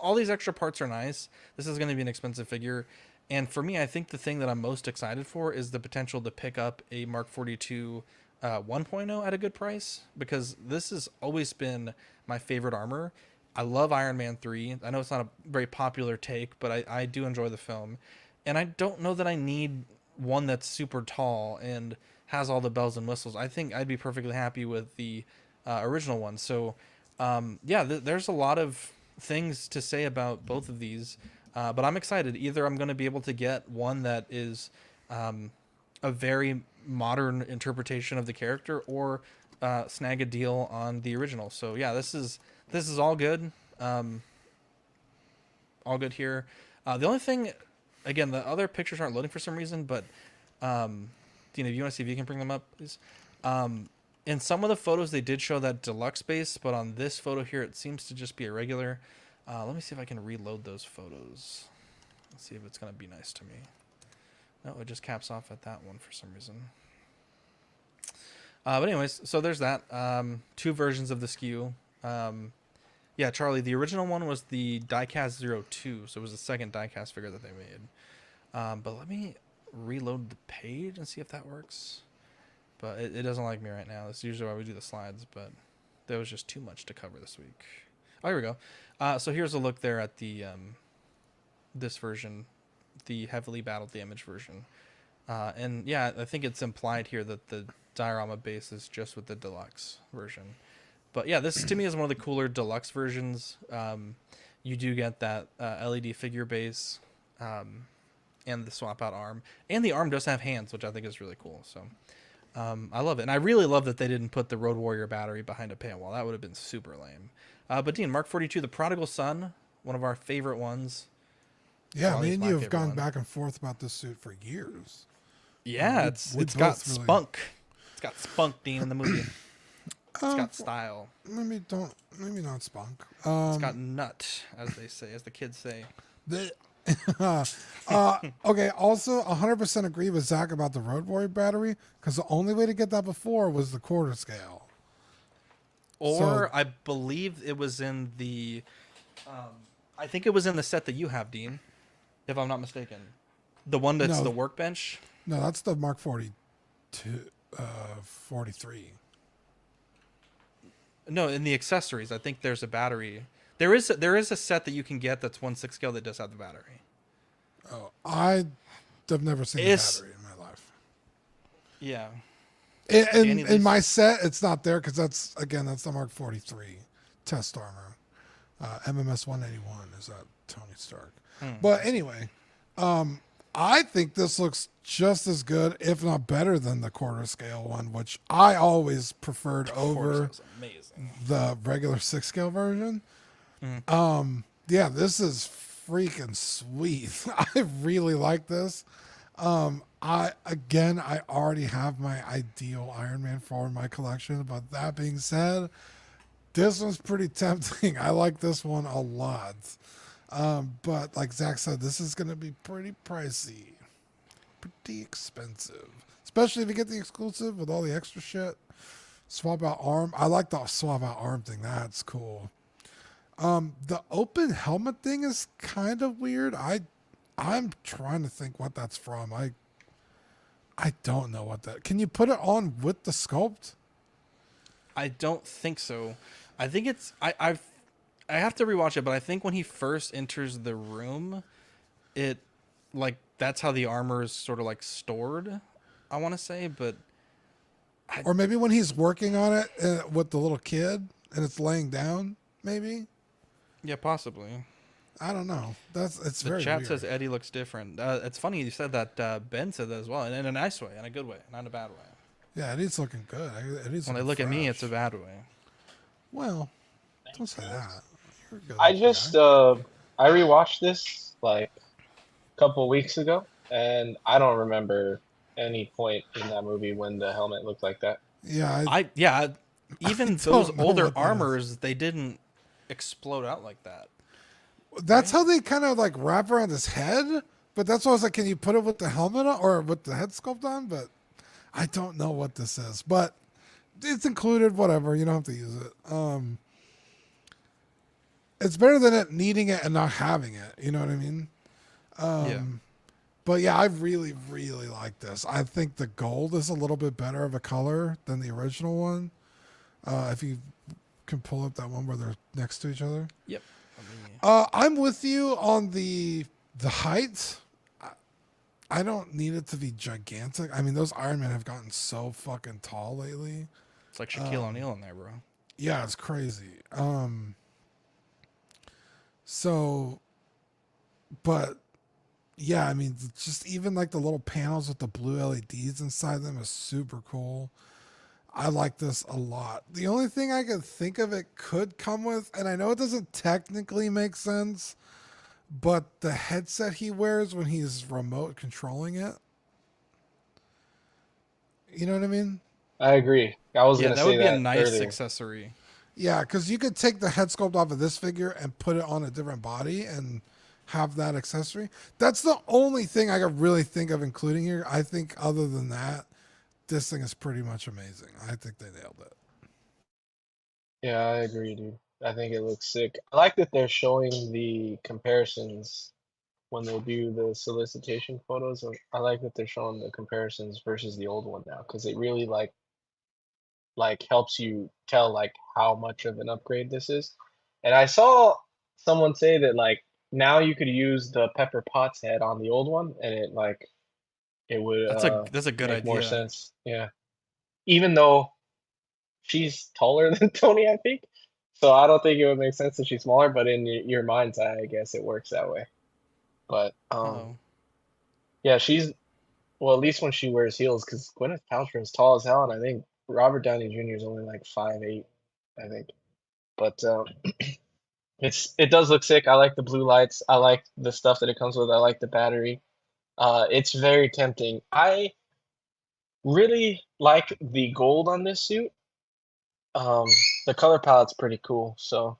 all these extra parts are nice. This is going to be an expensive figure. And for me, I think the thing that I'm most excited for is the potential to pick up a Mark 42 1.0 at a good price, because this has always been my favorite armor. I love Iron Man 3. I know it's not a very popular take, but I do enjoy the film. And I don't know that I need one that's super tall and has all the bells and whistles. I think I'd be perfectly happy with the original one. So, yeah, there's a lot of things to say about both of these. But I'm excited. Either I'm going to be able to get one that is a very modern interpretation of the character, or snag a deal on the original. So yeah, this is all good. All good here. The only thing, again, the other pictures aren't loading for some reason, but Dina, if you want to see if you can bring them up, please. In some of the photos, they did show that deluxe base, but on this photo here, it seems to just be a regular. Let me see if I can reload those photos. Let's see if it's going to be nice to me. No, it just caps off at that one for some reason. But anyways, so there's that. Two versions of the SKU. Yeah, Charlie, the original one was the Diecast 02, so it was the second diecast figure that they made. But let me reload the page and see if that works. But it doesn't like me right now. That's usually why we do the slides, but there was just too much to cover this week. Oh, here we go. So here's a look there at the this version, the heavily battle damage version. And yeah, I think it's implied here that the diorama base is just with the deluxe version. But yeah, this to me is one of the cooler deluxe versions. You do get that LED figure base, and the swap out arm. And the arm does have hands, which I think is really cool. So I love it. And I really love that they didn't put the Road Warrior battery behind a paywall. That would have been super lame. But Dean, Mark 42, the Prodigal Son, one of our favorite ones. Yeah, me and you have gone back and forth about this suit for years. Yeah, it's got spunk. It's got spunk, Dean, in the movie. It's got style. Maybe not spunk. It's got nut, as they say, as the kids say. Okay, also 100% agree with Zach about the Road Warrior battery, because the only way to get that before was the quarter scale. Or I believe it was in the, I think it was in the set that you have, Dean, if I'm not mistaken. The one that's the workbench? No, that's the Mark 42, 43. No, in the accessories, I think there's a battery. There is a set that you can get that's 1/6 scale that does have the battery. Oh, I have never seen a battery in my life. Yeah. In my set, it's not there because that's the Mark 43 test armor. MMS 181 is that Tony Stark. But anyway, I think this looks just as good, if not better, than the quarter scale one, which I always preferred over the regular 6 scale version. Yeah, this is freaking sweet. I really like this. I already have my ideal Iron Man 4 in my collection, but that being said, this one's pretty tempting. I like this one a lot. But like Zach said, this is going to be pretty pricey, pretty expensive, especially if you get the exclusive with all the extra shit. Swap out arm. I like the swap out arm thing. That's cool. The open helmet thing is kind of weird. I'm trying to think what that's from. I don't know what that. Can you put it on with the sculpt? I don't think so. I think it's I have to rewatch it, but I think when he first enters the room, it like that's how the armor is sort of like stored. I want to say, but or maybe when he's working on it with the little kid and it's laying down, maybe. Yeah, possibly. I don't know. It's the very chat weird. says Eddie looks different. It's funny you said that. Ben said that as well, and in a nice way, in a good way, not in a bad way. Yeah, Eddie's looking good. When they look at me, it's a bad way. Well, don't say that. You're a good I just I rewatched this like a couple weeks ago, and I don't remember any point in that movie when the helmet looked like that. Yeah, even those older armors, they didn't explode out like that. That's how they kind of like wrap around his head. But that's why I was like, can you put it with the helmet on or with the head sculpt on? But I don't know what this is. But it's included, whatever. You don't have to use it. It's better than it needing it and not having it. You know what I mean? Yeah. But yeah, I really, really like this. I think the gold is a little bit better of a color than the original one. If you can pull up that one where they're next to each other. Yep. I'm with you on the height. I don't need it to be gigantic. I mean, those Iron Men have gotten so fucking tall lately. It's like Shaquille O'Neal in there, bro. Yeah, it's crazy. So, but yeah, I mean, just even like the little panels with the blue LEDs inside them is super cool. I like this a lot. The only thing I could think of it could come with, and I know it doesn't technically make sense, but the headset he wears when he's remote controlling it. You know what I mean? I agree. I was going to say that. That would be a nice earlier. accessory. Yeah, because you could take the head sculpt off of this figure and put it on a different body and have that accessory. That's the only thing I could really think of including here. I think other than that, this thing is pretty much amazing. I think they nailed it. Yeah, I agree, dude. I think it looks sick. I like that they're showing the comparisons when they do the solicitation photos. I like that they're showing the comparisons versus the old one now, because it really like helps you tell like how much of an upgrade this is. And I saw someone say that like now you could use the Pepper Potts head on the old one, and it would that's a good make idea. more sense. Yeah, even though she's taller than Tony, I think. So I don't think it would make sense that she's smaller, but in your mind's eye, I guess it works that way. But yeah, she's well, at least when she wears heels, because Gwyneth Paltrow is tall as hell, and I think Robert Downey Jr. is only like 5'8", I think. But it does look sick. I like the blue lights. I like the stuff that it comes with. I like the battery. It's very tempting. I really like the gold on this suit. The color palette's pretty cool. So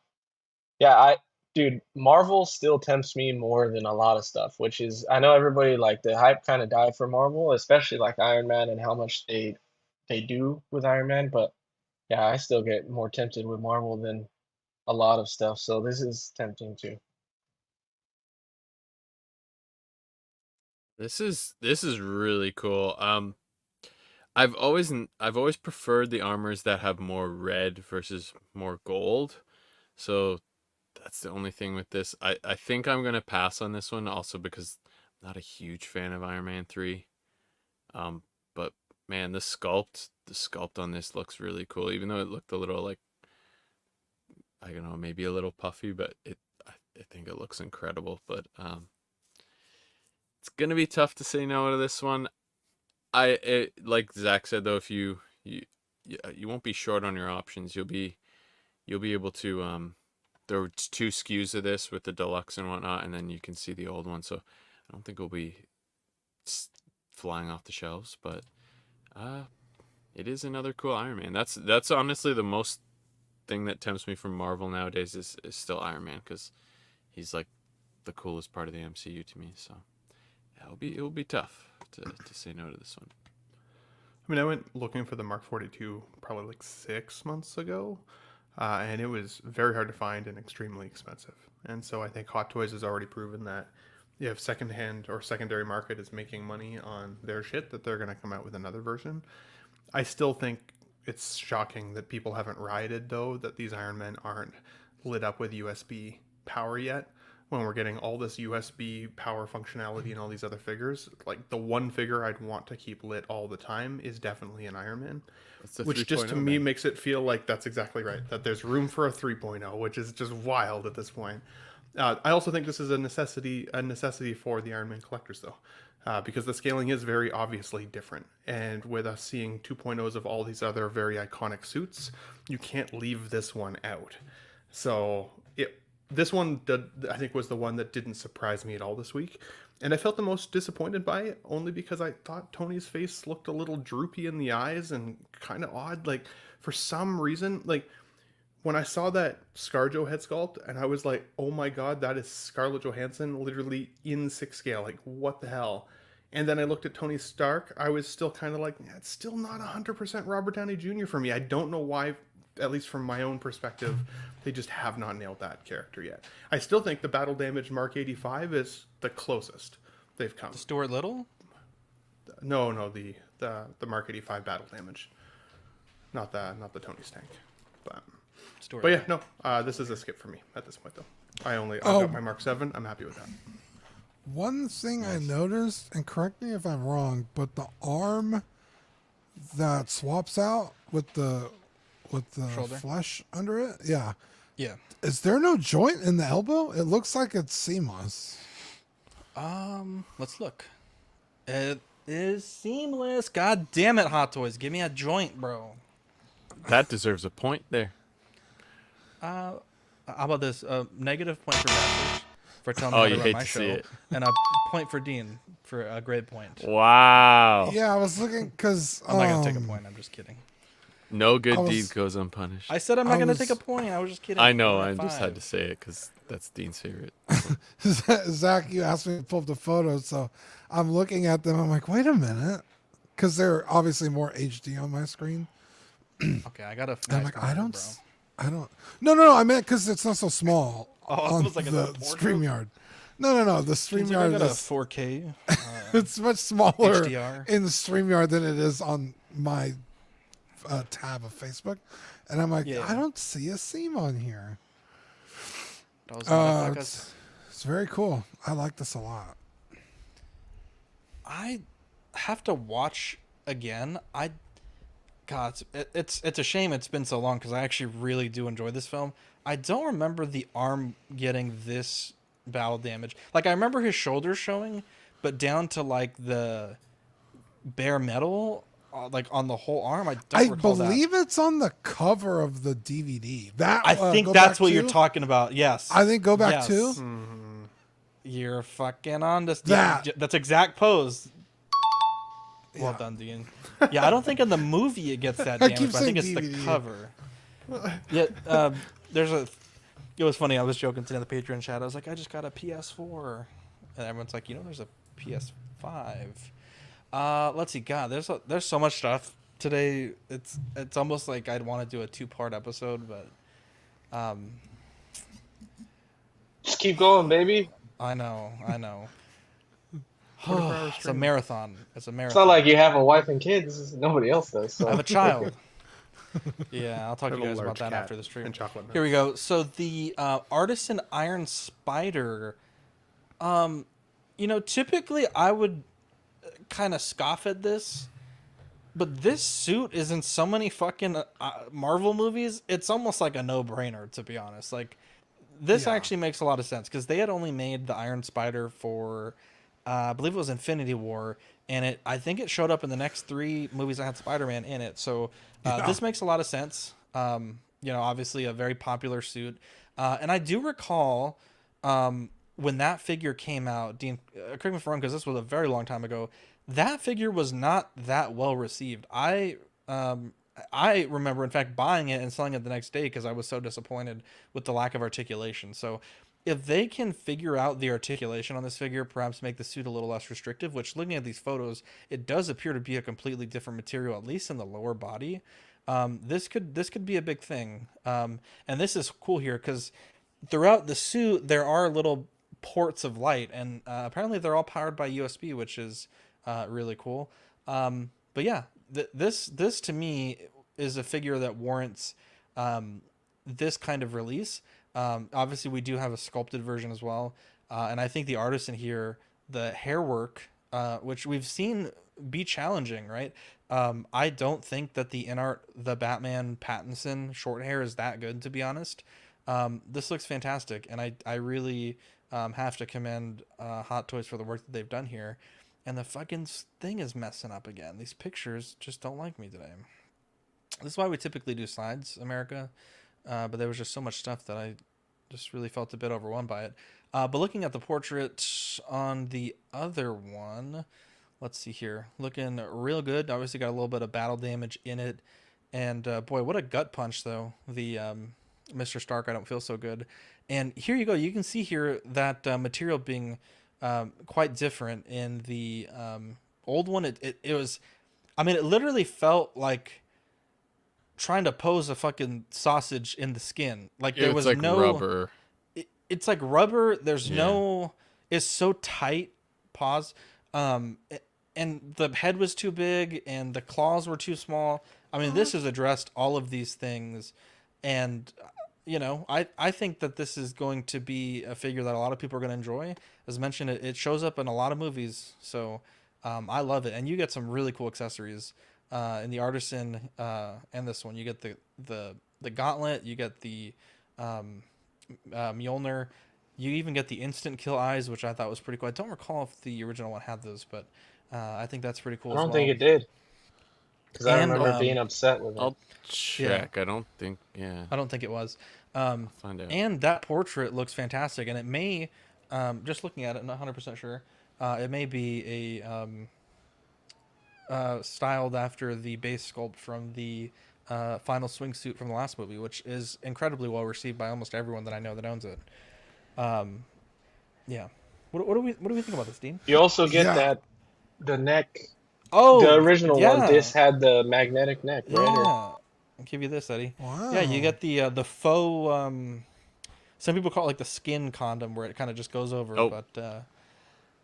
yeah, dude, Marvel still tempts me more than a lot of stuff, which is, I know everybody like the hype kind of died for Marvel, especially like Iron Man and how much they do with Iron Man, but yeah, I still get more tempted with Marvel than a lot of stuff. So this is tempting too. This is really cool. I've always preferred the armors that have more red versus more gold. So that's the only thing with this. I think I'm gonna pass on this one also because I'm not a huge fan of Iron Man 3. But man, the sculpt on this looks really cool, even though it looked a little like, I don't know, maybe a little puffy, but I think it looks incredible. But it's gonna be tough to say no to this one. Like Zach said though, if you won't be short on your options. You'll be able to there were 2 SKUs of this with the deluxe and whatnot, and then you can see the old one. So I don't think it'll be flying off the shelves, but it is another cool Iron Man. That's honestly the most thing that tempts me from Marvel nowadays is still Iron Man, because he's like the coolest part of the MCU to me. So yeah, it will be tough to say no to this one. I mean, I went looking for the Mark 42 probably like 6 months ago, and it was very hard to find and extremely expensive. And so I think Hot Toys has already proven that if secondhand or secondary market is making money on their shit, that they're going to come out with another version. I still think it's shocking that people haven't rioted, though, that these Iron Men aren't lit up with USB power yet, when we're getting all this USB power functionality and all these other figures. Like, the one figure I'd want to keep lit all the time is definitely an Iron Man, which just to me makes it feel like that's exactly right, that there's room for a 3.0, which is just wild at this point. I also think this is a necessity for the Iron Man collectors, though, because the scaling is very obviously different. And with us seeing 2.0s of all these other very iconic suits, you can't leave this one out. So this one, I think, was the one that didn't surprise me at all this week. And I felt the most disappointed by it, only because I thought Tony's face looked a little droopy in the eyes and kind of odd. Like, for some reason, like, when I saw that ScarJo head sculpt, and I was like, oh my god, that is Scarlett Johansson literally in 6 scale. Like, what the hell? And then I looked at Tony Stark. I was still kind of like, yeah, it's still not 100% Robert Downey Jr. for me. I don't know why, at least from my own perspective, they just have not nailed that character yet. I still think the battle damage Mark 85 is the closest they've come. Stuart Little? No, the Mark 85 battle damage. Not the Tony Stank. But yeah, no, this is a skip for me at this point, though. I've got my Mark 7. I'm happy with that. One thing I noticed, and correct me if I'm wrong, but the arm that swaps out with the shoulder, flesh under it, yeah. Is there no joint in the elbow? It looks like it's seamless. Let's look. It is seamless. God damn it, Hot Toys, give me a joint, bro. That deserves a point there. How about this? Negative point for Bastard for telling me how to run my show, and a point for Dean for a grade point. Wow. Yeah, I was looking because I'm not gonna take a point. I'm just kidding. No good deed goes unpunished. I said I'm not gonna take a point. I was just kidding. I know. I just had to say it because that's Dean's favorite. Zach, you asked me to pull up the photos, so I'm looking at them. I'm like, wait a minute, because they're obviously more HD on my screen. Okay, I got a. I'm like, I don't. No. I meant because it's not so small on like the StreamYard. No. The StreamYard got a is 4K. It's much smaller HDR. in the StreamYard than it is on my tab of Facebook, and I'm like, I don't see a seam on here. It's very cool. I like this a lot. I have to watch again. God, it's a shame it's been so long because I actually really do enjoy this film. I don't remember the arm getting this battle damage. Like, I remember his shoulders showing, but down to like the bare metal, like on the whole arm, I don't recall that. I believe it's on the cover of the DVD. That I think that's what you're talking about. Yes, I think Go Back 2. Mm-hmm. You're fucking on this. That's exact pose. Well done, Dean. Yeah, I don't think in the movie it gets that damage, but I think it's DVD. The cover. Yeah, it was funny. I was joking today in the Patreon chat. I was like, I just got a PS4. And everyone's like, there's a PS5. Let's see. God, there's so much stuff today. It's almost like I'd want to do a 2-part episode, but just keep going, baby. I know. It's a marathon. It's not like you have a wife and kids. Nobody else does. So. I have a child. Yeah, I'll talk to you guys about that after the stream. Here we go. So the Artisan Iron Spider. Typically I would kind of scoff at this, but this suit is in so many fucking Marvel movies. It's almost like a no-brainer, to be honest. Like, this actually makes a lot of sense because they had only made the Iron Spider for. I believe it was Infinity War, and I think it showed up in the next 3 movies that had Spider-Man in it. So this makes a lot of sense. Obviously a very popular suit. And I do recall when that figure came out, Dean, correct me if I'm wrong, because this was a very long time ago, that figure was not that well received. I remember, in fact, buying it and selling it the next day because I was so disappointed with the lack of articulation. So if they can figure out the articulation on this figure, perhaps make the suit a little less restrictive, which looking at these photos, it does appear to be a completely different material, at least in the lower body. This could be a big thing. And this is cool here because throughout the suit there are little ports of light, and apparently they're all powered by USB, which is really cool. But yeah, this to me is a figure that warrants this kind of release. Obviously, we do have a sculpted version as well, and I think the artist in here, the hair work, which we've seen be challenging, right? I don't think that the in art, the Batman Pattinson short hair is that good, to be honest. This looks fantastic, and I really have to commend Hot Toys for the work that they've done here. And the fucking thing is messing up again. These pictures just don't like me today. This is why we typically do slides, America. But there was just so much stuff that I just really felt a bit overwhelmed by it. But looking at the portrait on the other one, let's see here. Looking real good. Obviously got a little bit of battle damage in it. And boy, what a gut punch, though. The Mr. Stark, I don't feel so good. And here you go. You can see here that material being quite different in the old one. It was, I mean, it literally felt like trying to pose a fucking sausage in the skin. Like there was like no rubber. It's like rubber. There's no. It's so tight. Pause. And the head was too big, and the claws were too small. I mean, this has addressed all of these things, and you know, I think that this is going to be a figure that a lot of people are going to enjoy. As mentioned, it shows up in a lot of movies, so I love it. And you get some really cool accessories in the Artisan and this one. You get the gauntlet, you get the Mjolnir, you even get the instant kill eyes, which I thought was pretty cool. I don't recall if the original one had those, but I think that's pretty cool. I don't think it did, because I remember being upset with it. I'll check. Yeah. I don't think. Yeah. I don't think it was. Find out. And that portrait looks fantastic, and it may, just looking at it, not 100% sure, it may be a styled after the base sculpt from the final swingsuit from the last movie, which is incredibly well received by almost everyone that I know that owns it. Yeah. What do we think about this, Dean? You also get that the neck. Oh, the original one. This had the magnetic neck. Yeah. Right here. I'll give you this, Eddie. Wow. Yeah, you get the faux. Some people call it like the skin condom, where it kind of just goes over. Oh. But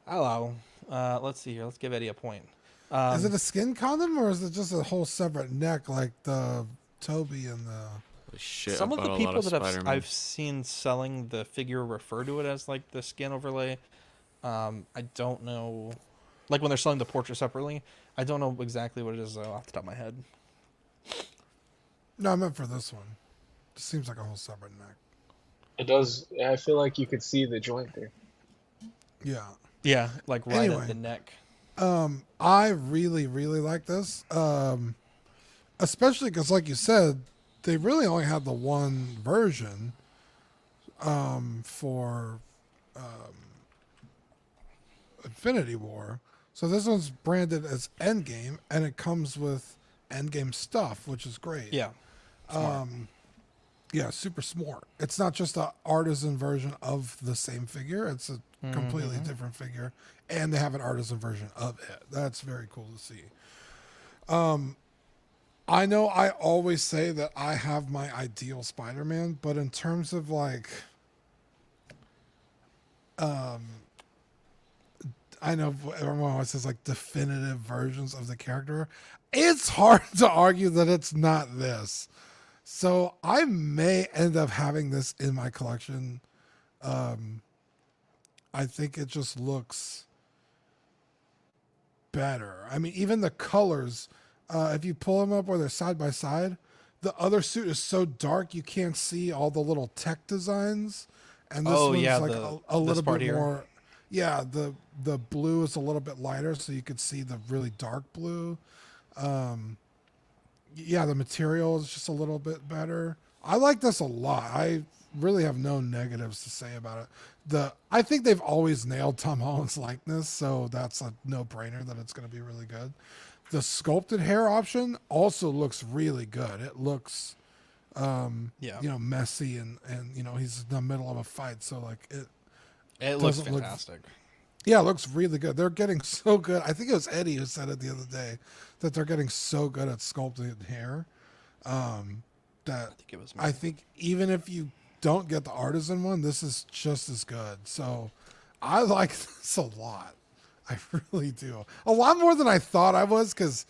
hello. Let's see here. Let's give Eddie a point. Is it a skin condom, or is it just a whole separate neck like the Toby and the? Shit, Some of the people that Spider-Man. I've seen selling the figure refer to it as like the skin overlay. I don't know, like when they're selling the portrait separately. I don't know exactly what it is though, off the top of my head. No, I meant for this one. It seems like a whole separate neck. It does. I feel like you could see the joint there. Yeah. Yeah, like right Anyway. at the neck. I really, really like this. Especially because, like you said, they really only had the one version for Infinity War. So this one's branded as Endgame, and it comes with Endgame stuff, which is great. Yeah. Smart. Yeah, super smart. It's not just an artisan version of the same figure. It's a completely different figure, and they have an artisan version of it. That's very cool to see. I know I always say that I have my ideal Spider-Man, but in terms of like, I know everyone always says like definitive versions of the character. It's hard to argue that it's not this. So I may end up having this in my collection. I think it just looks better. I mean, even the colors, if you pull them up where they're side by side, the other suit is so dark you can't see all the little tech designs. And this one's like a little bit more. Yeah, the blue is a little bit lighter, so you could see the really dark blue. Yeah, the material is just a little bit better. I like this a lot. I really have no negatives to say about it. I think they've always nailed Tom Holland's likeness, so that's a no-brainer that it's going to be really good. The sculpted hair option also looks really good. It looks messy and he's in the middle of a fight, so like it looks fantastic. Yeah, it looks really good. They're getting so good. I think it was Eddie who said it the other day that they're getting so good at sculpting hair. That I think even if you don't get the artisan one, this is just as good. So I like this a lot. I really do. A lot more than I thought I was, because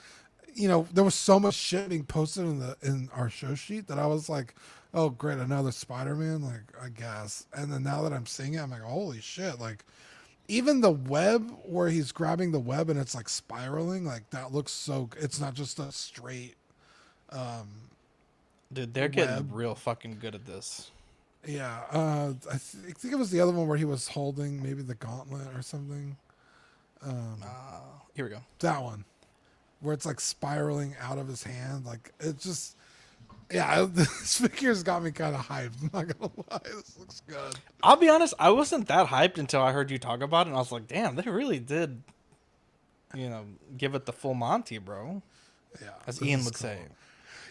there was so much shit being posted in our show sheet that I was like, oh great, another Spider-Man, like I guess. And then now that I'm seeing it, I'm like, holy shit, like even the web where he's grabbing the web and it's like spiraling, like that looks so it's not just a straight dude, they're getting real fucking good at this. Yeah, I think it was the other one where he was holding maybe the gauntlet or something. Here we go. That one, where it's like spiraling out of his hand. Like it just, this figure's got me kind of hyped. I'm not gonna lie, this looks good. I'll be honest, I wasn't that hyped until I heard you talk about it, and I was like, damn, they really did, give it the full Monty, bro. Yeah, as Ian would say.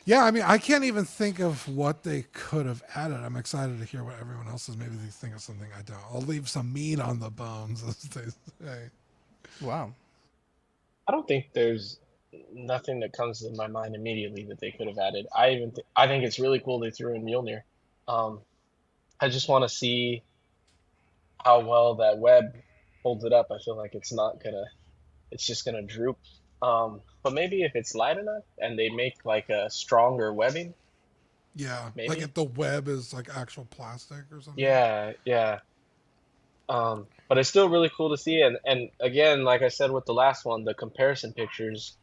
Yeah, I mean, I can't even think of what they could have added. I'm excited to hear what everyone else is. Maybe they think of something I don't. I'll leave some meat on the bones, as they say. Wow. I don't think there's nothing that comes to my mind immediately that they could have added. I think it's really cool they threw in Mjolnir. I just want to see how well that web holds it up. I feel like it's just gonna droop. But maybe if it's light enough and they make like a stronger webbing. Yeah, maybe. like if the web is like actual plastic or something. Yeah. But it's still really cool to see. And again, like I said with the last one, the comparison pictures,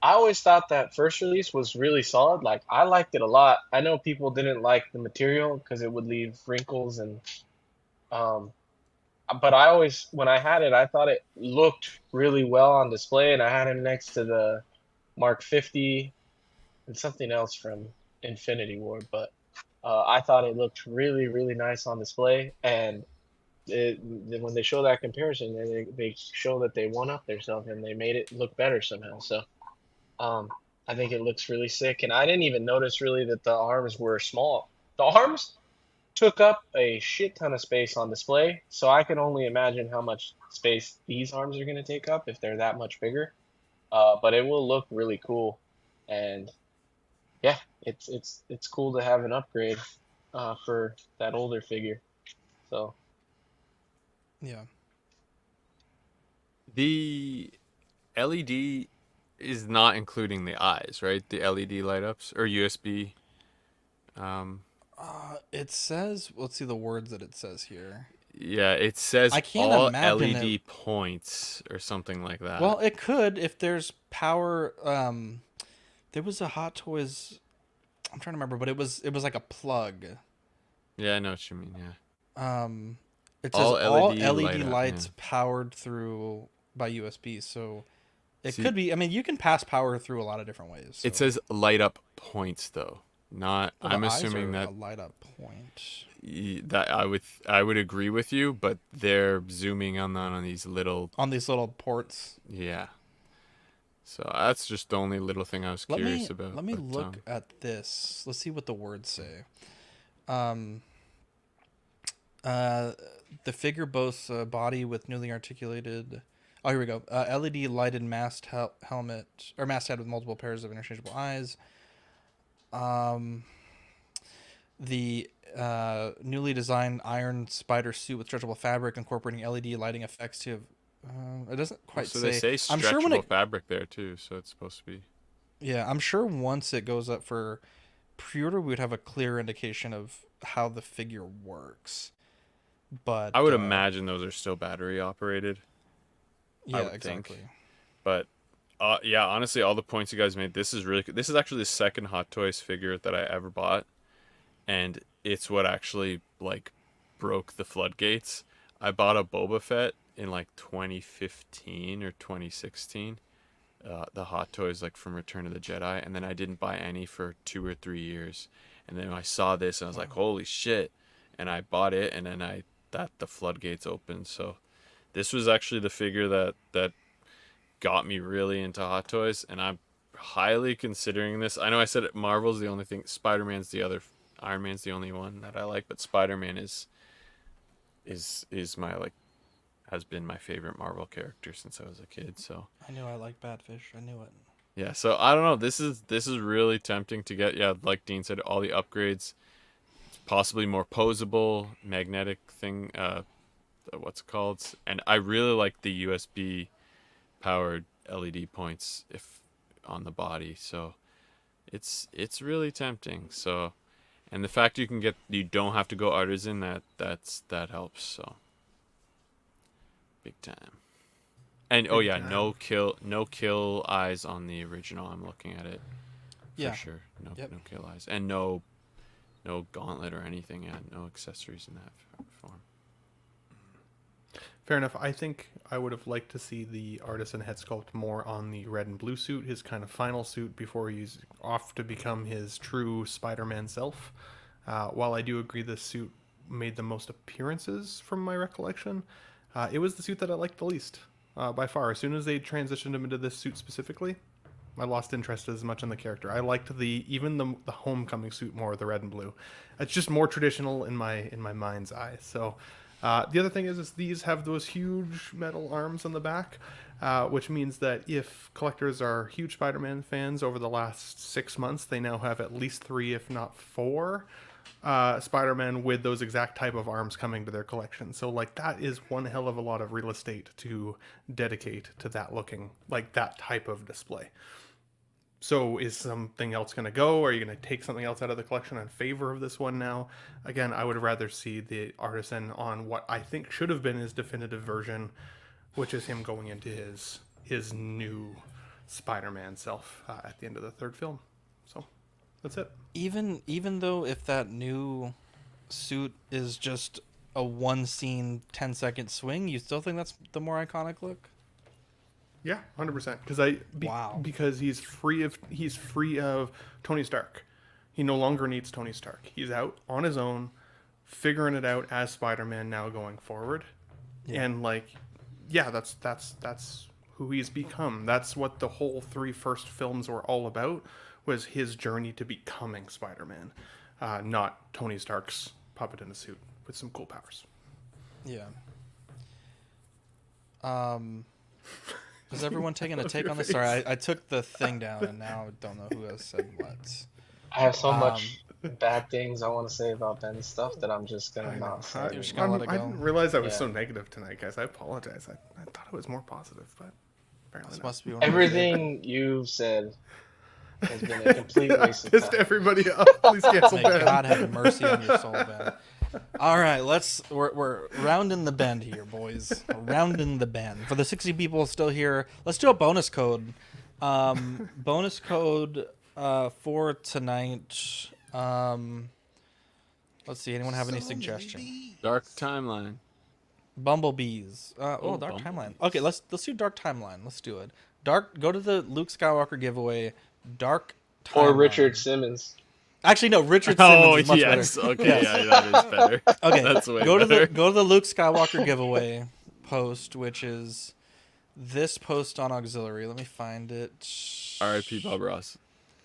I always thought that first release was really solid. Like I liked it a lot. I know people didn't like the material because it would leave wrinkles and but I always, when I had it, I thought it looked really well on display, and I had him next to the Mark 50 and something else from Infinity War, but I thought it looked really, really nice on display, and when they show that comparison, they show that they one-up themselves and they made it look better somehow. So I think it looks really sick, and I didn't even notice really that the arms were small. The arms took up a shit ton of space on display, so I can only imagine how much space these arms are going to take up if they're that much bigger. But it will look really cool, and yeah, it's cool to have an upgrade for that older figure. So yeah, the LED is not including the eyes, right? The LED light ups or USB. It says, let's see the words that it says here. Yeah, it says I can't all imagine LED points or something like that. Well, it could if there's power. There was a Hot Toys. I'm trying to remember, but it was like a plug. Yeah, I know what you mean. Yeah. It says all LED light lights powered through by USB. So it could be. I mean, you can pass power through a lot of different ways. So. It says light up points though. Not. Well, I'm assuming that a light up point. That I would agree with you, but they're zooming on these little ports. Yeah. So that's just the only little thing I was curious about. Let me look at this. Let's see what the words say. The figure boasts a body with newly articulated. Oh, here we go. LED lighted helmet or masthead with multiple pairs of interchangeable eyes. The newly designed Iron Spider suit with stretchable fabric incorporating LED lighting effects to. It doesn't quite say. So they say stretchable I'm sure when fabric there too, so it's supposed to be. Yeah, I'm sure once it goes up for pre-order, we would have a clear indication of how the figure works. But I would imagine those are still battery operated. Yeah, exactly. Think. But yeah, honestly, all the points you guys made, this is really good. This is actually the second Hot Toys figure that I ever bought, and it's what actually like broke the floodgates. I bought a Boba Fett in like 2015 or 2016, the Hot Toys like from Return of the Jedi, and then I didn't buy any for 2 or 3 years, and then I saw this and I was like, holy shit, and I bought it, and then the floodgates opened. So this was actually the figure that got me really into Hot Toys, and I'm highly considering this. I know I said it, Marvel's the only thing. Spider-Man's the other. Iron Man's the only one that I like, but Spider-Man is my has been my favorite Marvel character since I was a kid. So I knew I liked Badfish. I knew it. yeah, so I don't know. This is really tempting to get. Yeah, like Dean said, all the upgrades, possibly more posable, magnetic thing. What's it called? And I really like the USB powered LED points if on the body. So it's really tempting. So, and the fact you don't have to go artisan, that helps. So big time. And oh yeah, no kill eyes on the original. I'm looking at it. For sure. No kill eyes. And no gauntlet or anything. Yeah, no accessories in that form. Fair enough. I think I would have liked to see the artisan head sculpt more on the red and blue suit, his kind of final suit before he's off to become his true Spider-Man self. While I do agree this suit made the most appearances from my recollection, it was the suit that I liked the least. By far. As soon as they transitioned him into this suit specifically, I lost interest as much in the character. I liked even the Homecoming suit more, the red and blue. It's just more traditional in my mind's eye. So the other thing is these have those huge metal arms on the back, which means that if collectors are huge Spider-Man fans over the last 6 months, they now have at least 3, if not 4, Spider-Man with those exact type of arms coming to their collection. So like that is one hell of a lot of real estate to dedicate to that looking like that type of display. So is something else going to go? Are you going to take something else out of the collection in favor of this one now? Again, I would rather see the artisan on what I think should have been his definitive version, which is him going into his new Spider-Man self at the end of the 3rd film. So that's it. Even though if that new suit is just a one scene 10-second swing, you still think that's the more iconic look? Yeah, 100%. Because he's free of Tony Stark. He no longer needs Tony Stark. He's out on his own, figuring it out as Spider-Man now going forward. Yeah. And that's who he's become. That's what the whole 3 first films were all about, was his journey to becoming Spider-Man, not Tony Stark's puppet in a suit with some cool powers. Yeah. Is everyone taking a take on this? Sorry, I took the thing down and now I don't know who else said what. I have so much bad things I want to say about Ben's stuff that I'm just gonna not say. You're just gonna let it go. I didn't realize I was so negative tonight, guys. I apologize. I thought it was more positive, but apparently not. Must be everything you said has been a complete waste of time. Pissed everybody off. Please cancel Ben. May God have mercy on your soul, Ben. All right, we're rounding the bend here, boys. We're rounding the bend. For the 60 people still here, let's do a bonus code. Bonus code for tonight. Let's see. Anyone have any suggestions? Dark Timeline. Bumblebees. Dark Timeline. Okay, let's do Dark Timeline. Let's do it. Go to the Luke Skywalker giveaway. Dark Timeline. Or Richard Simmons. Actually, no. Richard Simmons is much better. Okay, yes. yeah, that is better. Okay, that's way go better. to the Luke Skywalker giveaway post, which is this post on Auxiliary. Let me find it. R.I.P. Bob Ross.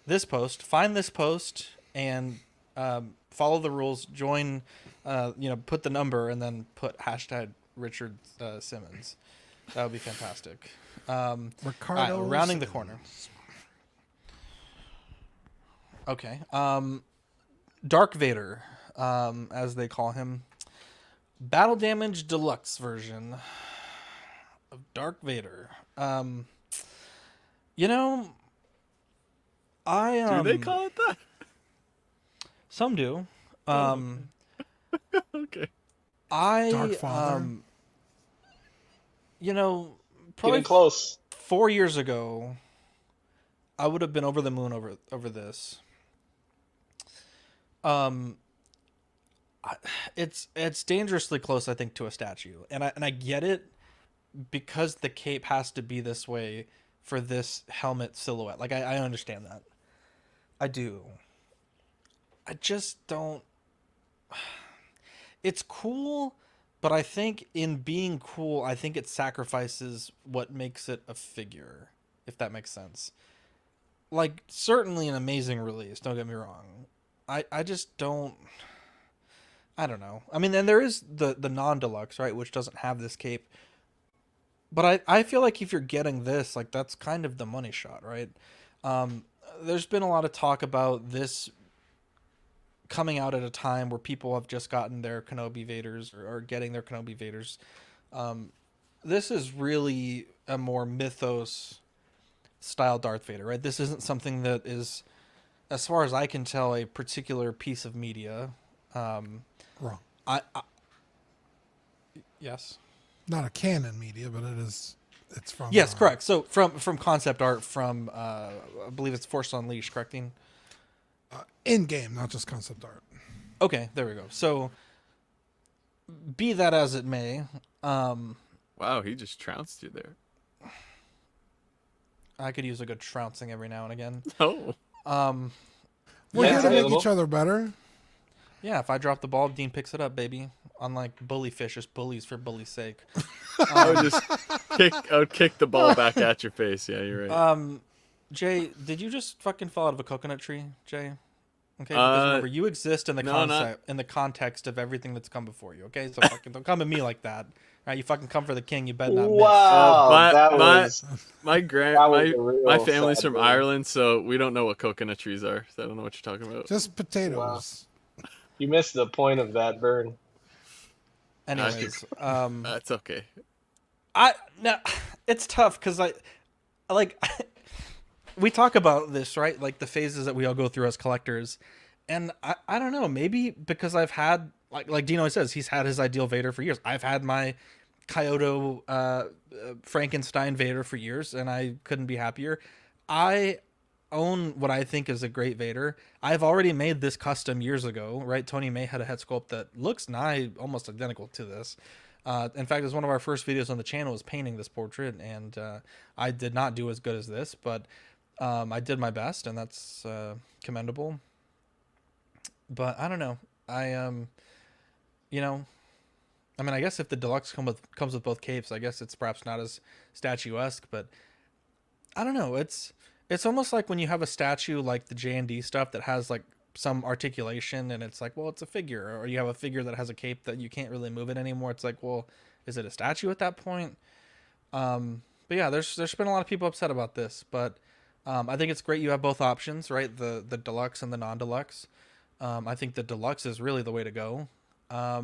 This post. Find this post and follow the rules. Join. Put the number and then put hashtag Richard Simmons. That would be fantastic. Ricardo. Rounding the corner. Okay. Dark Vader, as they call him. Battle Damage Deluxe version of Dark Vader. Do they call it that? Some do. Okay. Dark Father. Probably getting close. 4 years ago, I would have been over the moon over this. It's dangerously close, I think, to a statue, and I get it because the cape has to be this way for this helmet silhouette. Like I understand that. I do. I just don't. It's cool, but I think in being cool, I think it sacrifices what makes it a figure, if that makes sense. like, certainly an amazing release. Don't get me wrong. I just don't. I don't know. I mean, then there is the non-deluxe, right, which doesn't have this cape. But I feel like if you're getting this, like, that's kind of the money shot, right? There's been a lot of talk about this coming out at a time where people have just gotten their Kenobi Vaders or getting their Kenobi Vaders. This is really a more mythos style Darth Vader, right? This isn't something that is, as far as I can tell, a particular piece of media. Wrong. Yes. Not a canon media, but it's from. Yes, correct. So from concept art from I believe it's Force Unleashed, correcting? In game, not just concept art. Okay, there we go. So be that as it may, Wow, he just trounced you there. I could use a good trouncing every now and again. Oh. We're Yeah, here it's to make available. each other better. Yeah, if I drop the ball, Dean picks it up, baby. Unlike bully fish, just bullies for bully's sake. I would kick the ball back at your face. Yeah, you're right. Jay, did you just fucking fall out of a coconut tree, Jay? Okay, because remember, you exist in the in the context of everything that's come before you. Okay, so fucking don't come at me like that. All right, you fucking come for the king. You better not miss. Wow, my family's from Ireland, so we don't know what coconut trees are. So I don't know what you're talking about. Just potatoes. Wow. You missed the point of that, Vern. Anyways, that's okay. It's tough because I like we talk about this, right? Like the phases that we all go through as collectors, and I don't know, maybe because I've had like Dino says, he's had his ideal Vader for years. I've had my Kyoto Frankenstein Vader for years, and I couldn't be happier. I own what I think is a great Vader. I've already made this custom years ago, right? Tony May had a head sculpt that looks nigh almost identical to this. In fact, it was one of our first videos on the channel was painting this portrait, and I did not do as good as this, but I did my best, and that's commendable. But I don't know. You know, I mean, I guess if the deluxe comes with both capes, I guess it's perhaps not as statuesque, but I don't know. It's almost like when you have a statue like the J&D stuff that has like some articulation, and it's like, well, it's a figure, or you have a figure that has a cape that you can't really move it anymore. It's like, well, is it a statue at that point? But yeah, there's been a lot of people upset about this, but I think it's great you have both options, right? The deluxe and the non-deluxe. I think the deluxe is really the way to go. I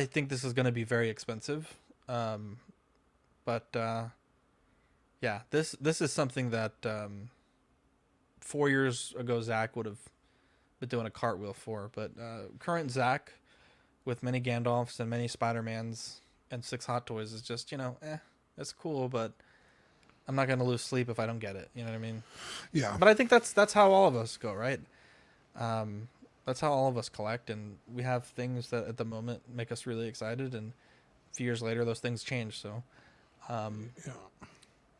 think this is going to be very expensive, but yeah, this is something that 4 years ago Zach would have been doing a cartwheel for, but current Zach with many Gandalfs and many Spider-Mans and 6 Hot Toys is just, it's cool, but I'm not going to lose sleep if I don't get it. You know what I mean? Yeah. But I think that's how all of us go, right? That's how all of us collect, and we have things that at the moment make us really excited, and a few years later those things change. So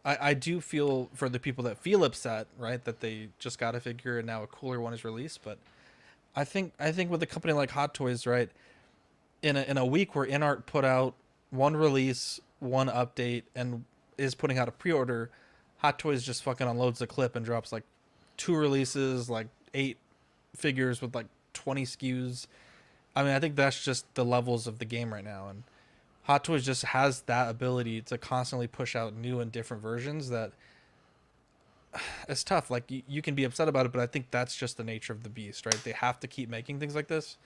I do feel for the people that feel upset, right, that they just got a figure and now a cooler one is released. But I think with a company like Hot Toys, right, in a week where InArt put out one release, one update, and is putting out a pre-order, Hot Toys just fucking unloads the clip and drops like 2 releases, like 8 figures with like 20 SKUs. I mean, I think that's just the levels of the game right now, and Hot Toys just has that ability to constantly push out new and different versions that it's tough. Like you can be upset about it, but I think that's just the nature of the beast, right? They have to keep making things like this,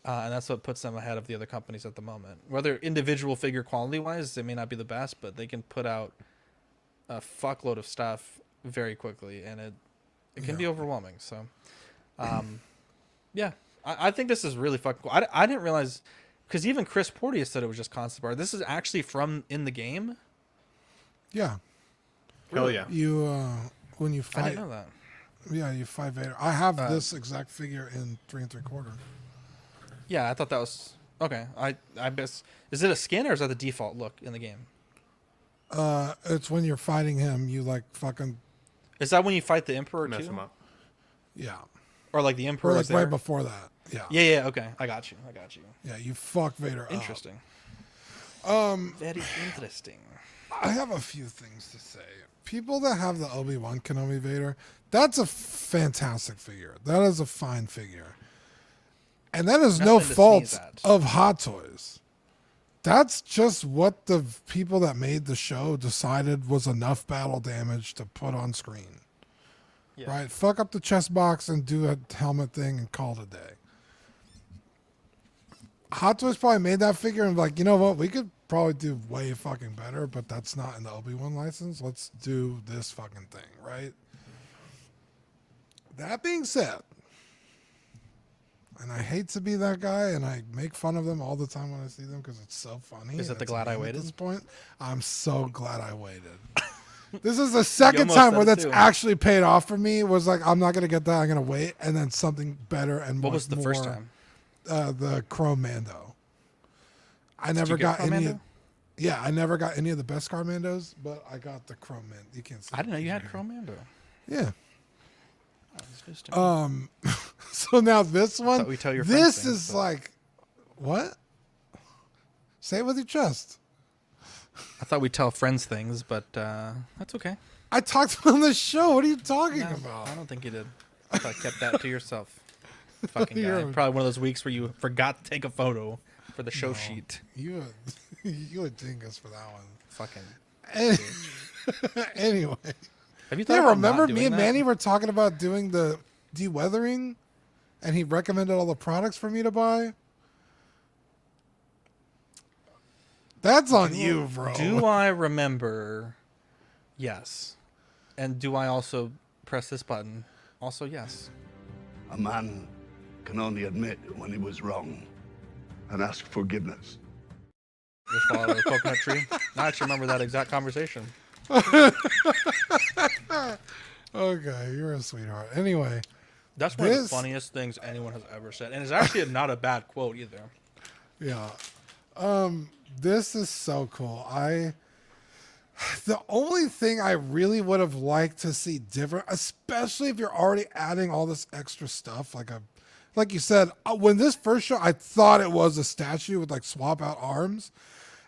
and that's what puts them ahead of the other companies at the moment. Whether individual figure quality wise, it may not be the best, but they can put out a fuckload of stuff very quickly, and it can be overwhelming. So, yeah, I think this is really fucking cool. I didn't realize. Because even Chris Porteous said it was just concept art. This is actually from in the game? Yeah. Hell yeah. You, when you fight... I didn't know that. Yeah, you fight Vader. I have this exact figure in 3 3/4. Yeah, I thought that was... Okay. I guess... Is it a skin or is that the default look in the game? It's when you're fighting him, you like fucking... Is that when you fight the Emperor Mess too? him up. Yeah. Or like the Emperor Or like is there? right before that. Yeah. Yeah, okay. I got you. Yeah, you fuck Vader up. Interesting. Very interesting. I have a few things to say. people that have the Obi-Wan Kenobi Vader, that's a fantastic figure. That is a fine figure. And that is no Nothing to fault sneeze at. of Hot Toys. That's just what the people that made the show decided was enough battle damage to put on screen. Yeah. Right? Fuck up the chest box and do a helmet thing and call it a day. Hot Toys probably made that figure and like, you know what? We could probably do way fucking better, but that's not in the Obi-Wan license. Let's do this fucking thing, right? That being said, and I hate to be that guy, and I make fun of them all the time when I see them because it's so funny. Is it the glad I waited? At this point, I'm so glad I waited. This is the second almost time said where it that's too. actually paid off for me. Was like, I'm not gonna get that. I'm gonna wait, and then something better and What was the first more, time? The Chrome Mando. I never you get got Chrome any. Mando? Yeah, I never got any of the best Mandos, but I got the Chrome Mando. You can't see. I didn't know it you had here. Chrome Mando. Yeah. That's news to me. So now this one, thought we tell your friends this things, is but- like, what? Say it with your chest. I thought we'd tell friends things, but that's okay. I talked on the show. What are you talking No, about? I don't think you did. I thought I kept that to yourself. Fucking guy. You're- Probably one of those weeks where you forgot to take a photo for the show sheet. You you a dingus for that one. Fucking. Anyway. Have you thought Yeah, about remember not me doing and that? Manny were talking about doing the de-weathering, and he recommended all the products for me to buy? That's on you, bro. Do I remember? Yes. And do I also press this button? Also, yes. A man can only admit when he was wrong and ask forgiveness. Just fall out of a coconut tree. I actually remember that exact conversation. Okay, you're a sweetheart. Anyway. That's one of the funniest things anyone has ever said. And it's actually not a bad quote either. Yeah. This is so cool. The only thing I really would have liked to see different, especially if you're already adding all this extra stuff, like you said, when this first show, I thought it was a statue with like swap out arms.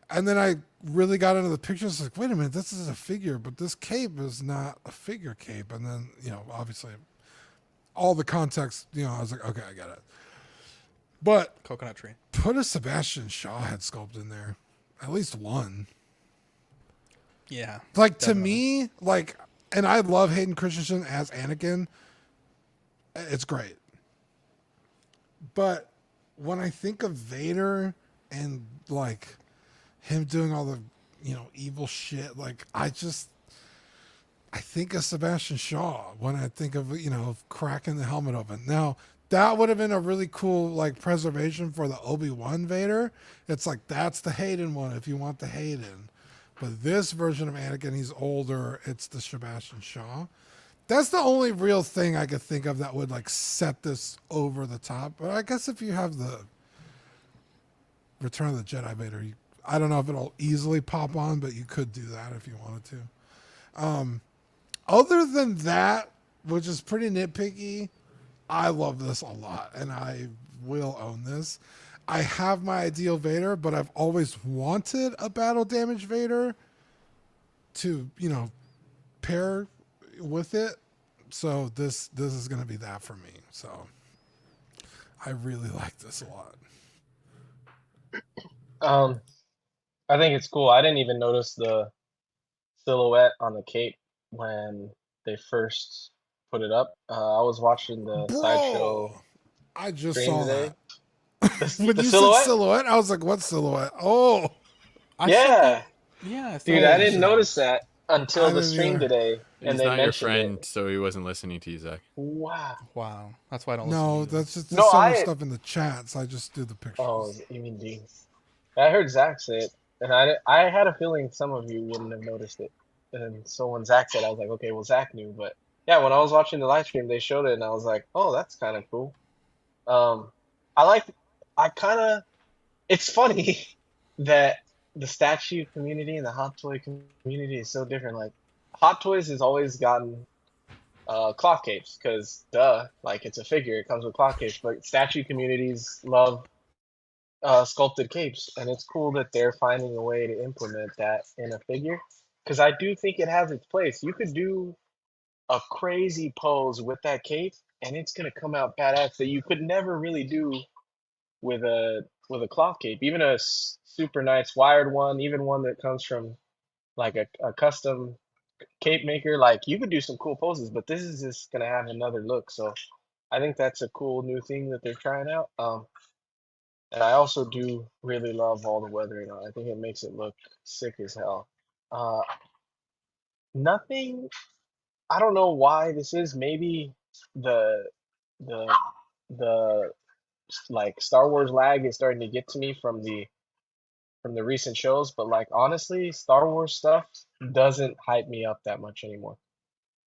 And then I really got into the pictures, like, wait a minute, this is a figure, but this cape is not a figure cape. And then, obviously all the context, I was like, okay, I get it. But coconut tree. Put a Sebastian Shaw head sculpt in there. At least one. Yeah. Like definitely. To me, and I love Hayden Christensen as Anakin. It's great. But when I think of Vader and him doing all the, evil shit, I think of Sebastian Shaw when I think of, cracking the helmet open. Now, that would have been a really cool preservation for the Obi-Wan Vader. It's that's the Hayden one if you want the Hayden. But this version of Anakin, he's older. It's the Sebastian Shaw. That's the only real thing I could think of that would set this over the top. But I guess if you have the Return of the Jedi Vader, I don't know if it'll easily pop on, but you could do that if you wanted to. Other than that, which is pretty nitpicky, I love this a lot, and I will own this. I have my ideal Vader, but I've always wanted a battle damage Vader to, pair with it. So this is going to be that for me. So I really like this a lot. I think it's cool. I didn't even notice the silhouette on the cape when they first put it up. I was watching the sideshow. I just stream saw today. that. When The you silhouette? said silhouette, I was like, what silhouette? Oh. Yeah. Yeah. Dude, I didn't notice that until the didn't stream either. today. He's And they not your mentioned friend, it. so he wasn't listening to you, Zach. Wow. Wow. That's why I don't No, listen to that's just No, there's so much I- stuff in the chats. I just do the pictures. Oh, you mean Dean? I heard Zach say it, and I had a feeling some of you wouldn't have noticed it. And so when Zach said, I was like, okay, well Zach knew. But yeah, when I was watching the live stream, they showed it, and I was like, oh, that's kind of cool. It's funny that the statue community and the hot toy community is so different. Like, Hot Toys has always gotten cloth capes because it's a figure, it comes with cloth capes. But statue communities love sculpted capes, and it's cool that they're finding a way to implement that in a figure. because I do think it has its place. You could do a crazy pose with that cape, and it's gonna come out badass that you could never really do with a cloth cape. Even a super nice wired one, even one that comes from like a custom cape maker, like you could do some cool poses. But this is just gonna have another look. So I think that's a cool new thing that they're trying out. And I also do really love all the weathering on it. I think it makes it look sick as hell. Uh, Nothing. I don't know why this is. Maybe the the the like Star Wars lag is starting to get to me from the recent shows, but like honestly, Star Wars stuff doesn't hype me up that much anymore.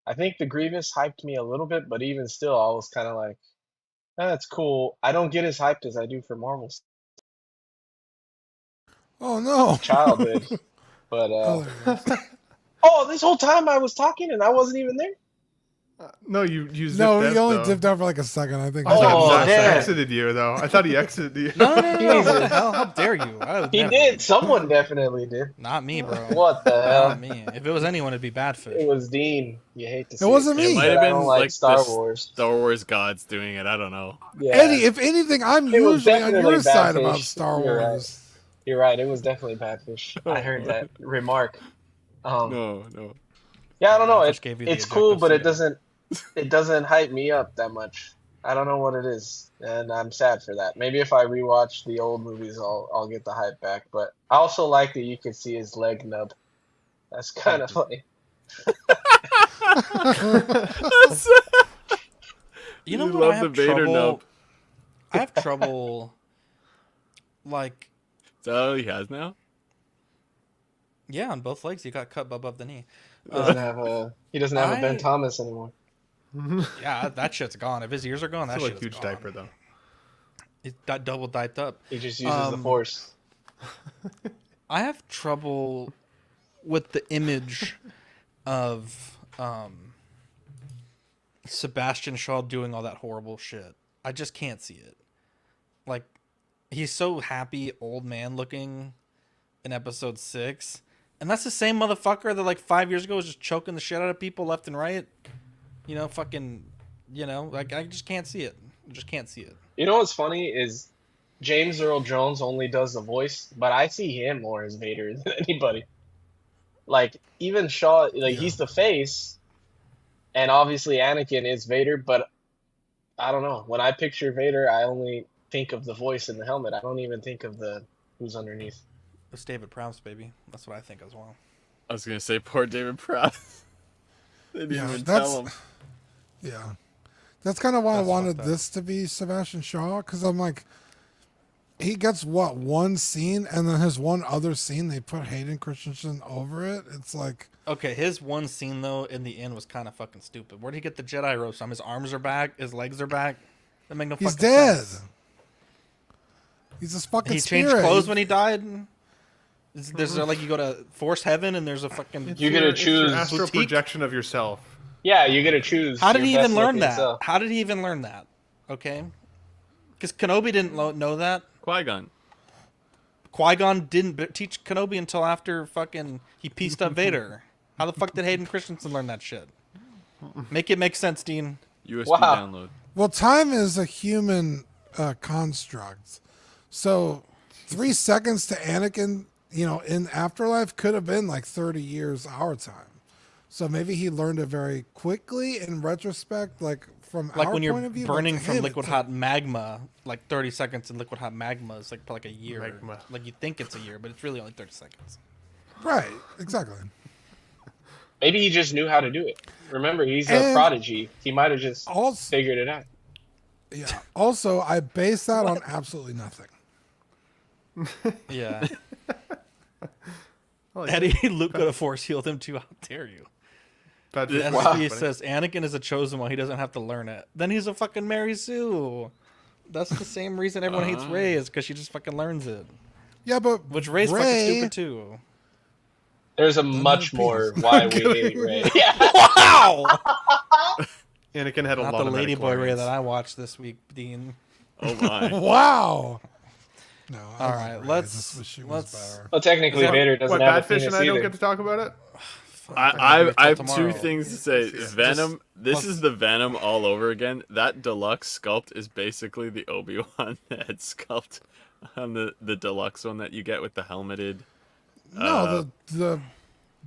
I think the Grievous hyped me a little bit, but even still, I was kind of like, that's cool. I don't get as hyped as I do for Marvel Oh no. childhood. But Oh, there it is. oh, this whole time I was talking and I wasn't even there. No, you zipped No, out, he only though. dipped out for like a second. I think. I thought Oh, Zach damn. exited you, though. I thought he exited you. No, what Jesus. the hell? How dare you? I would He never. did. Someone definitely did. Not me, bro. What the hell? Not me. If it was anyone, it'd be Badfish. It was Dean. You hate to see wasn't it. me. It might But have I been don't like Star the Wars. Star Wars gods doing it. I don't know. Yeah. Eddie, if anything, I'm It was usually on definitely your side Badfish. about Star You're right. Wars. You're right. It was definitely Badfish. I heard that remark. No. Yeah, I don't know. Badfish gave you the It's cool, ejector but seat. it doesn't hype me up that much. I don't know what it is, and I'm sad for that. Maybe if I rewatch the old movies, I'll get the hype back. But I also like that you can see his leg nub. That's kind of funny. You know You what? love I have the Vader trouble. nub. I have trouble. Like, Is that all he has now? yeah, on both legs, he got cut above the knee. He doesn't have a Ben I- Thomas anymore. Yeah, that shit's gone. If his ears are gone, that Still a shit's huge gone. diaper, though. It got double diped up. He just uses the Force. I have trouble with the image of Sebastian Shaw doing all that horrible shit. I just can't see it. Like, he's so happy, old man looking in episode 6. And that's the same motherfucker that like 5 years ago was just choking the shit out of people left and right. You know, fucking, you know, like I just can't see it. I just can't see it. You know what's funny is James Earl Jones only does the voice, but I see him more as Vader than anybody. Like even Shaw, like he's the face, and obviously Anakin is Vader. But I don't know. When I picture Vader, I only think of the voice in the helmet. I don't even think of the who's underneath. It's David Prowse, baby. That's what I think as well. I was gonna say poor David Prowse. They didn't Yeah, even that's- tell him. Yeah. That's kind of why I That's wanted fucked up. this to be Sebastian Shaw, because I'm like, he gets what, one scene, and then his one other scene, they put Hayden Christensen over it. It's like, Okay, his one scene though in the end was kind of fucking stupid. Where did he get the Jedi robes from? His arms are back, his legs are back. That make no he's fucking dead. sense. He's this fucking He spirit. changed clothes when he died. There's like you go to Force Heaven and there's a fucking. You gotta It's your choose astral boutique. projection of yourself. Yeah, you gotta choose. How did your he best even learn looking that? self. How did he even learn that? Okay, because Kenobi didn't know that. Qui-Gon. Qui-Gon didn't teach Kenobi until after fucking he pieced up Vader. How the fuck did Hayden Christensen learn that shit? Make it make sense, Dean. USB Wow. download. Well, time is a human construct. So 3 seconds to Anakin, you know, in Afterlife could have been like 30 years our time. So maybe he learned it very quickly in retrospect, like from Like our when you're point of view. but burning to from him, liquid it's hot magma, like 30 seconds in liquid hot magma is like a year. Magma. Like you think it's a year, but it's really only 30 seconds. Right, exactly. Maybe he just knew how to do it. Remember, he's a And prodigy. He might have just Also, figured it out. yeah. Also, I base that on absolutely nothing. Yeah. Eddie, Luke could have force healed him too. How dare you? Bad The fish. SB says Anakin is a chosen one. He doesn't have to learn it. Then he's a fucking Mary Sue. That's the same reason everyone hates Rey is because she just fucking learns it. Yeah, but Which Rey's fucking stupid too. There's a much more why we hate Rey. Yeah. Wow! Anakin had a Not lot the of Ladyboy Rey midichlorians. that I watched this week, Dean. Oh my. Wow. No, All I right, love Rey. I let's- just wish she was let's- better. Well, technically, Is that- Vader doesn't What, have a Bad Fish penis and I don't either. get to talk about it? I have two tomorrow. things to say. Venom. This is the Venom all over again. That deluxe sculpt is basically the Obi-Wan head sculpt on the deluxe one that you get with the helmeted. No,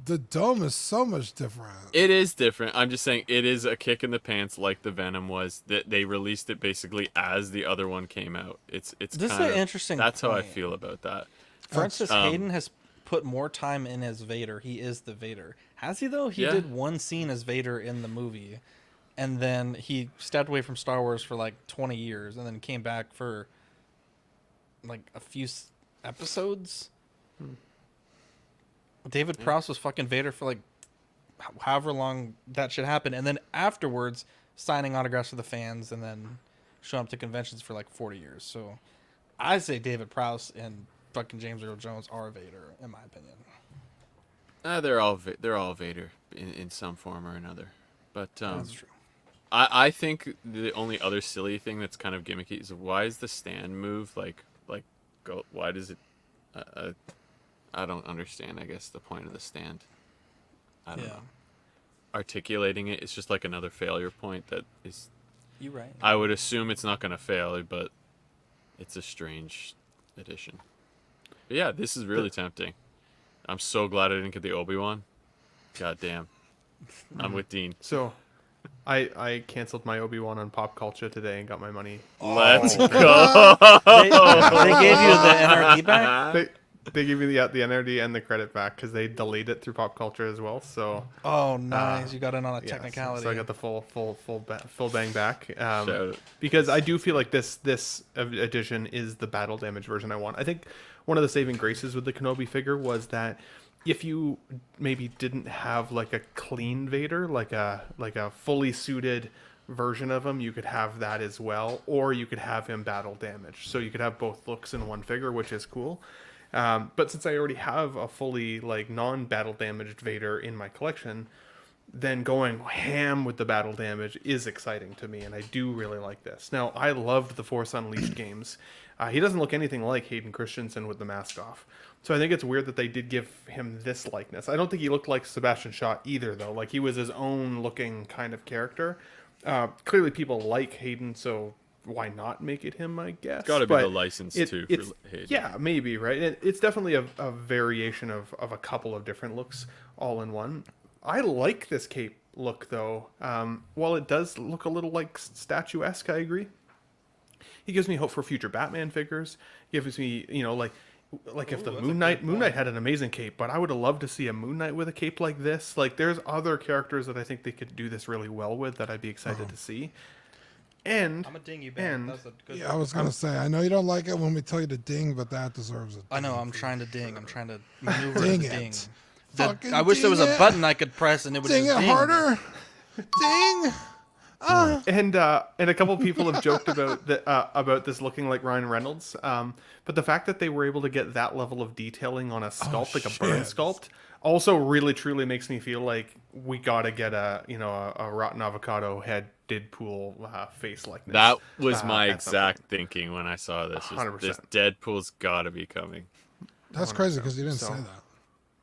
the dome is so much different. It is different. I'm just saying it is a kick in the pants, like the Venom was. That they released it basically as the other one came out. It's This is kind an of interesting That's how I point. feel about that. Francis Hayden has put more time in as Vader. He is the Vader. Has he though? He Yeah. did one scene as Vader in the movie, and then he stepped away from Star Wars for like 20 years, and then came back for like a few episodes. David Prowse was fucking Vader for like however long that should happen, and then afterwards signing autographs for the fans, and then showing up to conventions for like 40 years. So I say David Prowse and fucking James Earl Jones are Vader, in my opinion. They're all Vader in some form or another. But That's true. I think the only other silly thing that's kind of gimmicky is why is the stand move like go? Why does it? I don't understand. I guess the point of the stand. I don't know. Articulating it, it's just like another failure point that is. You're right. I would assume it's not going to fail, but it's a strange addition. But yeah, this is really tempting. I'm so glad I didn't get the Obi-Wan. God damn. I'm with Dean. So, I canceled my Obi-Wan on Pop Culture today and got my money. Let's go. They gave you the NRD back? They give you the NRD and the credit back because they delayed it through Pop Culture as well. So Oh, nice. You got in on a technicality. So I got the full bang back. Because I do feel like this edition is the battle damage version I want. I think one of the saving graces with the Kenobi figure was that if you maybe didn't have like a clean Vader, like a fully suited version of him, you could have that as well, or you could have him battle damaged. So you could have both looks in one figure, which is cool. But since I already have a fully like non-battle damaged Vader in my collection, then going ham with the battle damage is exciting to me, and I do really like this. Now, I loved the Force Unleashed games. He doesn't look anything like Hayden Christensen with the mask off. So I think it's weird that they did give him this likeness. I don't think he looked like Sebastian Shaw either, though. Like, he was his own looking kind of character. Clearly people like Hayden, so why not make it him, I guess? It's got to be the license, too, for Hayden. Yeah, maybe, right? It's definitely a variation of a couple of different looks all in one. I like this cape look, though. While it does look a little like statuesque, I agree. He gives me hope for future Batman figures. He gives me, like if the Moon Knight had an amazing cape, but I would have loved to see a Moon Knight with a cape like this. Like, there's other characters that I think they could do this really well with that I'd be excited to see. And I'm a ding you, Ben. That's a good I was gonna say, I know you don't like it when we tell you to ding, but that deserves it. I know. I'm trying to ding. I'm trying to maneuver Ding the it. ding. Fucking I wish there was ding a it. button I could press and it would Ding just it ding. harder. Ding. And a couple people have joked about this looking like Ryan Reynolds. But the fact that they were able to get that level of detailing on a sculpt, like a burn sculpt, also really truly makes me feel like we gotta get a rotten avocado head Deadpool face likeness. That was my at some exact thinking when I saw this. 100%. This Deadpool's got to be coming. That's crazy because you didn't say that.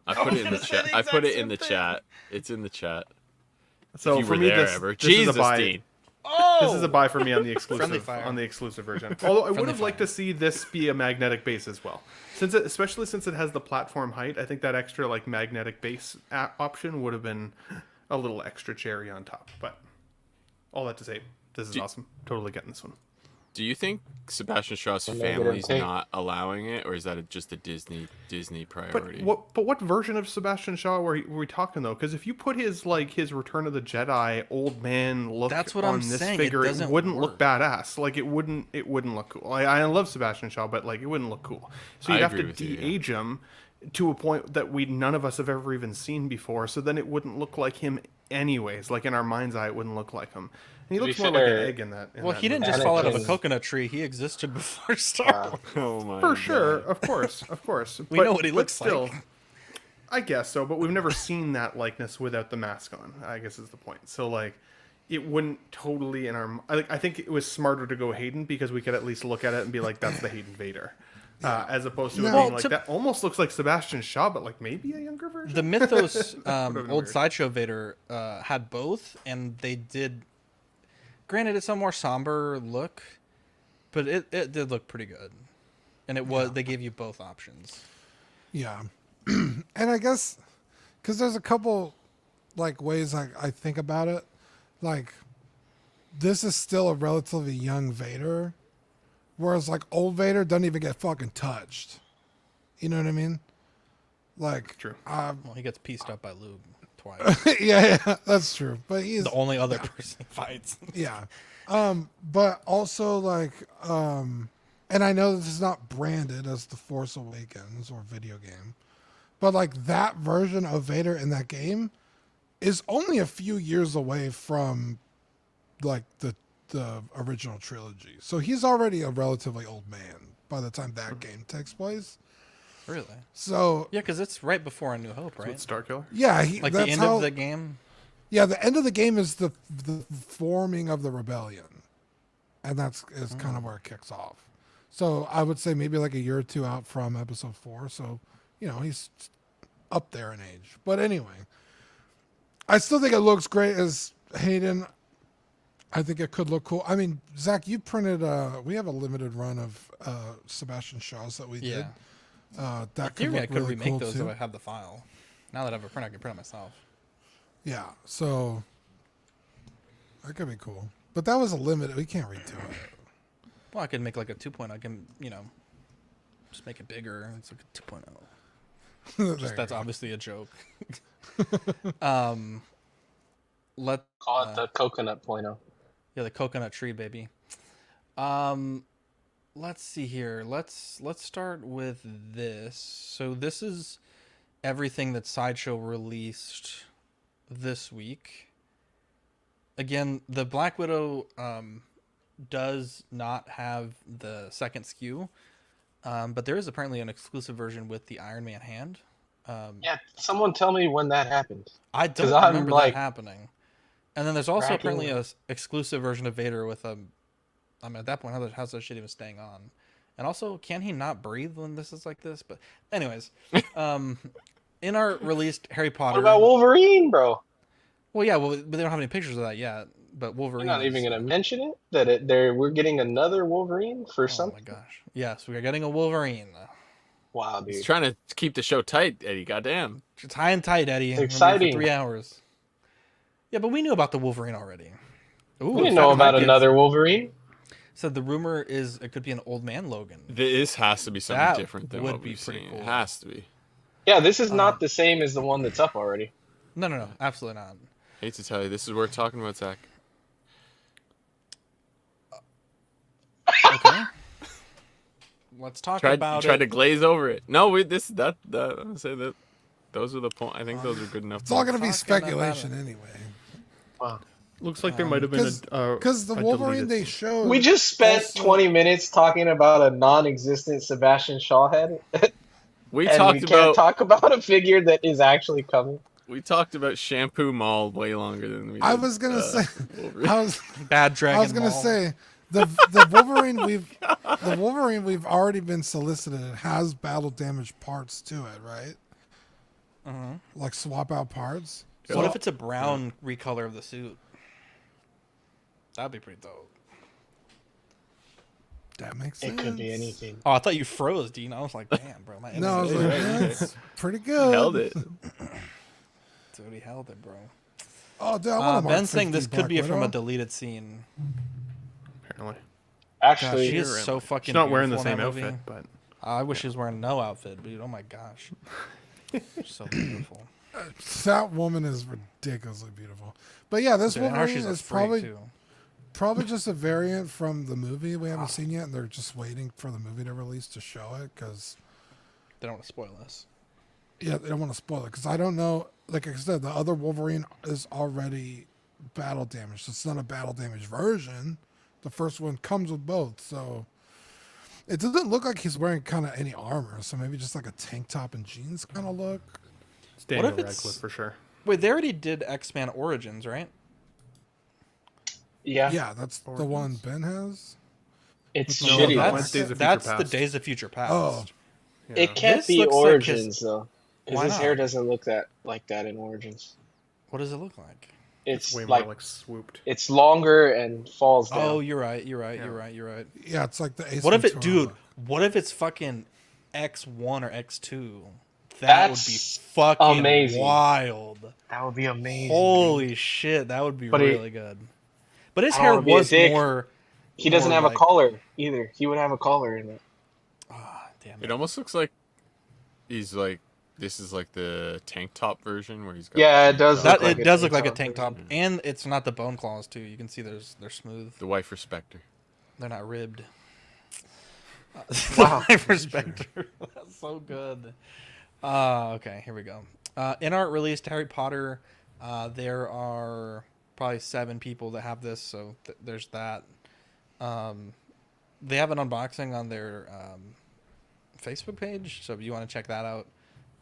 I put it in the chat. I put it in the chat. It's in the chat. So if you for were me, there this ever. is Jesus, a buy. Dean. This is a buy for me on the Friendly exclusive fire. version. Although I would Friendly have liked to see this be a magnetic base as well, especially since it has the platform height. I think that extra like magnetic base option would have been a little extra cherry on top. But all that to say, this is awesome. Totally getting this one. Do you think Sebastian Shaw's family's not allowing it, or is that just a Disney priority? But what version of Sebastian Shaw were we talking though? Because if you put his Return of the Jedi old man look That's what on I'm this saying. figure, It it doesn't wouldn't work. look badass. Like it wouldn't look cool. I love Sebastian Shaw, but like it wouldn't look cool. So I you'd have agree to with you, de-age him to a point that none of us have ever even seen before. So then it wouldn't look like him anyways. Like in our mind's eye, it wouldn't look like him. And he looks more like an egg in that. Well, he didn't just fall out of a coconut tree. He existed before Star Wars. Oh my For God. sure, of course. We know what he looks still, like. I guess so, but we've never seen that likeness without the mask on, I guess is the point. So, like, it wouldn't totally in our... I think it was smarter to go Hayden because we could at least look at it and be like, that's the Hayden Vader. as opposed to it No. being Well, like to- that. Almost looks like Sebastian Shaw, but like maybe a younger version. The Mythos Would've been old weird. Sideshow Vader had both, and they did. Granted, it's a more somber look, but it did look pretty good, and it was they gave you both options. Yeah. And I guess because there's a couple like ways I think about it. Like this is still a relatively young Vader, whereas like old Vader doesn't even get fucking touched. You know what I mean? Like True. Well, he gets pieced up by Luke twice. yeah, that's true. But he's The only other person he fights. yeah. But also like and I know this is not branded as The Force Awakens or video game, but like that version of Vader in that game is only a few years away from like the original trilogy. So he's already a relatively old man by the time that game takes place. Really? So Yeah, because it's right before A New Hope, right? With Starkiller. yeah, Like the that's end how, of the game. Yeah, the end of the game is the forming of the rebellion, and that's is kind of where it kicks off. So I would say maybe like a year or two out from Episode 4. So he's up there in age. But anyway, I still think it looks great as Hayden. I think it could look cool. I mean, Zach, you printed. We have a limited run of Sebastian Shaw's that we did. That In could theory, I look could really remake cool those too. if I have the file. Now that I have a print, I can print it myself. Yeah, so that could be cool. But that was a limit. We can't redo it. Well, I could make like a 2.0. I can, just make it bigger. It's like a 2.0. There you That's go. obviously a joke. Call it the coconut point oh. Yeah, the coconut tree, baby. Let's see here. Let's start with this. So this is everything that Sideshow released this week. Again, the Black Widow does not have the second SKU, but there is apparently an exclusive version with the Iron Man hand. Yeah, someone tell me when that happened. I 'Cause don't I'm, remember like, that happening. And then there's also racking apparently my- a exclusive version of Vader with a. I mean, at that point, how's that shit even staying on? And also, can he not breathe when this is like this? But, anyways, in our released Harry Potter. What about Wolverine, bro? Well, yeah, but they don't have any pictures of that yet. But Wolverine. You're not even is- gonna mention it. We're getting another Wolverine for Oh something. my gosh! Yes, we are getting a Wolverine. Wow, dude. He's trying to keep the show tight, Eddie. Goddamn. It's high and tight, Eddie. It's We're gonna be exciting. For 3 hours. Yeah, but we knew about the Wolverine already. Ooh, We didn't know about another Wolverine. So the rumor is it could be an old man Logan. This has to be something That different than would what be we've pretty seen. cool. It has to be. Yeah, this is not the same as the one that's up already. No, absolutely not. Hate to tell you, this is worth talking about, Zach. Okay. Let's talk about tried it. to glaze over it. No, I'm gonna say that those are the point. I think those are good enough. It's all going to be Talking about speculation it. anyway. Wow. Looks like there might have been Because the a Wolverine deleted they scene. showed. We just spent also- 20 minutes talking about a non-existent Sebastian Shaw head, We and talked we about can't talk about a figure that is actually coming. we talked about Shampoo Mall way longer than we did. I was going to say. Wolverine. Bad Dragon. I was going to Ball. say. The Wolverine we've already been solicited has battle damage parts to it, right? Like swap out parts. What if it's a brown recolor of the suit? That'd be pretty dope. That makes sense. It could be anything. Oh, I thought you froze, Dean. I was like, damn, bro. My No, I was like, internet- that's pretty good. Held it. Dude, he held it, bro. Oh, dude, I want to mark Ben's saying this 50 could be Black from a Widow. deleted scene. Apparently, Actually, She is so fucking. she's not wearing the beautiful in same that movie. outfit, but I wish she was wearing no outfit, dude. Oh my gosh, so beautiful. That woman is ridiculously beautiful. But yeah, this Dude, and Wolverine Hershey's a is freak, probably just a variant from the movie we haven't seen yet, and they're just waiting for the movie to release to show it because They don't want to spoil this. yeah, they don't want to spoil it because I don't know. Like I said, the other Wolverine is already battle damaged. It's not a battle damage version. The first one comes with both, so it doesn't look like he's wearing kind of any armor. So maybe just like a tank top and jeans kind of look. it's Daniel if it's- Radcliffe for sure. Wait, they already did X-Men Origins, right? yeah. Yeah, that's the one Ben has. It's No, shitty. that's Days of Future that's the Past. Days of Future Past. Oh. It can't This be looks like Origins his- though, because Why his hair not? doesn't look like that in Origins. What does it look like? It's way like, more like swooped. it's longer and falls down. Oh, you're right. You're right. You're right. You're right. Yeah, it's like the Ace What if it, Ventura dude? look. What if it's fucking X1 or X2? That would be That's fucking amazing. wild. That would be amazing. Holy shit, that would be But really good. But his I don't hair wanna be a was dick. more. He doesn't more have like- a collar either. He would have a collar in it. Damn It almost looks like he's like this is like the tank top version where he's got Yeah, it does That look like it a does tank look like a top tank top, version. and it's not the bone claws too. You can see they're smooth. the wife respecter. They're not ribbed. Wow. I respect her. That's so good. Okay, here we go. In art released Harry Potter. There are probably 7 people that have this, so there's that. They have an unboxing on their Facebook page, so if you want to check that out,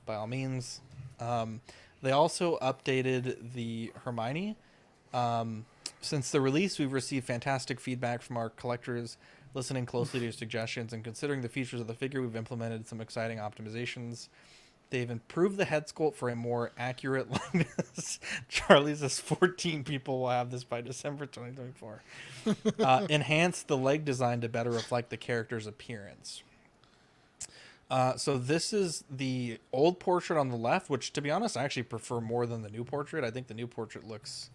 by all means. They also updated the Hermione. Since the release, we've received fantastic feedback from our collectors. Listening closely to your suggestions and considering the features of the figure, we've implemented some exciting optimizations. They've improved the head sculpt for a more accurate likeness. Charlie says 14 people will have this by December 2024. Enhanced the leg design to better reflect the character's appearance. So this is the old portrait on the left, which, to be honest, I actually prefer more than the new portrait. I think the new portrait looks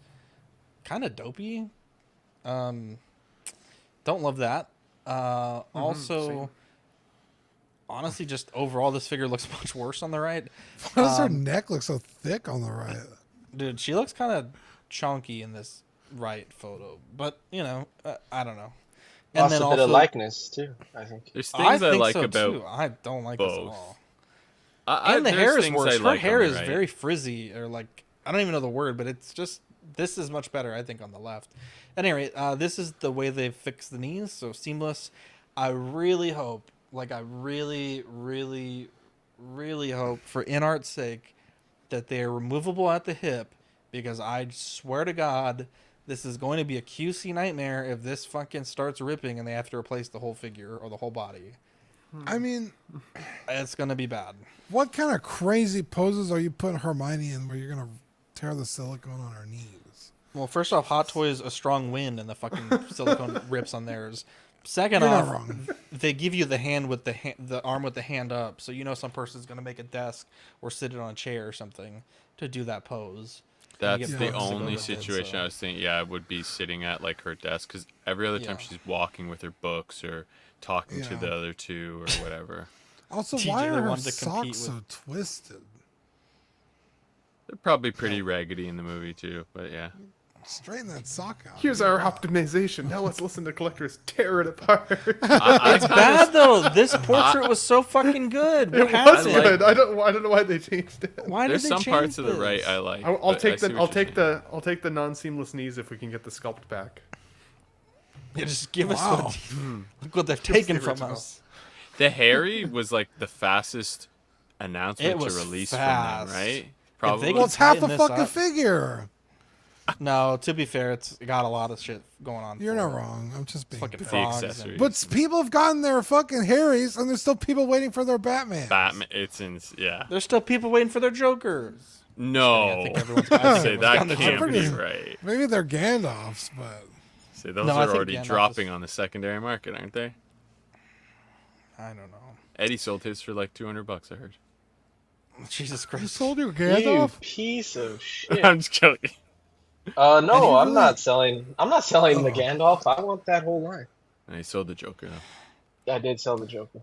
kind of dopey. Don't love that. Also, same. honestly, just overall, this figure looks much worse on the right. Why does her neck look so thick on the right? Dude, she looks kind of chunky in this right photo, but you know, I don't know. Lost a bit of likeness too, I think. There's things I, think like so, about too. I don't like this at both. all. And And the there's hair is things worse. I Her like on hair the is right. very frizzy, or like I don't even know the word, but it's just this is much better, I think, on the left. Anyway, this is the way they've fixed the knees, so seamless. I really hope, like I really, really, really hope, for InArt's sake, that they're removable at the hip, because I swear to God, this is going to be a QC nightmare if this fucking starts ripping and they have to replace the whole figure or the whole body. I mean, It's going to be bad. what kind of crazy poses are you putting Hermione in where you're gonna tear the silicone on her knees? Well, first off, Hot Toys a strong wind and the fucking silicone rips on theirs. Second You're not off, wrong. they give you the hand with the arm with the hand up, so you know some person's gonna make a desk or sit it on a chair or something to do that pose. And you That's get the poses to go only with it, situation so- I was thinking. Yeah, I would be sitting at like her desk because every other time Yeah. she's walking with her books or talking to Yeah. the other two or whatever. Also, TJ, why they are her wanted to compete socks so twisted? They're probably pretty raggedy in the movie too, but yeah. Straighten that sock out. Here's our optimization. Now let's listen to collectors tear it apart. It's bad though. This portrait was so fucking good. What It was happened? good. I don't know why they changed it. Why There's did they some change parts of the this? right I like. I'll but I take see the what I'll you're take saying. the I'll take the non-seamless knees if we can get the sculpt back. Yeah, just give us Wow. what, look what they've Give us taken the from original. us. The Harry was like the fastest announcement It was to release fast. from them, right? they Probably. Well, it's half the tighten this fucking up. figure. No, to be fair, it's got a lot of shit going on. You're for not it. wrong. I'm just being. Fucking the frogs accessories. and- But people have gotten their fucking Harrys, and there's still people waiting for their Batman. Batman. It's in. Yeah. There's still people waiting for their Jokers. No. I think everyone's- I think Say everyone's that gotten their can't be Jokers. right. Maybe they're Gandalfs, but Say those No, I are think already Gandalf dropping is- on the secondary market, aren't they? I don't know. Eddie sold his for like $200, I heard. Jesus who Christ. sold you You Gandalf? piece of shit. I'm just joking. No, I'm really- not selling. I'm not selling the Oh. Gandalf. I want that whole line. And he sold the Joker though. I did sell the Joker.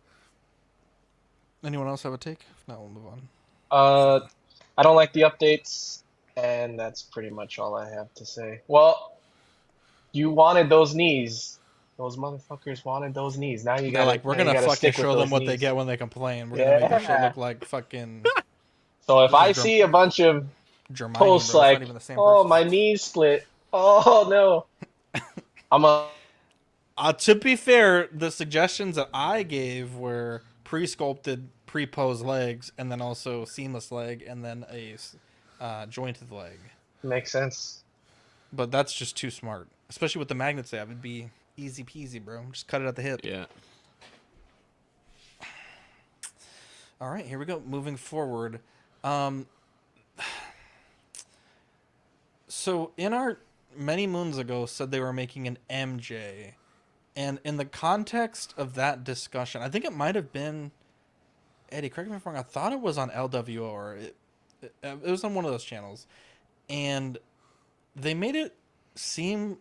Anyone else have a take? If not, we'll move on. I don't like the updates, and that's pretty much all I have to say. Well, you wanted those knees. Those motherfuckers wanted those knees. Now you They're got like, we're gonna fucking show them what they get when they complain. We're gonna make their shit Yeah. look like fucking So if This I is see a bunch of Germani, posts bro. It's like, not even the same "Oh, person. my knees split," oh no, I'm a. To be fair, the suggestions that I gave were pre-sculpted, pre-posed legs, and then also seamless leg, and then a jointed leg. Makes sense. But that's just too smart, especially with the magnets they have. It'd be Easy peasy, bro. Just cut it at the hip. Yeah. All right, here we go. Moving forward. So in our many moons ago said they were making an MJ. And in the context of that discussion, I think it might have been Eddie, correct me if I'm wrong. I thought it was on LWO or it was on one of those channels. And they made it seem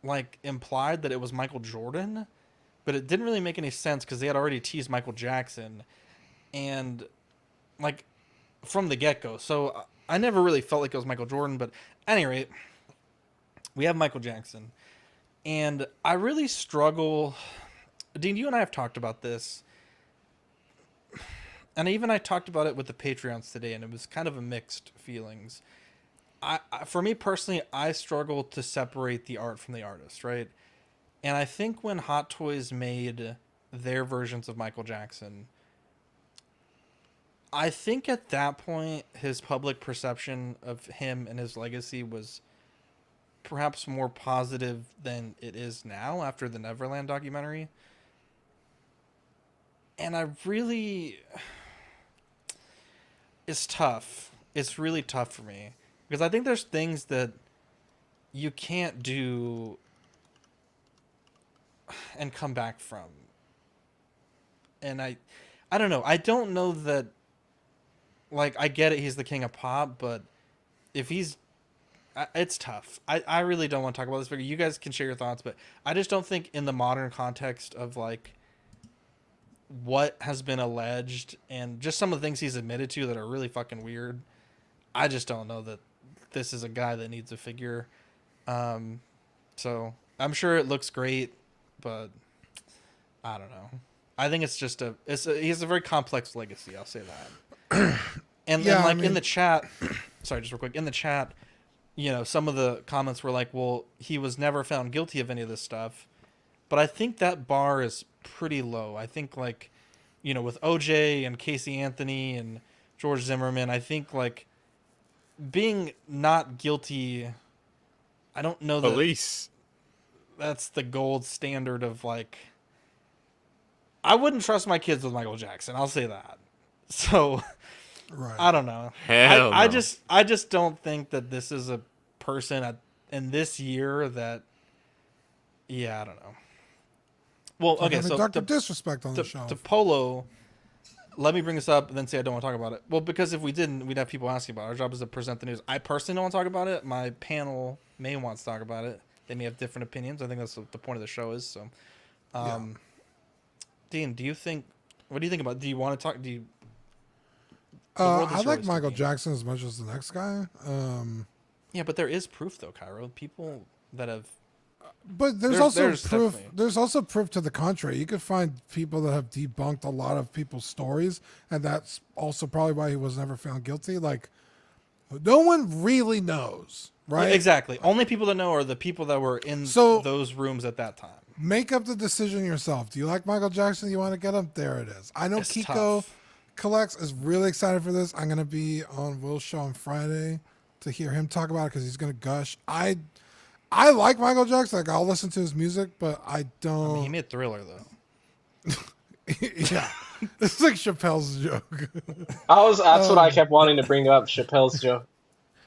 like implied that it was Michael Jordan, but it didn't really make any sense because they had already teased Michael Jackson and like from the get-go. So I never really felt like it was Michael Jordan, but at any rate, we have Michael Jackson. And I really struggle. Dean, you and I have talked about this. And I talked about it with the Patreons today, and it was kind of a mixed feelings. For me personally, I struggle to separate the art from the artist, right? And I think when Hot Toys made their versions of Michael Jackson, I think at that point, his public perception of him and his legacy was perhaps more positive than it is now after the Neverland documentary. And it's tough. It's really tough for me because I think there's things that you can't do and come back from. And I don't know. I don't know that, like, I get it. He's the king of pop, but if he's, it's tough. I really don't want to talk about this figure. You guys can share your thoughts, but I just don't think in the modern context of like what has been alleged and just some of the things he's admitted to that are really fucking weird. I just don't know that this is a guy that needs a figure. So I'm sure it looks great, but I don't know. I think it's just he has a very complex legacy. I'll say that. And then like in the chat, sorry, just real quick in the chat, you know, some of the comments were like, well, he was never found guilty of any of this stuff. But I think that bar is pretty low. I think, like, you know, with OJ and Casey Anthony and George Zimmerman, I think, like, being not guilty, I don't know that Police. That's the gold standard of, like, I wouldn't trust my kids with Michael Jackson. I'll say that. So, right. I don't know. Hell I no. just don't think that this is a person in this year that, yeah, I don't know. Well, okay, so Dr. Disrespect on the show. To Polo, let me bring this up and then say I don't want to talk about it. Well, because if we didn't, we'd have people asking about it. Our job is to present the news. I personally don't want to talk about it. My panel may want to talk about it. They may have different opinions. I think that's what the point of the show is. So, Dean, what do you think about it? Do you want to talk? I like Michael Jackson as much as the next guy. Yeah, but there is proof though, Cairo. People that have. But there's also proof. There's also proof to the contrary. You could find people that have debunked a lot of people's stories, and that's also probably why he was never found guilty. Like, no one really knows, right? Yeah, exactly. Only people that know are the people that were in those rooms at that time. Make up the decision yourself. Do you like Michael Jackson? You want to get him? There it is. I know It's Kiko tough. Collects is really excited for this. I'm gonna be on Will's show on Friday to hear him talk about it because he's gonna gush. I like Michael Jackson. Like, I'll listen to his music, but I don't. I mean, he made Thriller though. Yeah, it's like Chappelle's joke. That's what I kept wanting to bring up. Chappelle's joke.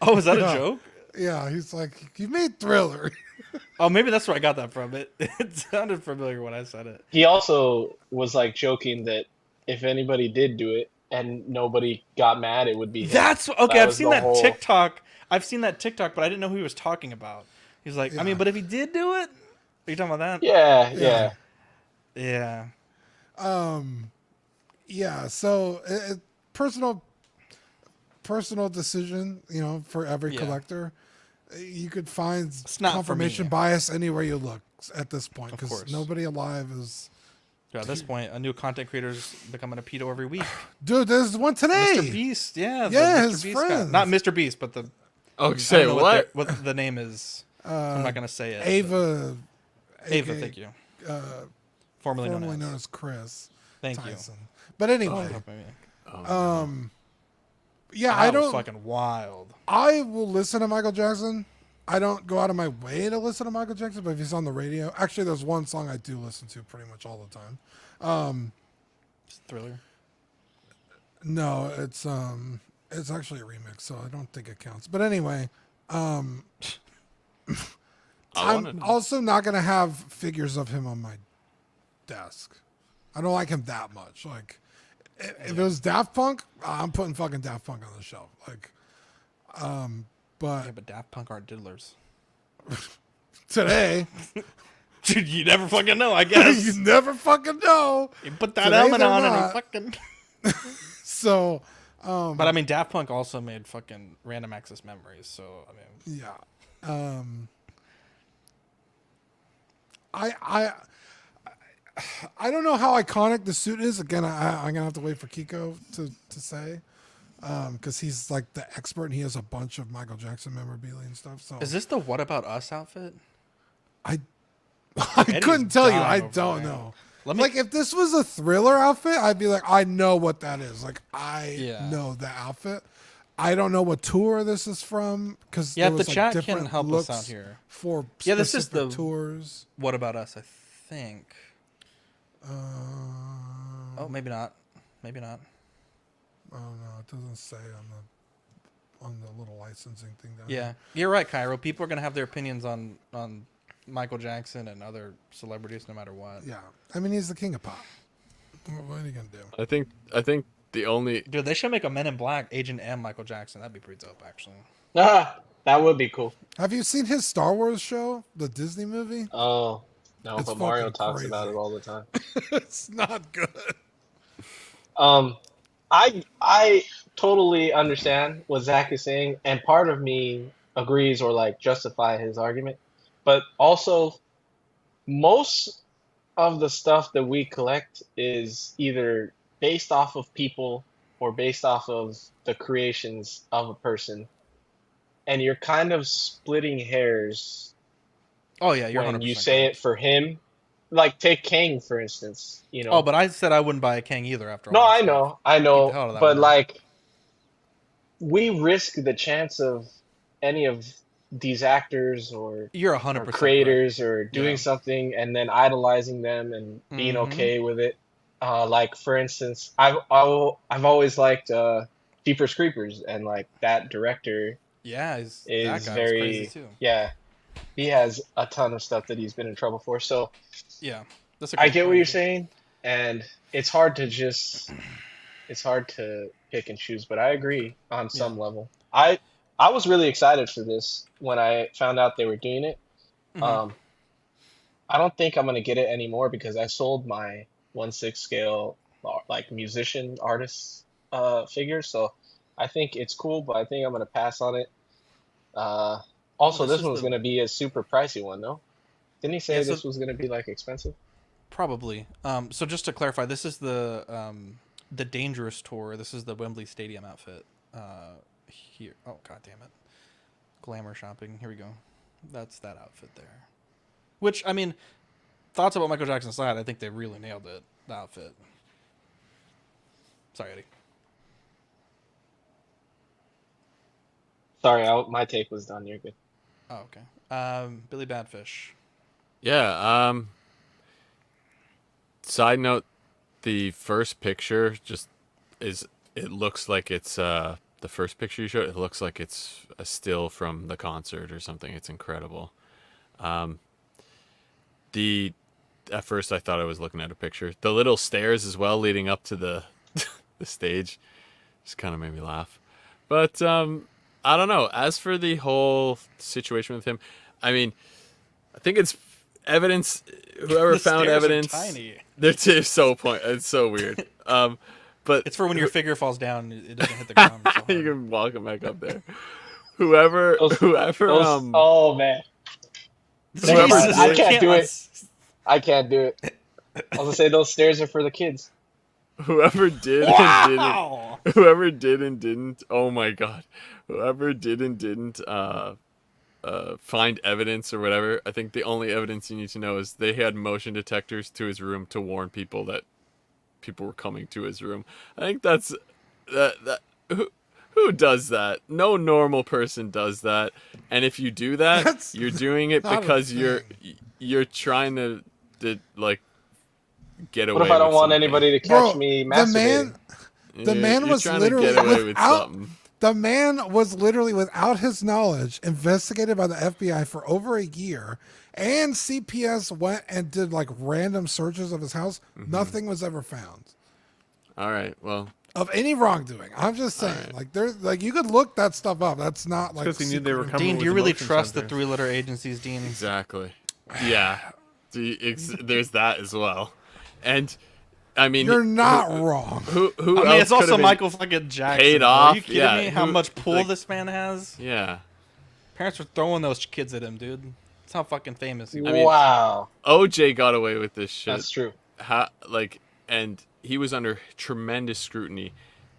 Oh, is that a joke? Yeah, he's like, you made Thriller. Oh, maybe that's where I got that from. It sounded familiar when I said it. He also was like joking that if anybody did do it and nobody got mad, it would be him. That's okay. I've seen that whole TikTok. I've seen that TikTok, but I didn't know who he was talking about. He's like, I mean, but if he did do it, are you talking about that? Yeah. Yeah. So personal decision, you know, for every collector. You could find confirmation bias anywhere you look at this point because nobody alive is. Yeah, at this point, a new content creator is becoming a pedo every week. Dude, there's one today. Mr. Beast, yeah, his Mr. Beast friends. Not Mr. Beast, but the. Oh, say what? What the name is? I'm not gonna say it. Ava, thank you. Formerly known as Chris. Thank Tyson. you. But anyway, yeah, that was fucking wild. I will listen to Michael Jackson I don't go out of my way to listen to Michael Jackson, but if he's on the radio, actually, there's one song I do listen to pretty much all the time. Thriller. No, it's actually a remix, so I don't think it counts. But anyway, I'm also not gonna have figures of him on my desk. I don't like him that much. Like, if it was Daft Punk, I'm putting fucking Daft Punk on the shelf. Like, but Daft Punk aren't diddlers. today, Dude, you never fucking know. I guess you never fucking know. You put that Today helmet they're on and not. he fucking. So, But I mean, Daft Punk also made fucking Random Access Memories. So I mean, yeah. I don't know how iconic the suit is. Again, I'm gonna have to wait for Kiko to say, because he's like the expert and he has a bunch of Michael Jackson memorabilia and stuff. So is this the "What About Us" outfit? I Eddie's couldn't tell you. dying I over don't there. know. Let me- Like, if this was a Thriller outfit, I'd be like, I know what that is. Like, I Yeah. know the outfit. I don't know what tour this is from, because Yeah, there if was the like chat can different help us looks out here. for Yeah, this is specific the tours. "What About Us," I think. Oh, maybe not. Maybe not. Oh no, it doesn't say on the little licensing thing down Yeah, there. you're right, Cairo. People are gonna have their opinions on Michael Jackson and other celebrities, no matter what. Yeah, I mean, he's the king of pop. What are you gonna do? I think the only Dude, they should make a Men in Black Agent M Michael Jackson. That'd be pretty dope, actually. Ah, that would be cool. Have you seen his Star Wars show, the Disney movie? Oh, no, It's but Mario fucking talks crazy. about it all the time. It's not good. I totally understand what Zach is saying, and part of me agrees or like justify his argument. But also, most of the stuff that we collect is either based off of people or based off of the creations of a person. And you're kind of splitting hairs Oh yeah, you're when 100% you say correct. it for him. Like, take Kang, for instance. You know. Oh, but I said I wouldn't buy a Kang either after all. No, that I stuff. know, I Keep the hell out know, of that but one. like, we risk the chance of any of these actors or You're 100% creators or doing Yeah. something and then idolizing them and being Mhm. okay with it. Like, for instance, I've always liked Jeepers Creepers, and like that director Yeah, that is guy was very crazy too. yeah. He has a ton of stuff that he's been in trouble for. So Yeah, that's a I great get what point. you're saying, and it's hard to pick and choose, but I agree on some level. I was really excited for this when I found out they were doing it. Mhm. I don't think I'm gonna get it anymore because I sold my 1/6 scale like musician artist figure, so I think it's cool, but I think I'm gonna pass on it. Also, this this is one's the- gonna be a super pricey one, no? Didn't he say Yeah, so- this was gonna be like expensive? Probably. So just to clarify, this is the Dangerous tour. This is the Wembley Stadium outfit. Here. Oh god damn it. Glamour shopping. Here we go. That's that outfit there. Which, I mean, thoughts about Michael Jackson's side, I think they really nailed it. The outfit. Sorry, Eddie. Sorry, my take was done. You're good. Oh, okay. Billy Badfish. Yeah. Side note: the first picture just is. It looks like it's the first picture you showed. It looks like it's a still from the concert or something. It's incredible. At first I thought I was looking at a picture. The little stairs as well leading up to the the stage just kind of made me laugh. But I don't know. As for the whole situation with him, I mean, I think it's evidence. Whoever The found stairs are evidence, tiny. it's so weird. But It's for when your figure falls down, it doesn't hit the ground. So hard. you can walk him back up there. Whoever, oh man, never mind. Jesus, I can't do it. let's- I can't do it. I was gonna say those stairs are for the kids. whoever did Wow! and didn't, whoever did and didn't. Oh my god, whoever did and didn't find evidence or whatever. I think the only evidence you need to know is they had motion detectors to his room to warn people that people were coming to his room. I think that's that. Who does that? No normal person does that. And if you do that, you're doing it not a because thing. you're trying to like get away What if I don't with want something. anybody to catch Bro, me the man, masturbating? the man You're was trying to literally get away with without. something. The man was literally without his knowledge investigated by the FBI for over a year, and CPS went and did like random searches of his house. Nothing was ever found All right. Well, of any wrongdoing. I'm just saying, like there's like you could look that stuff up. That's not like because he knew they were secret coming Dean, with do you really emotion trust the sensors. 3-letter agencies, Dean? exactly. Yeah. There's that as well. And I mean, You're not wrong. Who I mean, else it's also could've been Michael fucking Jackson. paid bro. off? Are you kidding Yeah, me? How who- much pull like- this man has? Yeah. Parents were throwing those kids at him, dude. That's how fucking famous he was. mean, Wow. OJ got away with this shit. That's true. And he was under tremendous scrutiny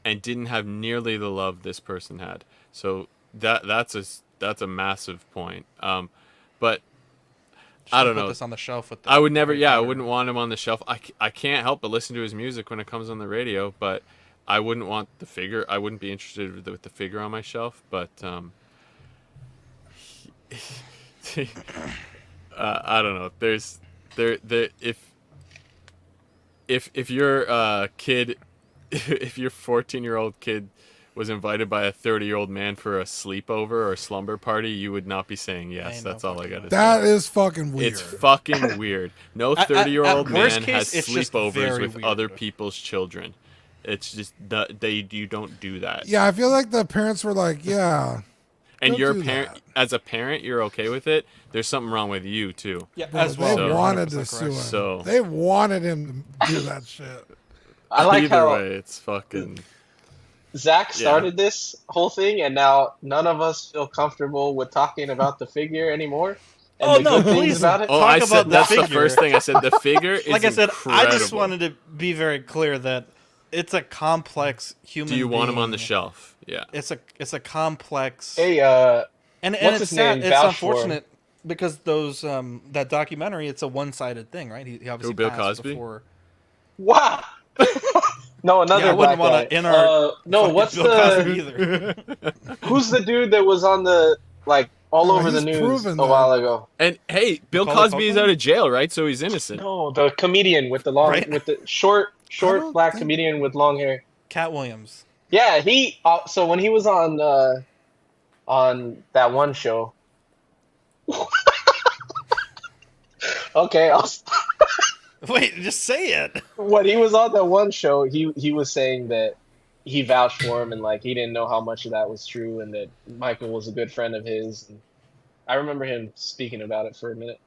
and didn't have nearly the love this person had. So that's a massive point. But I don't Put know. this on the shelf with the I would never. Harry Yeah, I Potter. wouldn't want him on the shelf. I can't help but listen to his music when it comes on the radio. But I wouldn't want the figure. I wouldn't be interested with the figure on my shelf. But I don't know. There's if your kid, if your 14-year-old kid was invited by a 30-year-old man for a sleepover or a slumber party, you would not be saying yes. That's all I gotta say. That is fucking weird. It's fucking weird. No At 30-year-old worst man case, has it's just sleepovers very with weird. other people's children. It's just you don't do that. Yeah, I feel like the parents were like, yeah. And don't your do parent, that. as a parent, you're okay with it. There's something wrong with you too. Yeah, Bro, as well. they So- wanted to 100% sue him. correct. So- They wanted him to do that shit. I like Either how way, it's fucking. Zach started this whole thing, and now none of us feel comfortable with talking about the figure anymore. And Oh, the no, good things please. about it. Oh, Talk I about said the that's the figure. first thing I said. The figure is Like I said, I just incredible. wanted to be very clear that it's a complex human. Do you want him on the being. shelf? Yeah. It's a complex. Hey, and what's it's his sad. name? It's Vouch for him. unfortunate because those that documentary. It's a one-sided thing, right? He obviously Bill passed Cosby? before. wow. No, another Yeah, I wouldn't black want guy. to in our no, fucking what's Bill Cosby the? either. Who's the dude that was on the all Oh, over the he's news proven a that. while ago? And hey, Bill Macaulay Cosby is Culkin? out of jail, right? So he's innocent. No, the comedian with the long, Right. with the short don't black think- comedian with long hair. Cat Williams. Yeah, he. So when he was on that one show. Okay, Wait, just say it. when he was on that one show, he was saying that he vouched for him and he didn't know how much of that was true and that Michael was a good friend of his. And I remember him speaking about it for a minute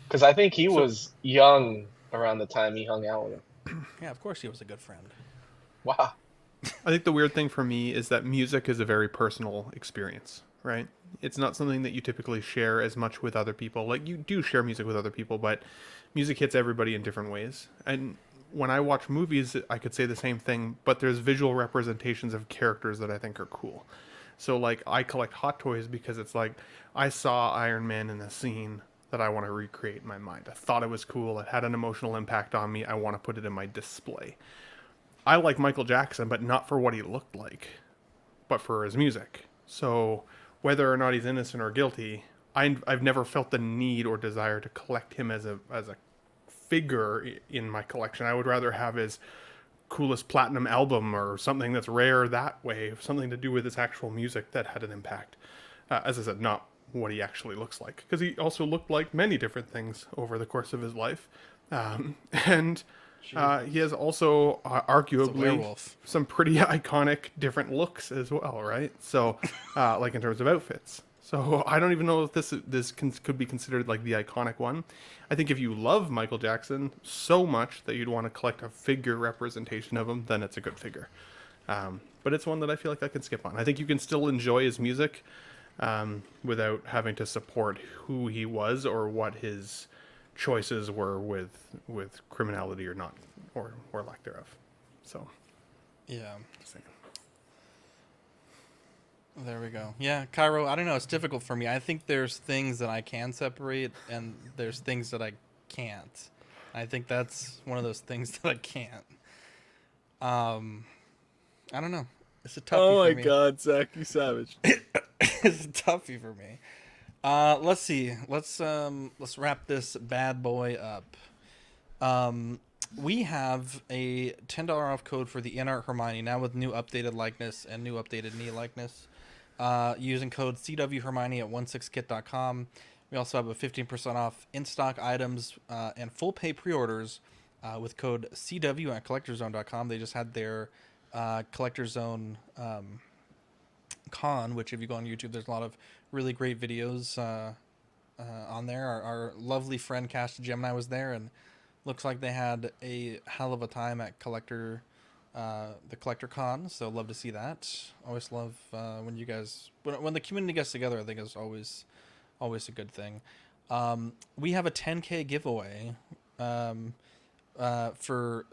because I think he was young around the time he hung out with him. Yeah, of course he was a good friend. Wow. I think the weird thing for me is that music is a very personal experience, right? It's not something that you typically share as much with other people. Like, you do share music with other people, but music hits everybody in different ways. And when I watch movies, I could say the same thing, but there's visual representations of characters that I think are cool. So, I collect Hot Toys because it's like, I saw Iron Man in a scene that I want to recreate in my mind. I thought it was cool. It had an emotional impact on me. I want to put it in my display. I like Michael Jackson, but not for what he looked like, but for his music. So whether or not he's innocent or guilty, I've never felt the need or desire to collect him as a figure in my collection. I would rather have his coolest platinum album or something that's rare that way, something to do with his actual music that had an impact. As I said, not what he actually looks like, because he also looked like many different things over the course of his life. He has also arguably werewolf. some pretty iconic different looks as well, right? So, in terms of outfits. So I don't even know if this could be considered the iconic one. I think if you love Michael Jackson so much that you'd want to collect a figure representation of him, then it's a good figure. But it's one that I feel like I can skip on. I think you can still enjoy his music without having to support who he was or what his choices were with criminality or not, or lack thereof. So Yeah. There we go. Yeah, Cairo, I don't know. It's difficult for me. I think there's things that I can separate, and there's things that I can't. I think that's one of those things that I can't. I don't know. It's a toughie Oh for my me. God, Zach, you savage. It's a toughie for me. Let's see. Let's wrap this bad boy up. We have a $10 off code for the InArt Hermione now with new updated likeness and new updated knee likeness. Using code CWHermione at 16kit.com. We also have a 15% off in-stock items and full pay pre-orders with code CW at collectorzone.com. They just had their Collector Zone con, which if you go on YouTube, there's a lot of really great videos on there. Our lovely friend Cast Gemini was there, and looks like they had a hell of a time at the Collector Con. So love to see that. Always love when you guys when the community gets together. I think is always a good thing. We have a 10K giveaway for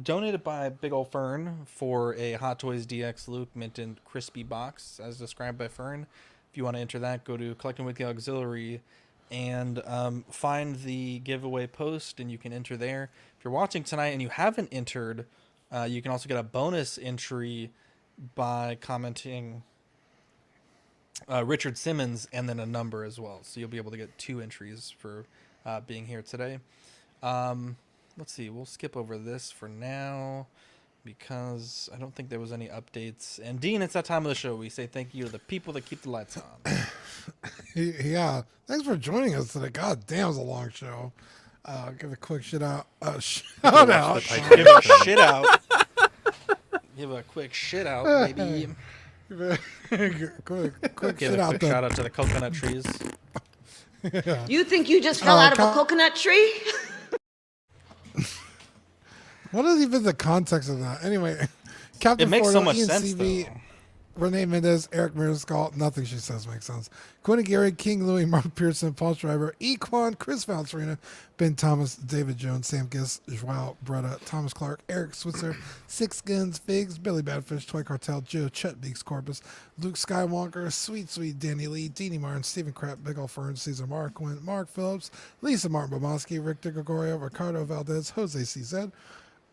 donated by Big Ol' Fern for a Hot Toys DX Luke Mint and Crispy box as described by Fern. If you want to enter that, go to Collecting Weekly Auxiliary and find the giveaway post, and you can enter there. If you're watching tonight and you haven't entered, you can also get a bonus entry by commenting Richard Simmons and then a number as well. So you'll be able to get 2 entries for being here today. Let's see. We'll skip over this for now because I don't think there was any updates. And Dean, it's that time of the show. We say thank you to the people that keep the lights on. Yeah. Thanks for joining us today. God damn, it was a long show. Give a quick shout out. Shout out. Give a shit out. Give a quick shit out, baby. quick Give shit a out. quick shout out to the coconut trees. Yeah. You think you just fell out of a coconut tree? What is even the context of that? Anyway, Captain It makes so Fordo, much Ian sense, CV, though. Renee Mendez, Eric Mirscall, nothing she says makes sense. Quinn Gary, King Louis, Mark Pearson, Paul Schreiber, Equan, Chris Valencerina, Ben Thomas, David Jones, Sam Giss, Joao Bretta, Thomas Clark, Eric Switzer, Six Guns, Figs, Billy Badfish, Toy Cartel, Joe, Chet Beaks Corpus, Luke Skywalker, Sweet Danny Lee, Deanie Martin, Stephen Krapp, Big Ol' Fern, Caesar Mark, Quinn, Mark Phillips, Lisa Martin Boboski, Rick DeGregorio, Ricardo Valdez, Jose CZ,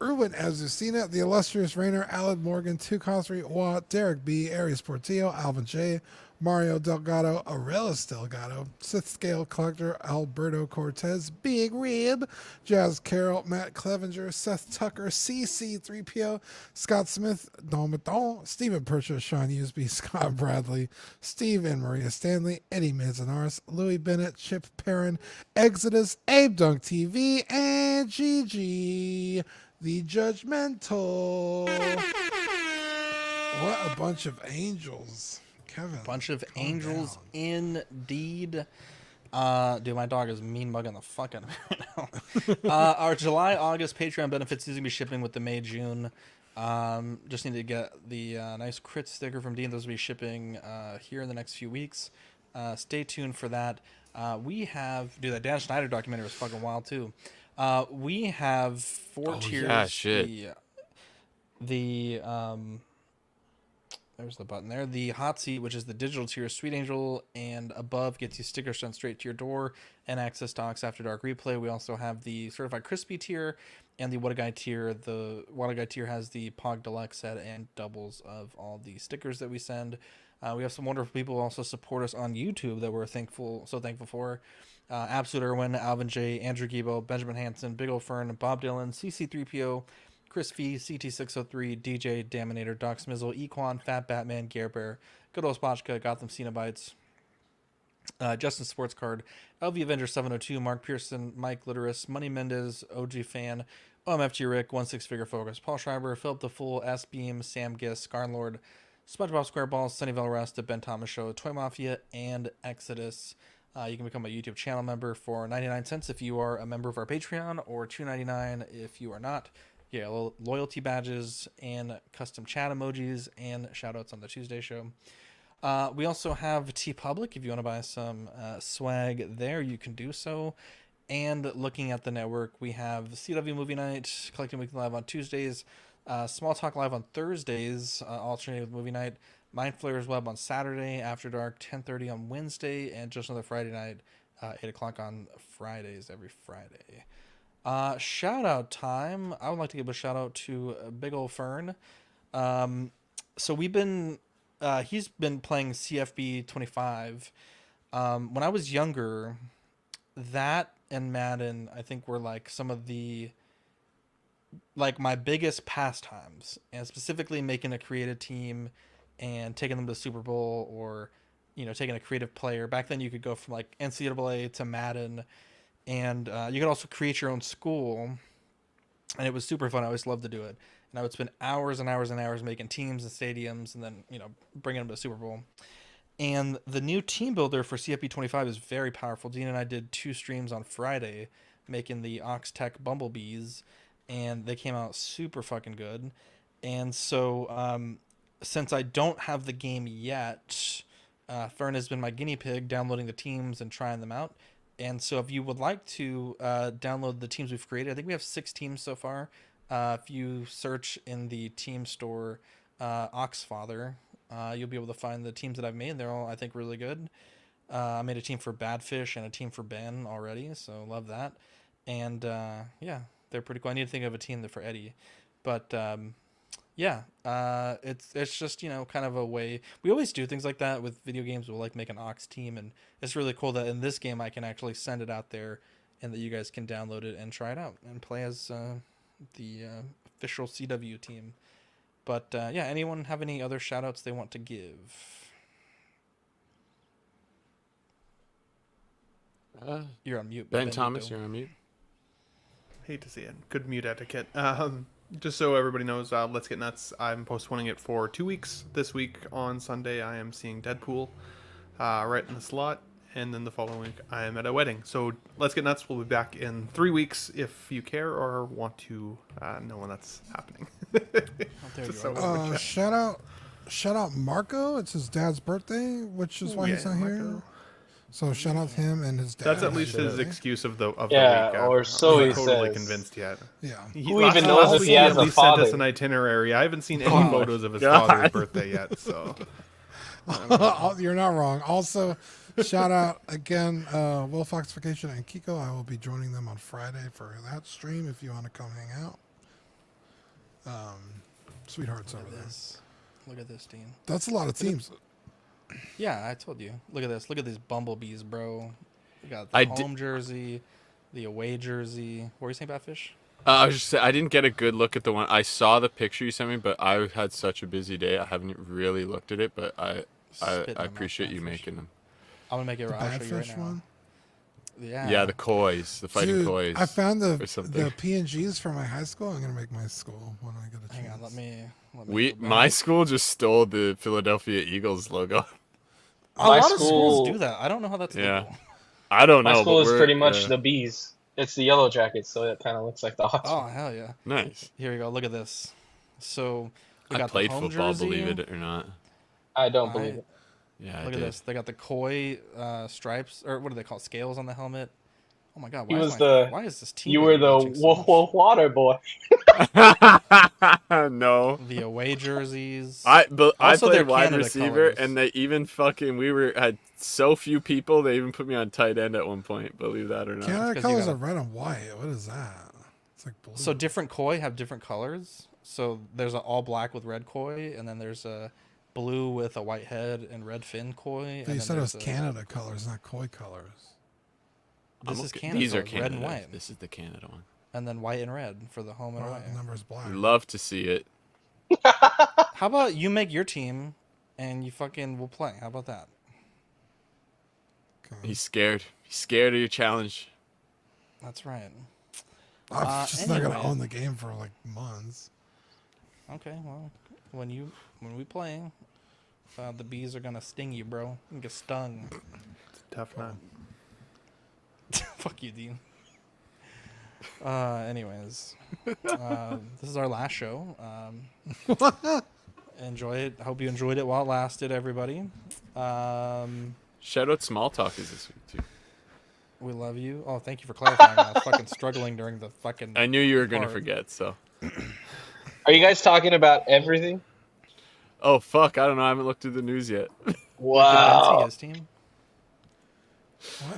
Erwin Azucena, The Illustrious Rainer, Alan Morgan, Tukosri, Watt, Derek B., Aries Portillo, Alvin J., Mario Delgado, Aurelius Delgado, Sith Scale Collector, Alberto Cortez, Big Rib, Jazz Carroll, Matt Clevenger, Seth Tucker, CC3PO, Scott Smith, Don Maton, Stephen Purchase, Sean Usby, Scott Bradley, Steve and Maria Stanley, Eddie Manzanares, Louis Bennett, Chip Perrin, Exodus, Abe Dunk TV, and Gigi, the Judgmental. What a bunch of angels. Kevin. Bunch of angels indeed. Dude, my dog is mean mugging the fuck out of me right now. Our July, August Patreon benefits is going to be shipping with the May, June. Just need to get the nice crit sticker from Dean. Those will be shipping here in the next few weeks. Stay tuned for that. We have... Dude, that Dan Schneider documentary was fucking wild, too. We have 4 tiers. Yeah, shit. There's the button there. The hot seat, which is the digital tier, Sweet Angel, and above gets you stickers sent straight to your door and access to Ox After Dark replay. We also have the certified crispy tier and the What a Guy tier. The What a Guy tier has the Pog Deluxe set and doubles of all the stickers that we send. We have some wonderful people who also support us on YouTube that we're so thankful for. Absolute Irwin, Alvin J, Andrew Gibo, Benjamin Hansen, Big Ol' Fern, Bob Dylan, CC3PO, Chris V, CT603, DJ, Daminator, Doc Smizzle, Equan, Fat Batman, Gare Bear, Good Old Spotchka, Gotham Cenobites, Justin Sports Card, LV Avenger 702, Mark Pearson, Mike Literis, Money Mendez, OG Fan, OMFG Rick, 16 Figure Focus, Paul Schreiber, Philip the Fool, S Beam, Sam Giss, Scarnlord, SpongeBob SquareBall, Sunnyvale Rest, The Ben Thomas Show, Toy Mafia, and Exodus. You can become a YouTube channel member for 99 cents if you are a member of our Patreon, or $2.99 if you are not. Yeah, loyalty badges and custom chat emojis and shoutouts on the Tuesday show. We also have TeePublic. If you want to buy some swag there, you can do so. And looking at the network, we have CW Movie Night, Collecting Weekly Live on Tuesdays, Small Talk Live on Thursdays, alternating with Movie Night, Mind Flayers Web on Saturday, After Dark 10:30 on Wednesday, and Just Another Friday Night, 8 o'clock on Fridays every Friday. Shout out time. I would like to give a shout out to Big Ol' Fern. So we've been, he's been playing CFB 25. When I was younger, that and Madden, I think were like some of the, like my biggest pastimes, and specifically making a creative team and taking them to the Super Bowl, or, you know, taking a creative player. Back then you could go from like NCAA to Madden, and you could also create your own school, and it was super fun. I always loved to do it. And I would spend hours and hours and hours making teams and stadiums, and then, you know, bringing them to the Super Bowl. And the new team builder for CFP 25 is very powerful. Dean and I did 2 streams on Friday making the Ox Tech Bumblebees, and they came out super fucking good. And so since I don't have the game yet, Fern has been my guinea pig downloading the teams and trying them out. And so if you would like to download the teams we've created, I think we have 6 teams so far. If you search in the team store Oxfather, you'll be able to find the teams that I've made. They're all, I think, really good. I made a team for Badfish and a team for Ben already, so love that. And yeah, they're pretty cool. I need to think of a team for Eddie. But yeah, it's just, you know, kind of a way. We always do things like that with video games. We'll like make an Ox team, and it's really cool that in this game I can actually send it out there and that you guys can download it and try it out and play as the official CW team. But yeah, anyone have any other shout outs they want to give? You're on mute. Ben Thomas, you're on mute. Hate to see it. Good mute etiquette. Just so everybody knows, Let's Get Nuts, I'm postponing it for 2 weeks. This week on Sunday, I am seeing Deadpool right in the slot. And then the following week, I am at a wedding. So Let's Get Nuts will be back in 3 weeks if you care or want to know when that's happening. Shout out Marco. It's his dad's birthday, which is why he's not here. So shout out to him and his dad. That's at least his excuse of the week. Or so he totally says. Convinced yet. Yeah. Who even knows if he has a father? Sent us an itinerary. I haven't seen any photos of his father's birthday yet. So you're not wrong. Also, shout out again, Will Fox Vacation and Kiko. I will be joining them on Friday for that stream if you want to come hang out. Sweethearts over there. Look at this, Dean. That's a lot of teams. Yeah, I told you. Look at this. Look at these bumblebees, bro. We got the home jersey, the away jersey. What were you saying about Fish? I was just saying, I didn't get a good look at the one. I saw the picture you sent me, but I had such a busy day. I haven't really looked at it, but I appreciate you making them. I'm gonna make it. I'll show you right now. One? Yeah, the kois, the fighting kois. I found the PNGs for my high school. I'm gonna make my school when I get a chance. Hang on, let me my school just stole the Philadelphia Eagles logo. A lot of schools do that. I don't know how that's legal. I don't know. My school is pretty much the bees. It's the yellow jackets, so it kind of looks like the Hawks. Oh, hell yeah. Nice. Here we go. Look at this. So we I got played the home football, jersey. believe it or not. I don't believe it. Yeah, Look at this. They got the koi stripes, or what do they call it? Scales on the helmet. Oh my god! Why is this team? You were the water boy. No. The away jerseys. I Also, played they're wide Canada receiver, colors. and they even had so few people. They even put me on tight end at one point. Believe that or not. Canada colors are red and white. What is that? It's like blue. So different koi have different colors. So there's an all black with red koi, and then there's a blue with a white head and red fin koi. But you said it was Canada colors, not koi colors. This is Canada. These are colors, Canada. red and white. This is the Canada one. And then white and red for the home and away. Numbers black. We'd love to see it. How about you make your team, and you fucking will play? How about that? Okay. He's scared. He's scared of your challenge. That's right. I'm just not gonna own the game for like months. Okay, well, when we play, the bees are gonna sting you, bro. You get stung. It's a tough night. Fuck you, Dean. Anyways, this is our last show. Enjoy it. I hope you enjoyed it while it lasted, everybody. Shout out Small Talk is this week too. We love you. Oh, thank you for clarifying. I was fucking struggling during the fucking. I knew you were gonna forget, so. Are you guys talking about everything? Oh fuck! I don't know. I haven't looked through the news yet. Wow. Did his team?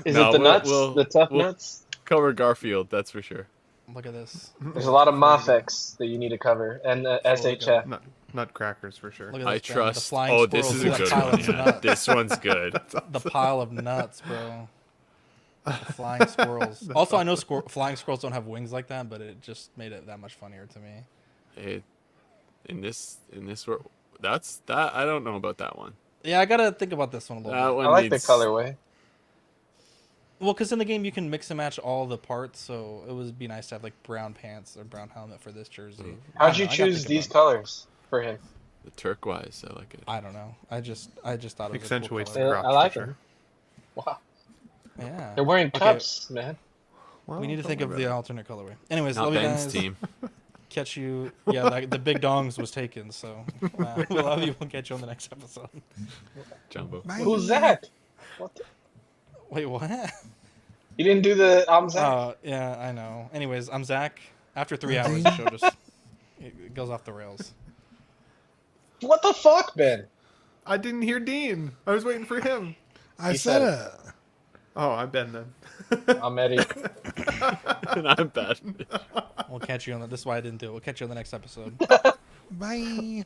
Is it the nuts? The tough nuts? Cover Garfield, that's for sure. Look at this. There's a lot of Mafex that you need to cover, and the SHF. Nutcrackers for sure. Look at I this, Ben, trust. The flying Oh, this squirrels, is a that good pile one. of nuts. This one's good. The pile of nuts, bro. The flying squirrels. Also, I know flying squirrels don't have wings like that, but it just made it that much funnier to me. In this world, that's that. I don't know about that one. Yeah, I gotta think about this one a little That bit. one I like needs- the colorway. Well, because in the game you can mix and match all the parts, so it would be nice to have like brown pants or brown helmet for this jersey. I How'd don't you know, I gotta choose think these about colors for him? The turquoise, I like it. I don't know. I just thought it was a cool Accentuates the color. crop. I like for them. Wow. Yeah. They're wearing Okay, cups, man. Well, we need to don't think of worry the about alternate colorway. Anyways, Not love you Ben's guys. team. Catch you. Yeah, the big dongs was taken, so we love you. We'll catch you on the next episode. Jumbo. Bye. Who's that? What? Wait, what? You didn't do the Zach. Oh, yeah, I know. Anyways, I'm Zach. After 3 hours, the show just it goes off the rails. What the fuck, Ben? it. I didn't hear Dean. I was waiting for him. I He said said it. Oh, I'm Ben then. I'm Eddie. And I'm bad. We'll catch you on the. This is why I didn't do it. We'll catch you on the next episode. Bye.